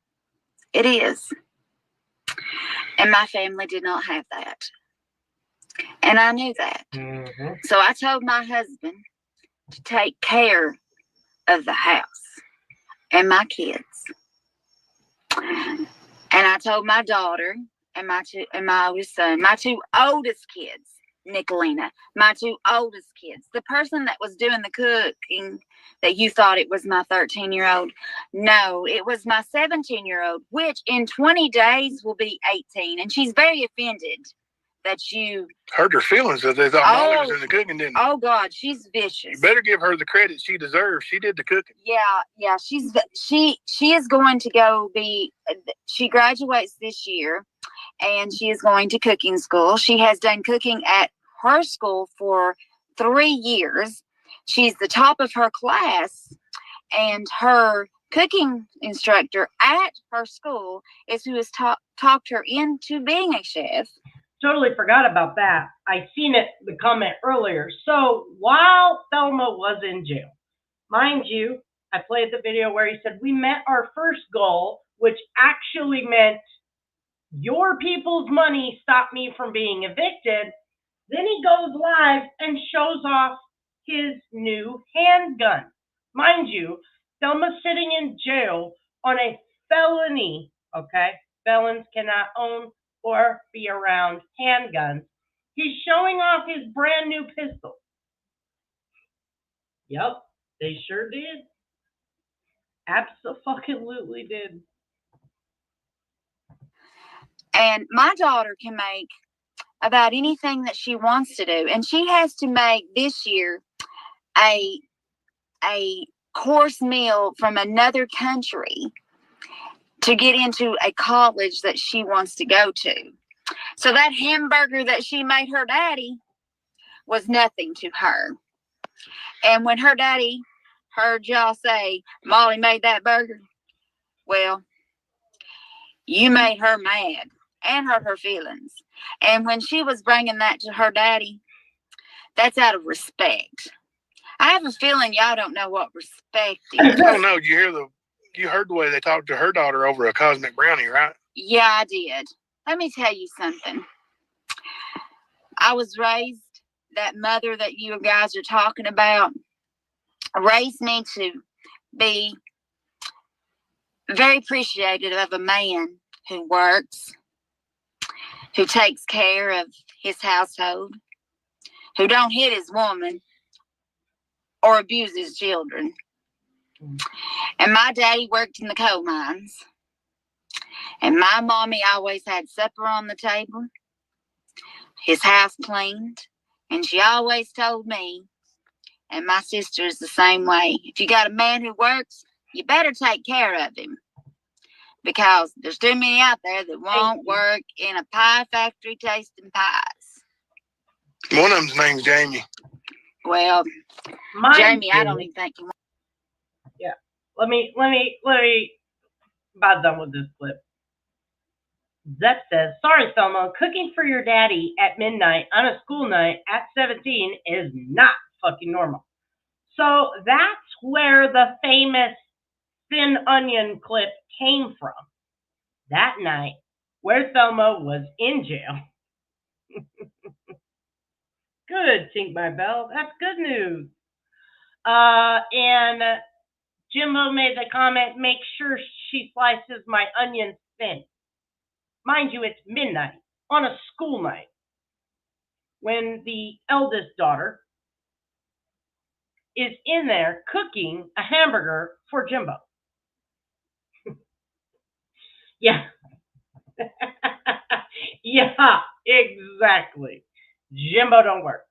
It is. And my family did not have that. And I knew that. Mm-hmm. So I told my husband to take care of the house and my kids. And I told my daughter and my oldest son, my two oldest kids, Nicolina, my two oldest kids, the person that was doing the cooking that you thought it was my 13-year-old. No, it was my 17-year-old, which in 20 days will be 18. And she's very offended that you hurt her feelings that they thought Molly was in the cooking, didn't they? Oh God, she's vicious. You better give her the credit she deserves. She did the cooking. Yeah, she is going to go be. She graduates this year, and she is going to cooking school. She has done cooking at her school for 3 years. She's the top of her class, and her cooking instructor at her school is who has talked her into being a chef. Totally forgot about that. I seen it, the comment earlier. So while Thelma was in jail, mind you, I played the video where he said, we met our first goal, which actually meant your people's money stopped me from being evicted. Then he goes live and shows off his new handgun. Mind you, Thelma's sitting in jail on a felony, okay? Felons cannot own or be around handguns. He's showing off his brand new pistol. Yep, they sure did. Abso-fucking-lutely did. And my daughter can make about anything that she wants to do. And she has to make this year a course meal from another country to get into a college that she wants to go to. So that hamburger that she made her daddy was nothing to her. And when her daddy heard y'all say, Molly made that burger, well, you made her mad and hurt her feelings. And when she was bringing that to her daddy, that's out of respect. I have a feeling y'all don't know what respect is. Oh no, you heard the way they talked to her daughter over a cosmic brownie, right? Yeah, I did. Let me tell you something. I was raised, that mother that you guys are talking about, raised me to be very appreciative of a man who works, who takes care of his household, who don't hit his woman or abuse his children. And my daddy worked in the coal mines. And my mommy always had supper on the table, his house cleaned, and she always told me, and my sister's the same way, if you got a man who works, you better take care of him. Because there's too many out there that won't work in a pie factory tasting pies. One of them's name's Jamie. Well, Jamie, I don't even think you want. Yeah. Let me about done with this clip. Zep says, sorry, Thelma, cooking for your daddy at midnight on a school night at 17 is not fucking normal. So that's where the famous thin onion clip came from. That night where Thelma was in jail. Good, Tink My Bell. That's good news. And Jimbo made the comment, make sure she slices my onions thin. Mind you, it's midnight on a school night when the eldest daughter is in there cooking a hamburger for Jimbo. Yeah. Yeah, exactly. Jimbo don't work.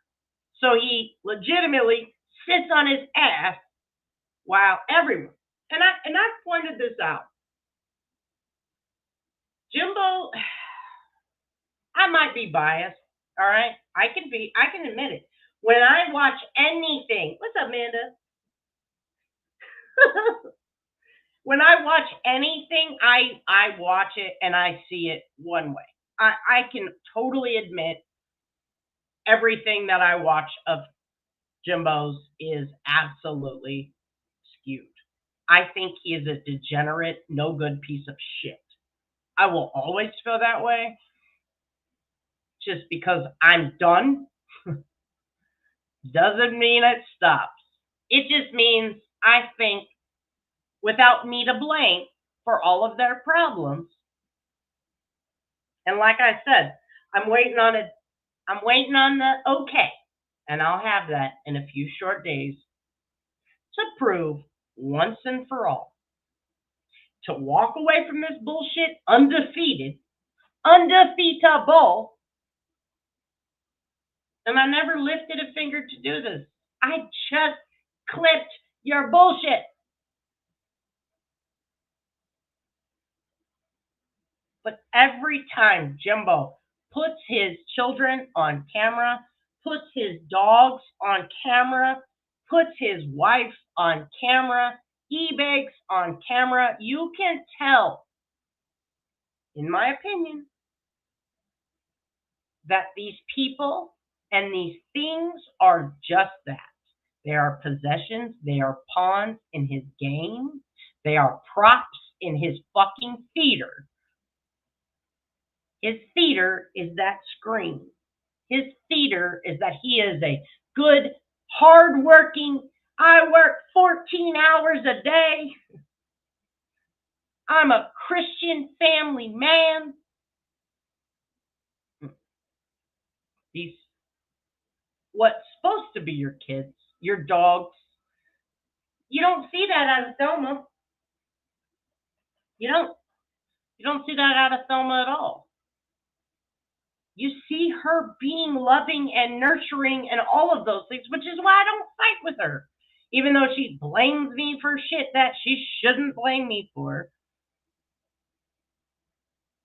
So he legitimately sits on his ass while everyone, and I pointed this out. Jimbo, I might be biased, all right? I can admit it. When I watch anything, what's up, Amanda? When I watch anything, I watch it and I see it one way. I can totally admit everything that I watch of Jimbo's is absolutely skewed. I think he is a degenerate, no good piece of shit. I will always feel that way just because I'm done doesn't mean it stops. It just means I think without me to blame for all of their problems. And like I said, I'm waiting on it. I'm waiting on the okay. And I'll have that in a few short days to prove once and for all to walk away from this bullshit undefeated, undefeatable. And I never lifted a finger to do this. I just clipped your bullshit. But every time Jimbo puts his children on camera, puts his dogs on camera, puts his wife on camera, e-bakes on camera, you can tell, in my opinion, that these people and these things are just that. They are possessions. They are pawns in his game. They are props in his fucking theater. His theater is that screen. His theater is that he is a good, hardworking, I work 14 hours a day. I'm a Christian family man. These, what's supposed to be your kids, your dogs, you don't see that out of Thelma. You don't see that out of Thelma at all. You see her being loving and nurturing and all of those things, which is why I don't fight with her. Even though she blames me for shit that she shouldn't blame me for.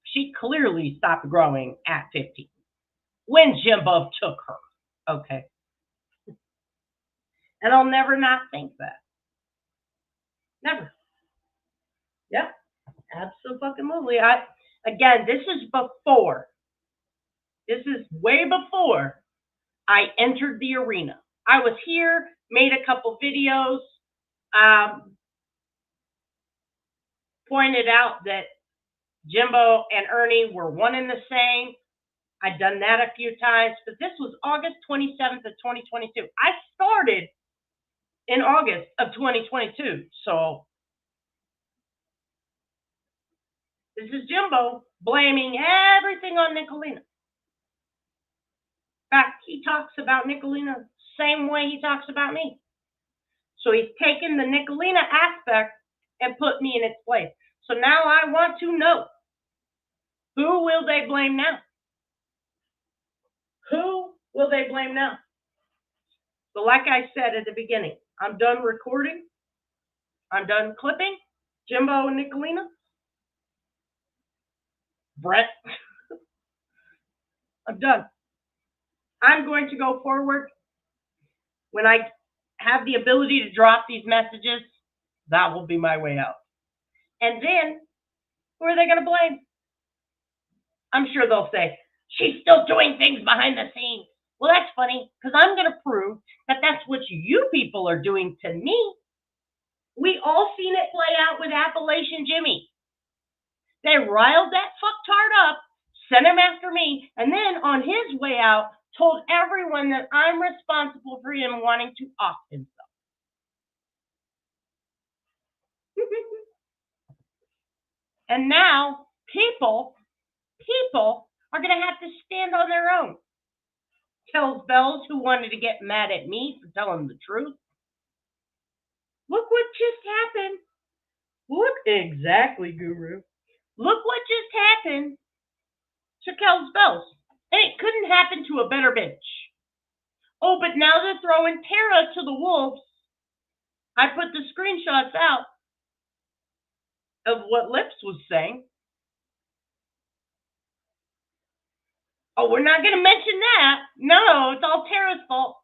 She clearly stopped growing at 15 when Jimbo took her. Okay. And I'll never not think that. Never. Yep. Absolutely. Again, this is before. This is way before I entered the arena. I was here, made a couple videos, pointed out that Jimbo and Ernie were one and the same. I'd done that a few times, but this was August 27th of 2022. I started in August of 2022. So this is Jimbo blaming everything on Nicolina. In fact, he talks about Nicolina the same way he talks about me. So he's taken the Nicolina aspect and put me in its place. So now I want to know, who will they blame now? Who will they blame now? So like I said at the beginning, I'm done recording. I'm done clipping Jimbo and Nicolina. Brett. I'm done. I'm going to go forward. When I have the ability to drop these messages, that will be my way out. And then, who are they going to blame? I'm sure they'll say, she's still doing things behind the scenes. Well, that's funny, because I'm going to prove that that's what you people are doing to me. We all seen it play out with Appalachian Jimmy. They riled that fucktard up, sent him after me, and then on his way out, told everyone that I'm responsible for him wanting to off himself. And now people are going to have to stand on their own. Tells Bells, who wanted to get mad at me for telling the truth. Look what just happened. Look, exactly, Guru. Look what just happened to Kells Bells. And it couldn't happen to a better bitch. Oh, but now they're throwing Tara to the wolves. I put the screenshots out of what Lips was saying. Oh, we're not going to mention that. No, it's all Tara's fault.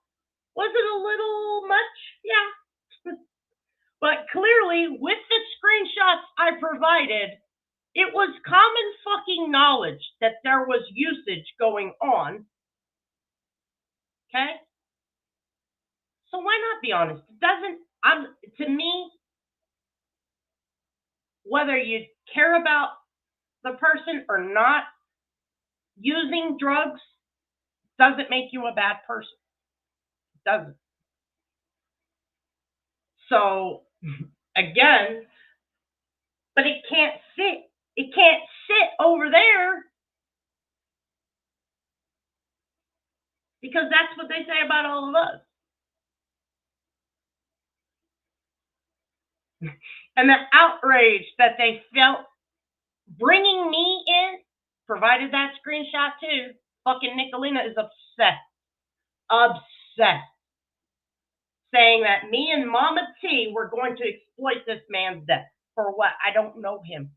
Was it a little much? Yeah. But clearly, with the screenshots I provided, it was common fucking knowledge that there was usage going on. Okay? So why not be honest? It doesn't, to me, whether you care about the person or not, using drugs doesn't make you a bad person. It doesn't. So, again, but it can't sit. It can't sit over there. Because that's what they say about all of us. And the outrage that they felt bringing me in, provided that screenshot too. Fucking Nicolina is obsessed. Obsessed. Saying that me and Mama T were going to exploit this man's death. For what? I don't know him.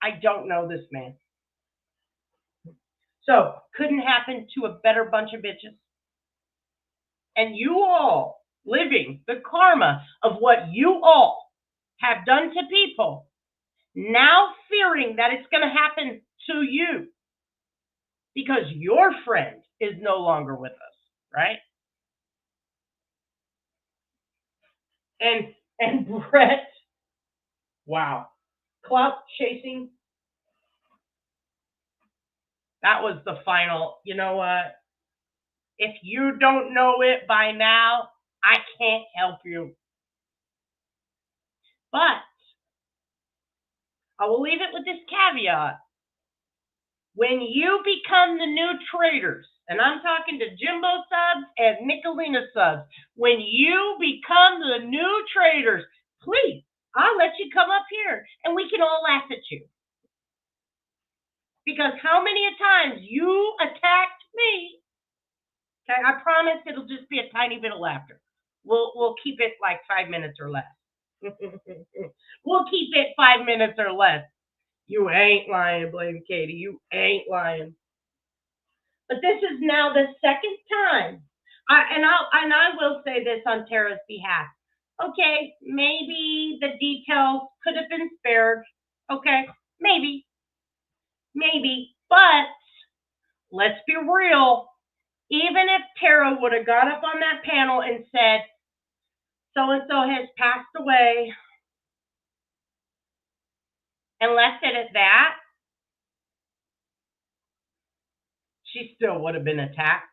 I don't know this man. So, couldn't happen to a better bunch of bitches. And you all living the karma of what you all have done to people, now fearing that it's going to happen to you because your friend is no longer with us, right? And Brett, wow, Clout chasing. That was the final. You know what? If you don't know it by now, I can't help you. But I will leave it with this caveat. When you become the new traitors, and I'm talking to Jimbo subs and Nicolina subs, when you become the new traitors, please, I'll let you come up here and we can all laugh at you. Because how many times you attacked me? Okay, I promise it'll just be a tiny bit of laughter. We'll keep it like 5 minutes or less. We'll keep it 5 minutes or less. You ain't lying, Blame Katie. You ain't lying. But this is now the second time. I will say this on Tara's behalf. Okay, maybe the details could have been spared. Okay, maybe. But let's be real. Even if Tara would have got up on that panel and said, so-and-so has passed away, and left it at that, she still would have been attacked.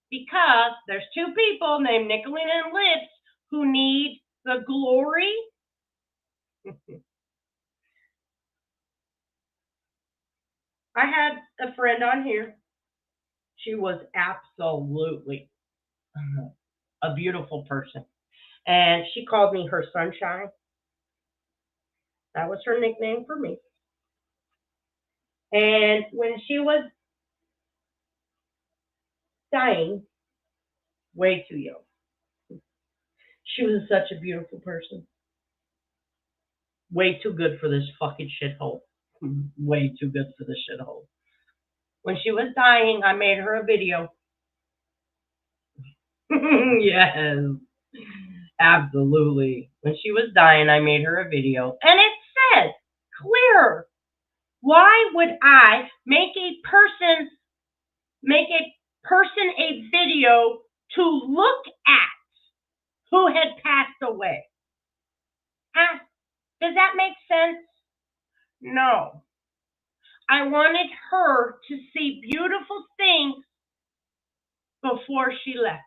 Because there's two people named Nicolina and Lips who need the glory. I had a friend on here. She was absolutely a beautiful person. And she called me her sunshine. That was her nickname for me. And when she was dying, way too young, she was such a beautiful person. Way too good for this fucking shithole. Way too good for this shithole. When she was dying, I made her a video. Yes, absolutely. When she was dying, I made her a video. And it said, clear. Why would I make a person a video to look at who had passed away? Does that make sense? No. I wanted her to see beautiful things before she left.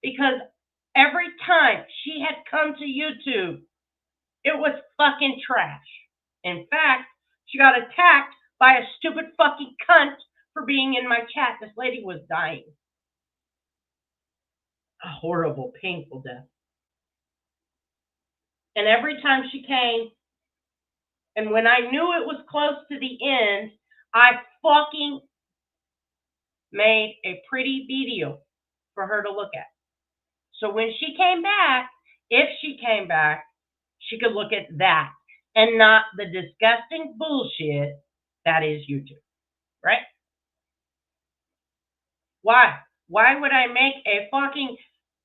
Because every time she had come to YouTube, it was fucking trash. In fact, she got attacked by a stupid fucking cunt for being in my chat. This lady was dying. A horrible, painful death. And every time she came, and when I knew it was close to the end, I fucking made a pretty video for her to look at. So when she came back, if she came back, she could look at that and not the disgusting bullshit that is YouTube, right? Why? Why would I make a fucking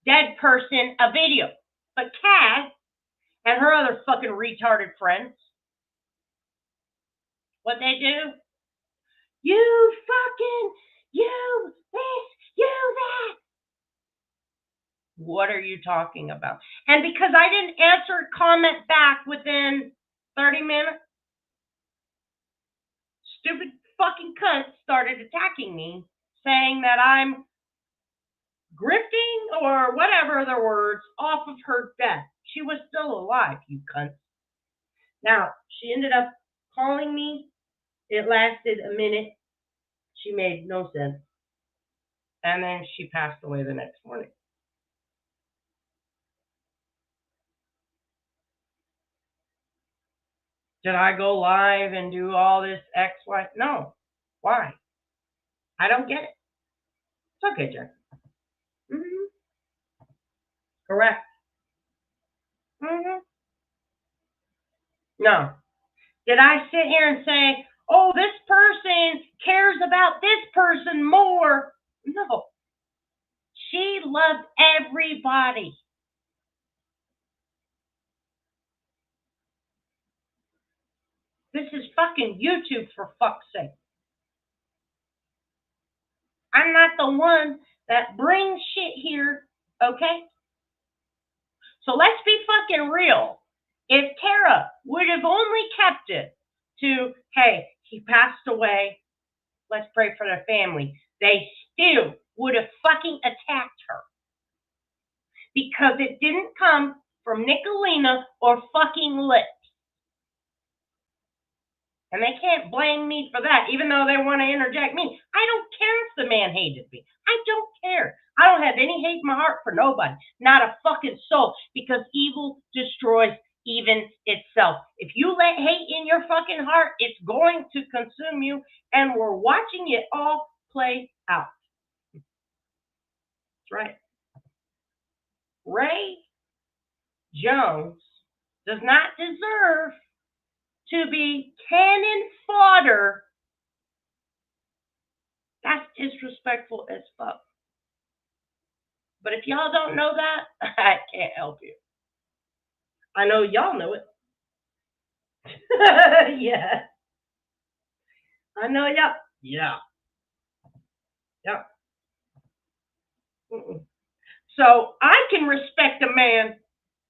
dead person a video? But Cass and her other fucking retarded friends, what they do? You fucking, you this, you that. What are you talking about? And because I didn't answer a comment back within 30 minutes, stupid fucking cunt started attacking me, saying that I'm grifting or whatever the words off of her death. She was still alive, you cunt. Now, she ended up calling me. It lasted a minute. She made no sense. And then she passed away the next morning. Did I go live and do all this X, Y? No. Why? I don't get it. It's okay, Jack. Mm-hmm. Correct. Mm-hmm. No. Did I sit here and say, oh, this person cares about this person more? No. She loved everybody. This is fucking YouTube, for fuck's sake. I'm not the one that brings shit here, okay? So let's be fucking real. If Tara would have only kept it to, hey, he passed away, let's pray for their family, they still would have fucking attacked her. Because it didn't come from Nicolina or fucking Lit. And they can't blame me for that, even though they want to interject me. I don't care if the man hated me. I don't care. I don't have any hate in my heart for nobody. Not a fucking soul. Because evil destroys even itself. If you let hate in your fucking heart, it's going to consume you. And we're watching it all play out. That's right. Ray Jones does not deserve to be cannon fodder. That's disrespectful as fuck. But if y'all don't know that, I can't help you. I know y'all know it. Yeah. I know y'all. Yeah. Yeah. Mm-mm. So I can respect a man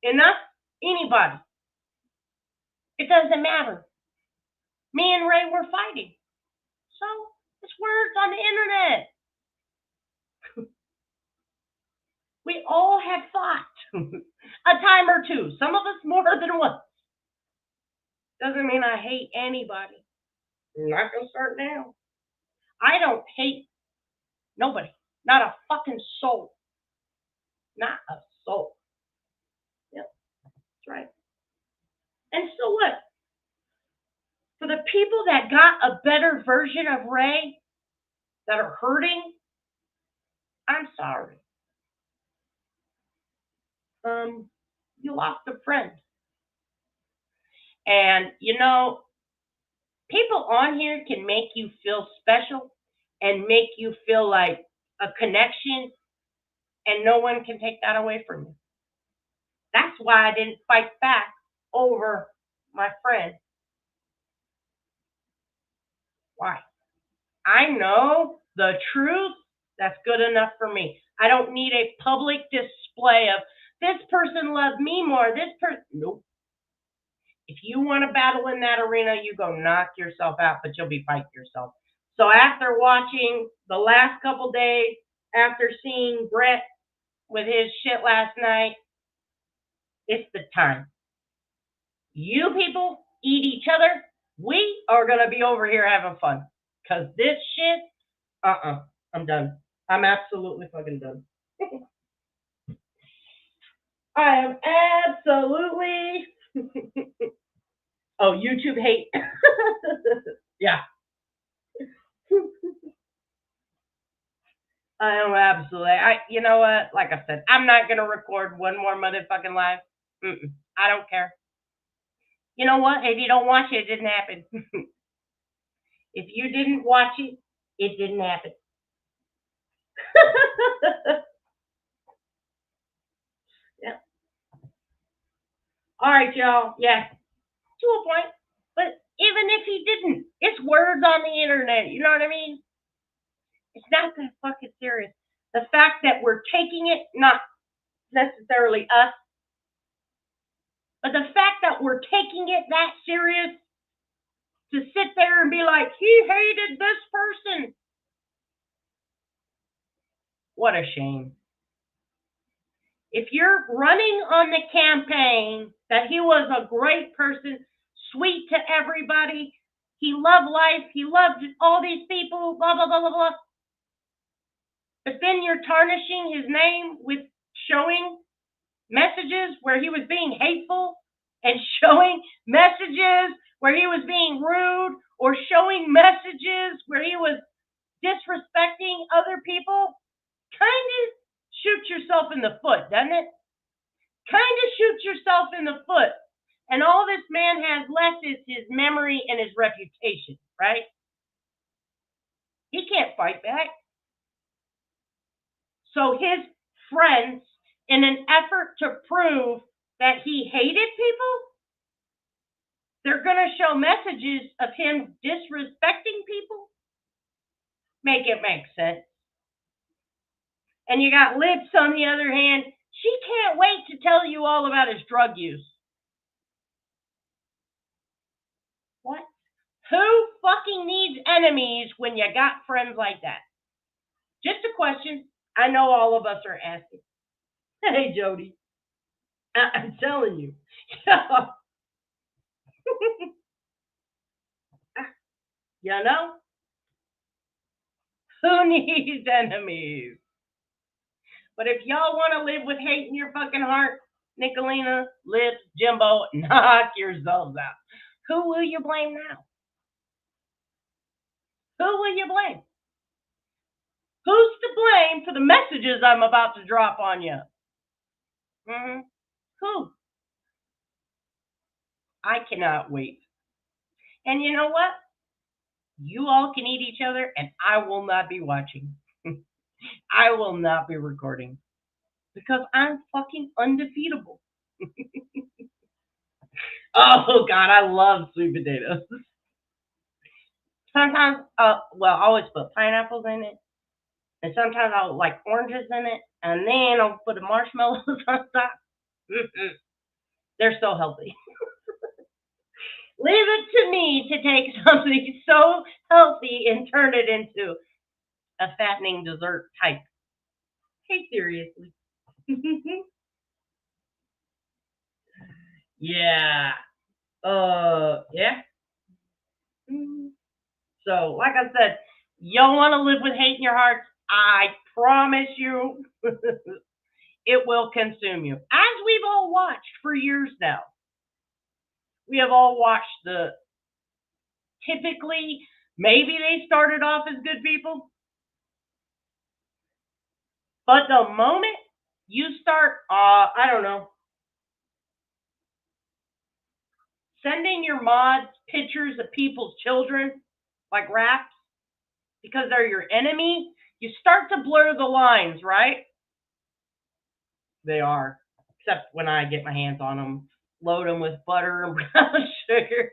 enough, anybody. It doesn't matter. Me and Ray were fighting. So it's words on the internet. We all have fought a time or two. Some of us more than once. Doesn't mean I hate anybody. I'm not going to start now. I don't hate nobody. Not a fucking soul. Not a soul. Yep, that's right. And so what? For the people that got a better version of Ray, that are hurting, I'm sorry. You lost a friend. And, you know, people on here can make you feel special and make you feel like a connection, and no one can take that away from you. That's why I didn't fight back over my friend. Why? I know the truth. That's good enough for me. I don't need a public display of this person loved me more. This person, nope. If you want to battle in that arena, you go knock yourself out, but you'll be fighting yourself. So after watching the last couple days, after seeing Brett with his shit last night, it's the time. You people eat each other. We are going to be over here having fun. Because this shit, I'm done. I'm absolutely fucking done. I am absolutely... Oh, YouTube hate. Yeah. I am absolutely. You know what? Like I said, I'm not gonna record one more motherfucking live. I don't care. You know what? If you don't watch it, it didn't happen. If you didn't watch it, it didn't happen. Yeah. All right, y'all. Yeah. To a point. But even if he didn't, it's words on the internet. You know what I mean? It's not that fucking serious. The fact that we're taking it, not necessarily us, but the fact that we're taking it that serious to sit there and be like, he hated this person. What a shame. If you're running on the campaign that he was a great person, sweet to everybody, he loved life, he loved all these people, blah, blah, blah, blah, blah. But then you're tarnishing his name with showing messages where he was being hateful and showing messages where he was being rude or showing messages where he was disrespecting other people. Kind of shoot yourself in the foot, doesn't it? Kind of shoot yourself in the foot. And all this man has left is his memory and his reputation, right? He can't fight back. So his friends, in an effort to prove that he hated people, they're going to show messages of him disrespecting people. Make it make sense. And you got Lips on the other hand. She can't wait to tell you all about his drug use. What? Who fucking needs enemies when you got friends like that? Just a question I know all of us are asking. Hey, Jody. I'm telling you. You know? Who needs enemies? But if y'all want to live with hate in your fucking heart, Nicolina, Lips, Jimbo, knock yourselves out. Who will you blame now? Who will you blame? Who's to blame for the messages I'm about to drop on you? Who? I cannot wait. And you know what? You all can eat each other, and I will not be watching. I will not be recording. Because I'm fucking undefeatable. Oh, God, I love sweet potatoes. Sometimes, I always put pineapples in it. And sometimes I'll like oranges in it. And then I'll put the marshmallows on top. They're so healthy. Leave it to me to take something so healthy and turn it into a fattening dessert type. Hey, seriously. Yeah. Yeah. So, like I said, y'all want to live with hate in your hearts? I promise you, it will consume you. As we've all watched for years now. We have all watched typically, maybe they started off as good people. But the moment you start, I don't know, sending your mods pictures of people's children, like raps, because they're your enemy, you start to blur the lines, right? They are, except when I get my hands on them, load them with butter and brown sugar.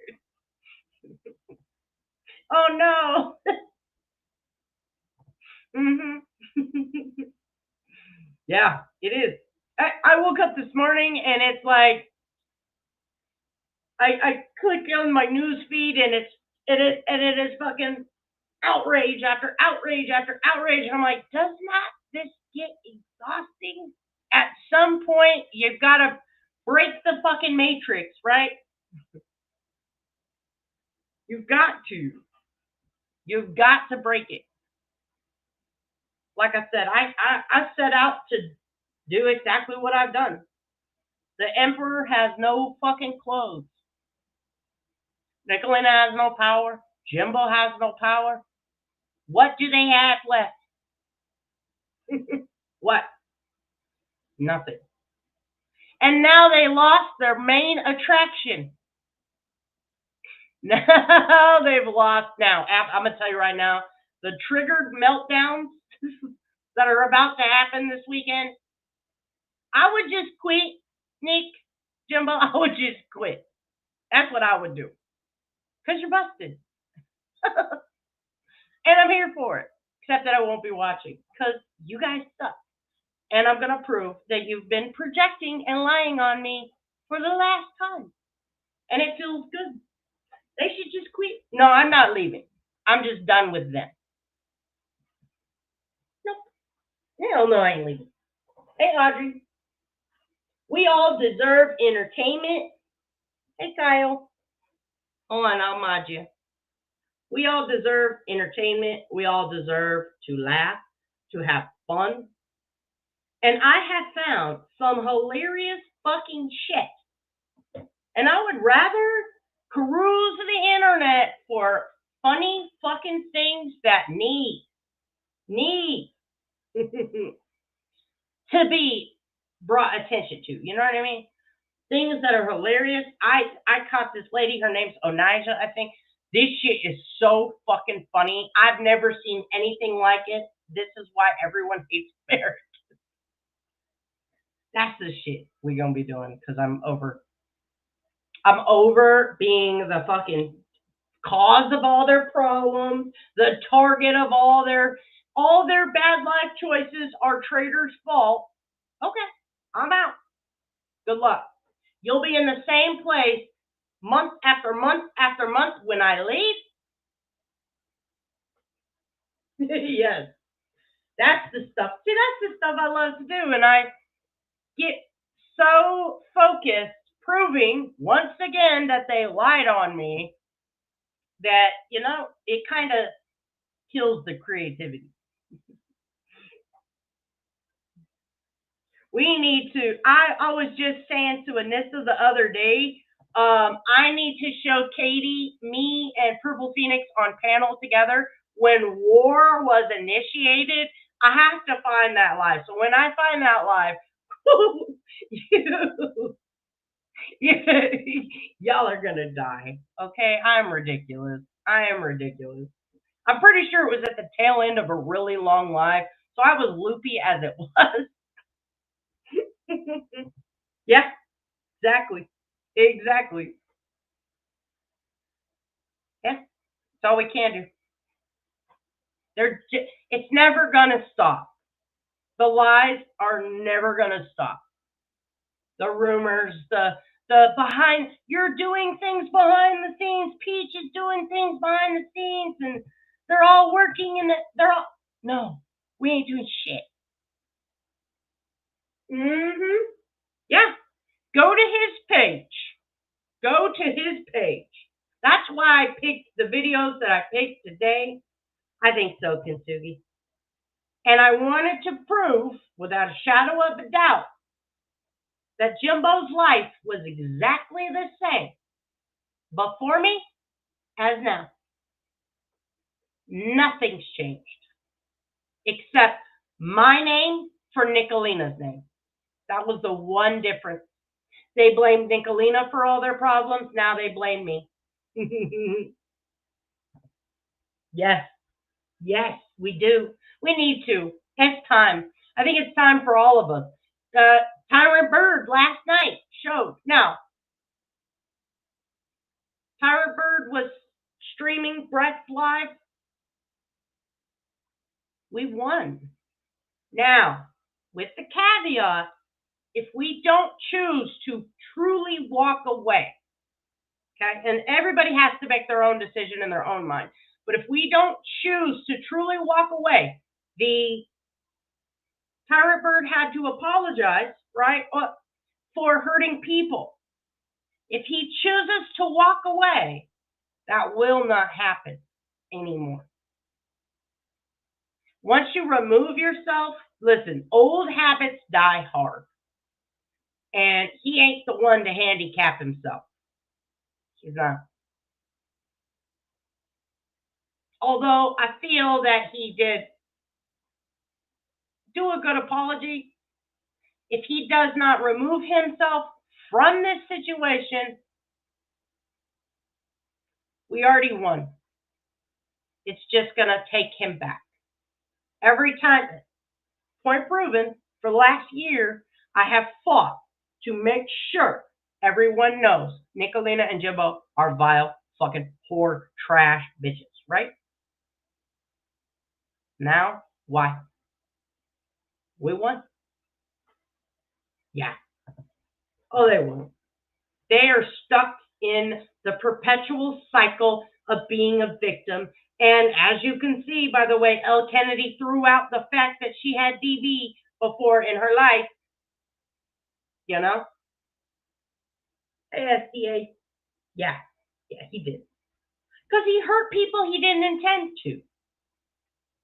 Oh no. Yeah, it is. I woke up this morning and it's like I click on my news feed and it is fucking outrage after outrage after outrage. And I'm like, does not this get exhausting? At some point, you've got to break the fucking matrix, right? You've got to. You've got to break it. Like I said, I set out to do exactly what I've done. The Emperor has no fucking clothes. Nicolina has no power. Jimbo has no power. What do they have left? What? Nothing. And now they lost their main attraction. Now they've lost. Now, I'm going to tell you right now, the triggered meltdowns that are about to happen this weekend, I would just quit, Nick, Jimbo. I would just quit. That's what I would do. Because you're busted. And I'm here for it. Except that I won't be watching. Because you guys suck. And I'm going to prove that you've been projecting and lying on me for the last time. And it feels good. They should just quit. No, I'm not leaving. I'm just done with them. Nope. Hell no, I ain't leaving. Hey, Audrey. We all deserve entertainment. Hey, Kyle. Hold on, I'll mod you. We all deserve entertainment. We all deserve to laugh, to have fun. And I have found some hilarious fucking shit. And I would rather cruise the internet for funny fucking things that need to be brought attention to. You know what I mean? Things that are hilarious. I caught this lady, her name's Onija, I think. This shit is so fucking funny. I've never seen anything like it. This is why everyone hates America. That's the shit we're gonna be doing because I'm over being the fucking cause of all their problems, the target of all their bad life choices are traitors' fault. Okay, I'm out. Good luck. You'll be in the same place month after month after month when I leave. Yes. That's the stuff. See, that's the stuff I love to do. And I get so focused, proving once again that they lied on me, that, you know, it kind of kills the creativity. We need to, I was just saying to Anissa the other day, I need to show Katie, me, and Purple Phoenix on panel together when war was initiated. I have to find that live. So when I find that live, y'all are going to die. Okay? I'm ridiculous. I am ridiculous. I'm pretty sure it was at the tail end of a really long live, so I was loopy as it was. Yeah, exactly. Exactly. Yeah, that's all we can do. It's never going to stop. The lies are never going to stop. The rumors, the behind, you're doing things behind the scenes. Peach is doing things behind the scenes, and they're all working in it. No, we ain't doing shit. Yeah, go to his page. Go to his page. That's why I picked the videos that I picked today. I think so, Kintsugi. And I wanted to prove, without a shadow of a doubt, that Jimbo's life was exactly the same before me as now. Nothing's changed. Except my name for Nicolina's name. That was the one difference. They blamed Nicolina for all their problems. Now they blame me. Yes. Yes, we do. We need to. It's time. I think it's time for all of us. Tyra Bird last night showed. Now, Tyra Bird was streaming Brett's live. We won. Now, with the caveat, if we don't choose to truly walk away, Okay? And everybody has to make their own decision in their own mind. But if we don't choose to truly walk away, the Tyrant Bird had to apologize, right, for hurting people. If he chooses to walk away, that will not happen anymore. Once you remove yourself, listen, old habits die hard. And he ain't the one to handicap himself. He's not. Although I feel that he did do a good apology. If he does not remove himself from this situation, we already won. It's just going to take him back. Every time, point proven, for the last year, I have fought to make sure everyone knows Nicolina and Jimbo are vile, fucking poor, trash bitches, right? Now, why? We won. Yeah. Oh, they won't. They are stuck in the perpetual cycle of being a victim. And as you can see, by the way, Elle Kennedy threw out the fact that she had DV before in her life. You know? ASDA. Yeah, he did. Because he hurt people he didn't intend to.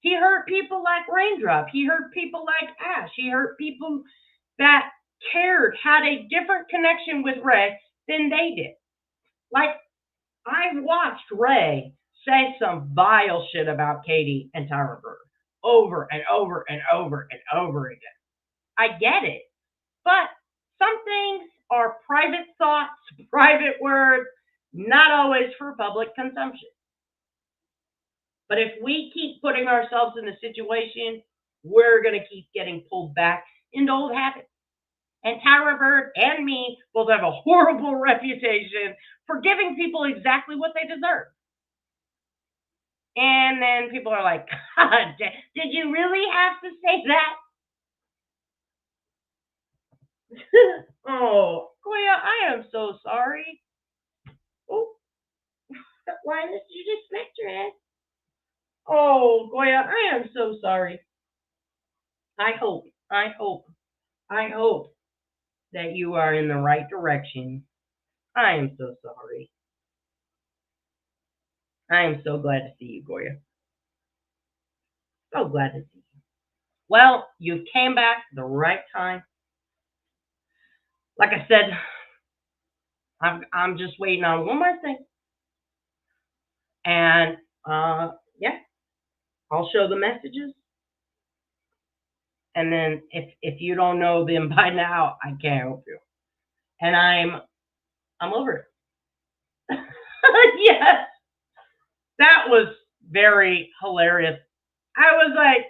He hurt people like Raindrop. He hurt people like Ash. He hurt people that cared, had a different connection with Ray than they did. Like, I watched Ray say some vile shit about Katie and Tyra Bird over and over and over and over again. I get it. But some things are private thoughts, private words, not always for public consumption. But if we keep putting ourselves in the situation, we're going to keep getting pulled back into old habits. And Tyra Bird and me both have a horrible reputation for giving people exactly what they deserve. And then people are like, God, did you really have to say that? Oh, Goya, I am so sorry. Oh, why did you just smack your head? Oh, Goya, I am so sorry. I hope that you are in the right direction. I am so sorry. I am so glad to see you, Goya. So glad to see you. Well, you came back the right time. Like I said, I'm just waiting on one more thing. And yeah, I'll show the messages. And then if you don't know them by now, I can't help you. And I'm over it. Yes. That was very hilarious. I was like,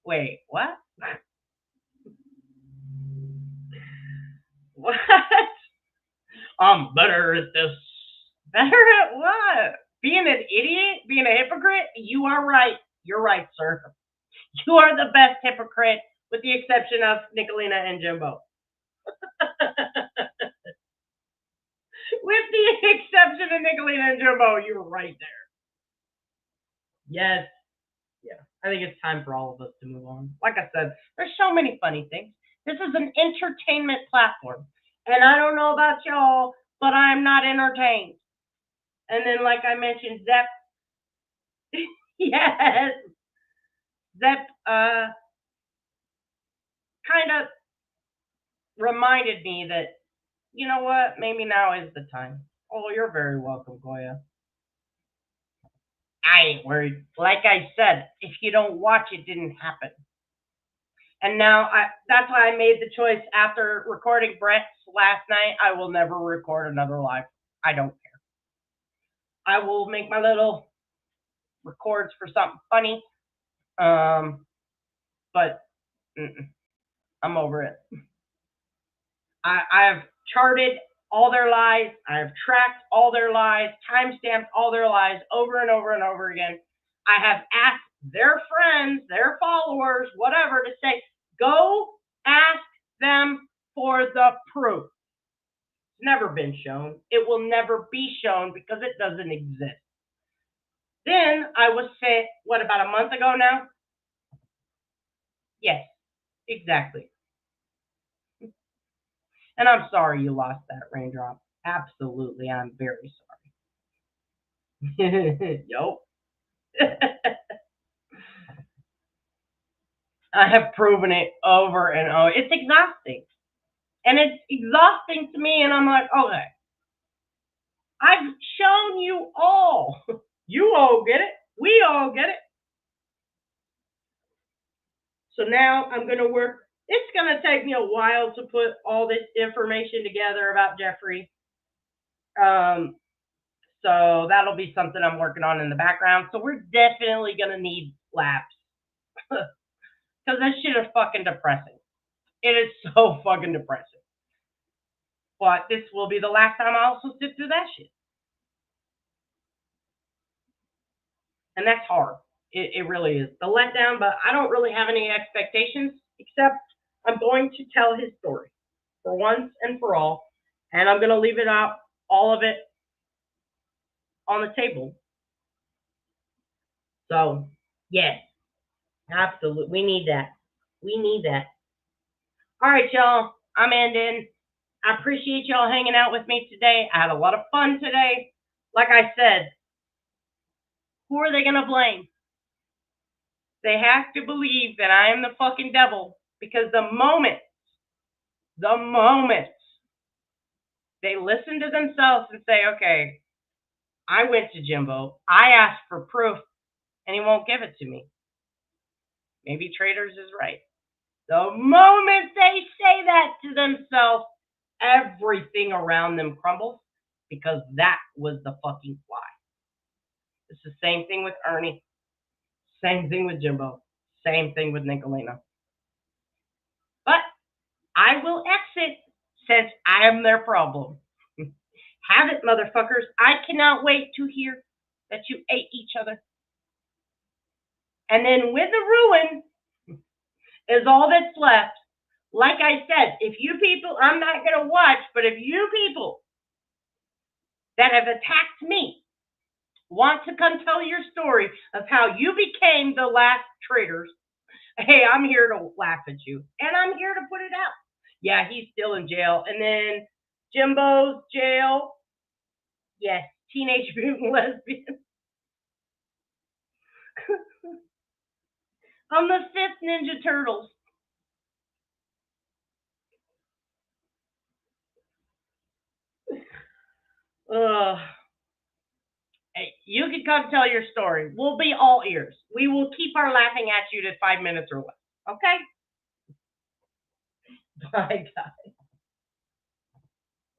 wait, what? What? I'm better at this. Better at what? Being an idiot? Being a hypocrite? You are right. You're right, sir. You are the best hypocrite, with the exception of Nicolina and Jimbo. With the exception of Nicolina and Jimbo, you're right there. Yes. Yeah. I think it's time for all of us to move on. Like I said, there's so many funny things. This is an entertainment platform. And I don't know about y'all, but I'm not entertained. And then, like I mentioned, Zep. Yes. Zep kind of reminded me that, you know what, maybe now is the time. Oh, you're very welcome, Goya. I ain't worried. Like I said, if you don't watch, it didn't happen. And now that's why I made the choice after recording Brett's last night. I will never record another live. I don't care. I will make my little records for something funny. But I'm over it. I've charted all their lies. I've tracked all their lies, timestamped all their lies over and over and over again. I have asked their friends, their followers, whatever, to say, go ask them for the proof. It's never been shown. It will never be shown because it doesn't exist. Then I was sent, what, about a month ago now? Yes, exactly. And I'm sorry you lost that, Raindrop. Absolutely, I'm very sorry. Yup. I have proven it over and over. It's exhausting. And it's exhausting to me, and I'm like, okay. I've shown you all. You all get it. We all get it. So now I'm going to work. It's going to take me a while to put all this information together about Jeffrey. So that'll be something I'm working on in the background. So we're definitely going to need laps. Because that shit is fucking depressing. It is so fucking depressing. But this will be the last time I also sit through that shit. And that's hard. It really is. The letdown, but I don't really have any expectations, except I'm going to tell his story for once and for all. And I'm going to leave it out, all of it, on the table. So, yes, absolutely. We need that. We need that. All right, y'all. I'm ending. I appreciate y'all hanging out with me today. I had a lot of fun today. Like I said, who are they going to blame? They have to believe that I am the fucking devil, because the moment they listen to themselves and say, okay, I went to Jimbo, I asked for proof, and he won't give it to me. Maybe Traitors is right. The moment they say that to themselves, everything around them crumbles, because that was the fucking lie. It's the same thing with Ernie. Same thing with Jimbo. Same thing with Nicolina. But I will exit since I am their problem. Have it, motherfuckers. I cannot wait to hear that you ate each other. And then with the ruin is all that's left. Like I said, if you people, I'm not going to watch, but if you people that have attacked me want to come tell your story of how you became the last traitors, hey, I'm here to laugh at you. And I'm here to put it out. Yeah, he's still in jail. And then Jimbo's jail. Yes, Teenage Mutant Lesbian. I'm the 5th Ninja Turtles. Hey, you can come tell your story. We'll be all ears. We will keep our laughing at you to 5 minutes or less. Okay? Bye, guys.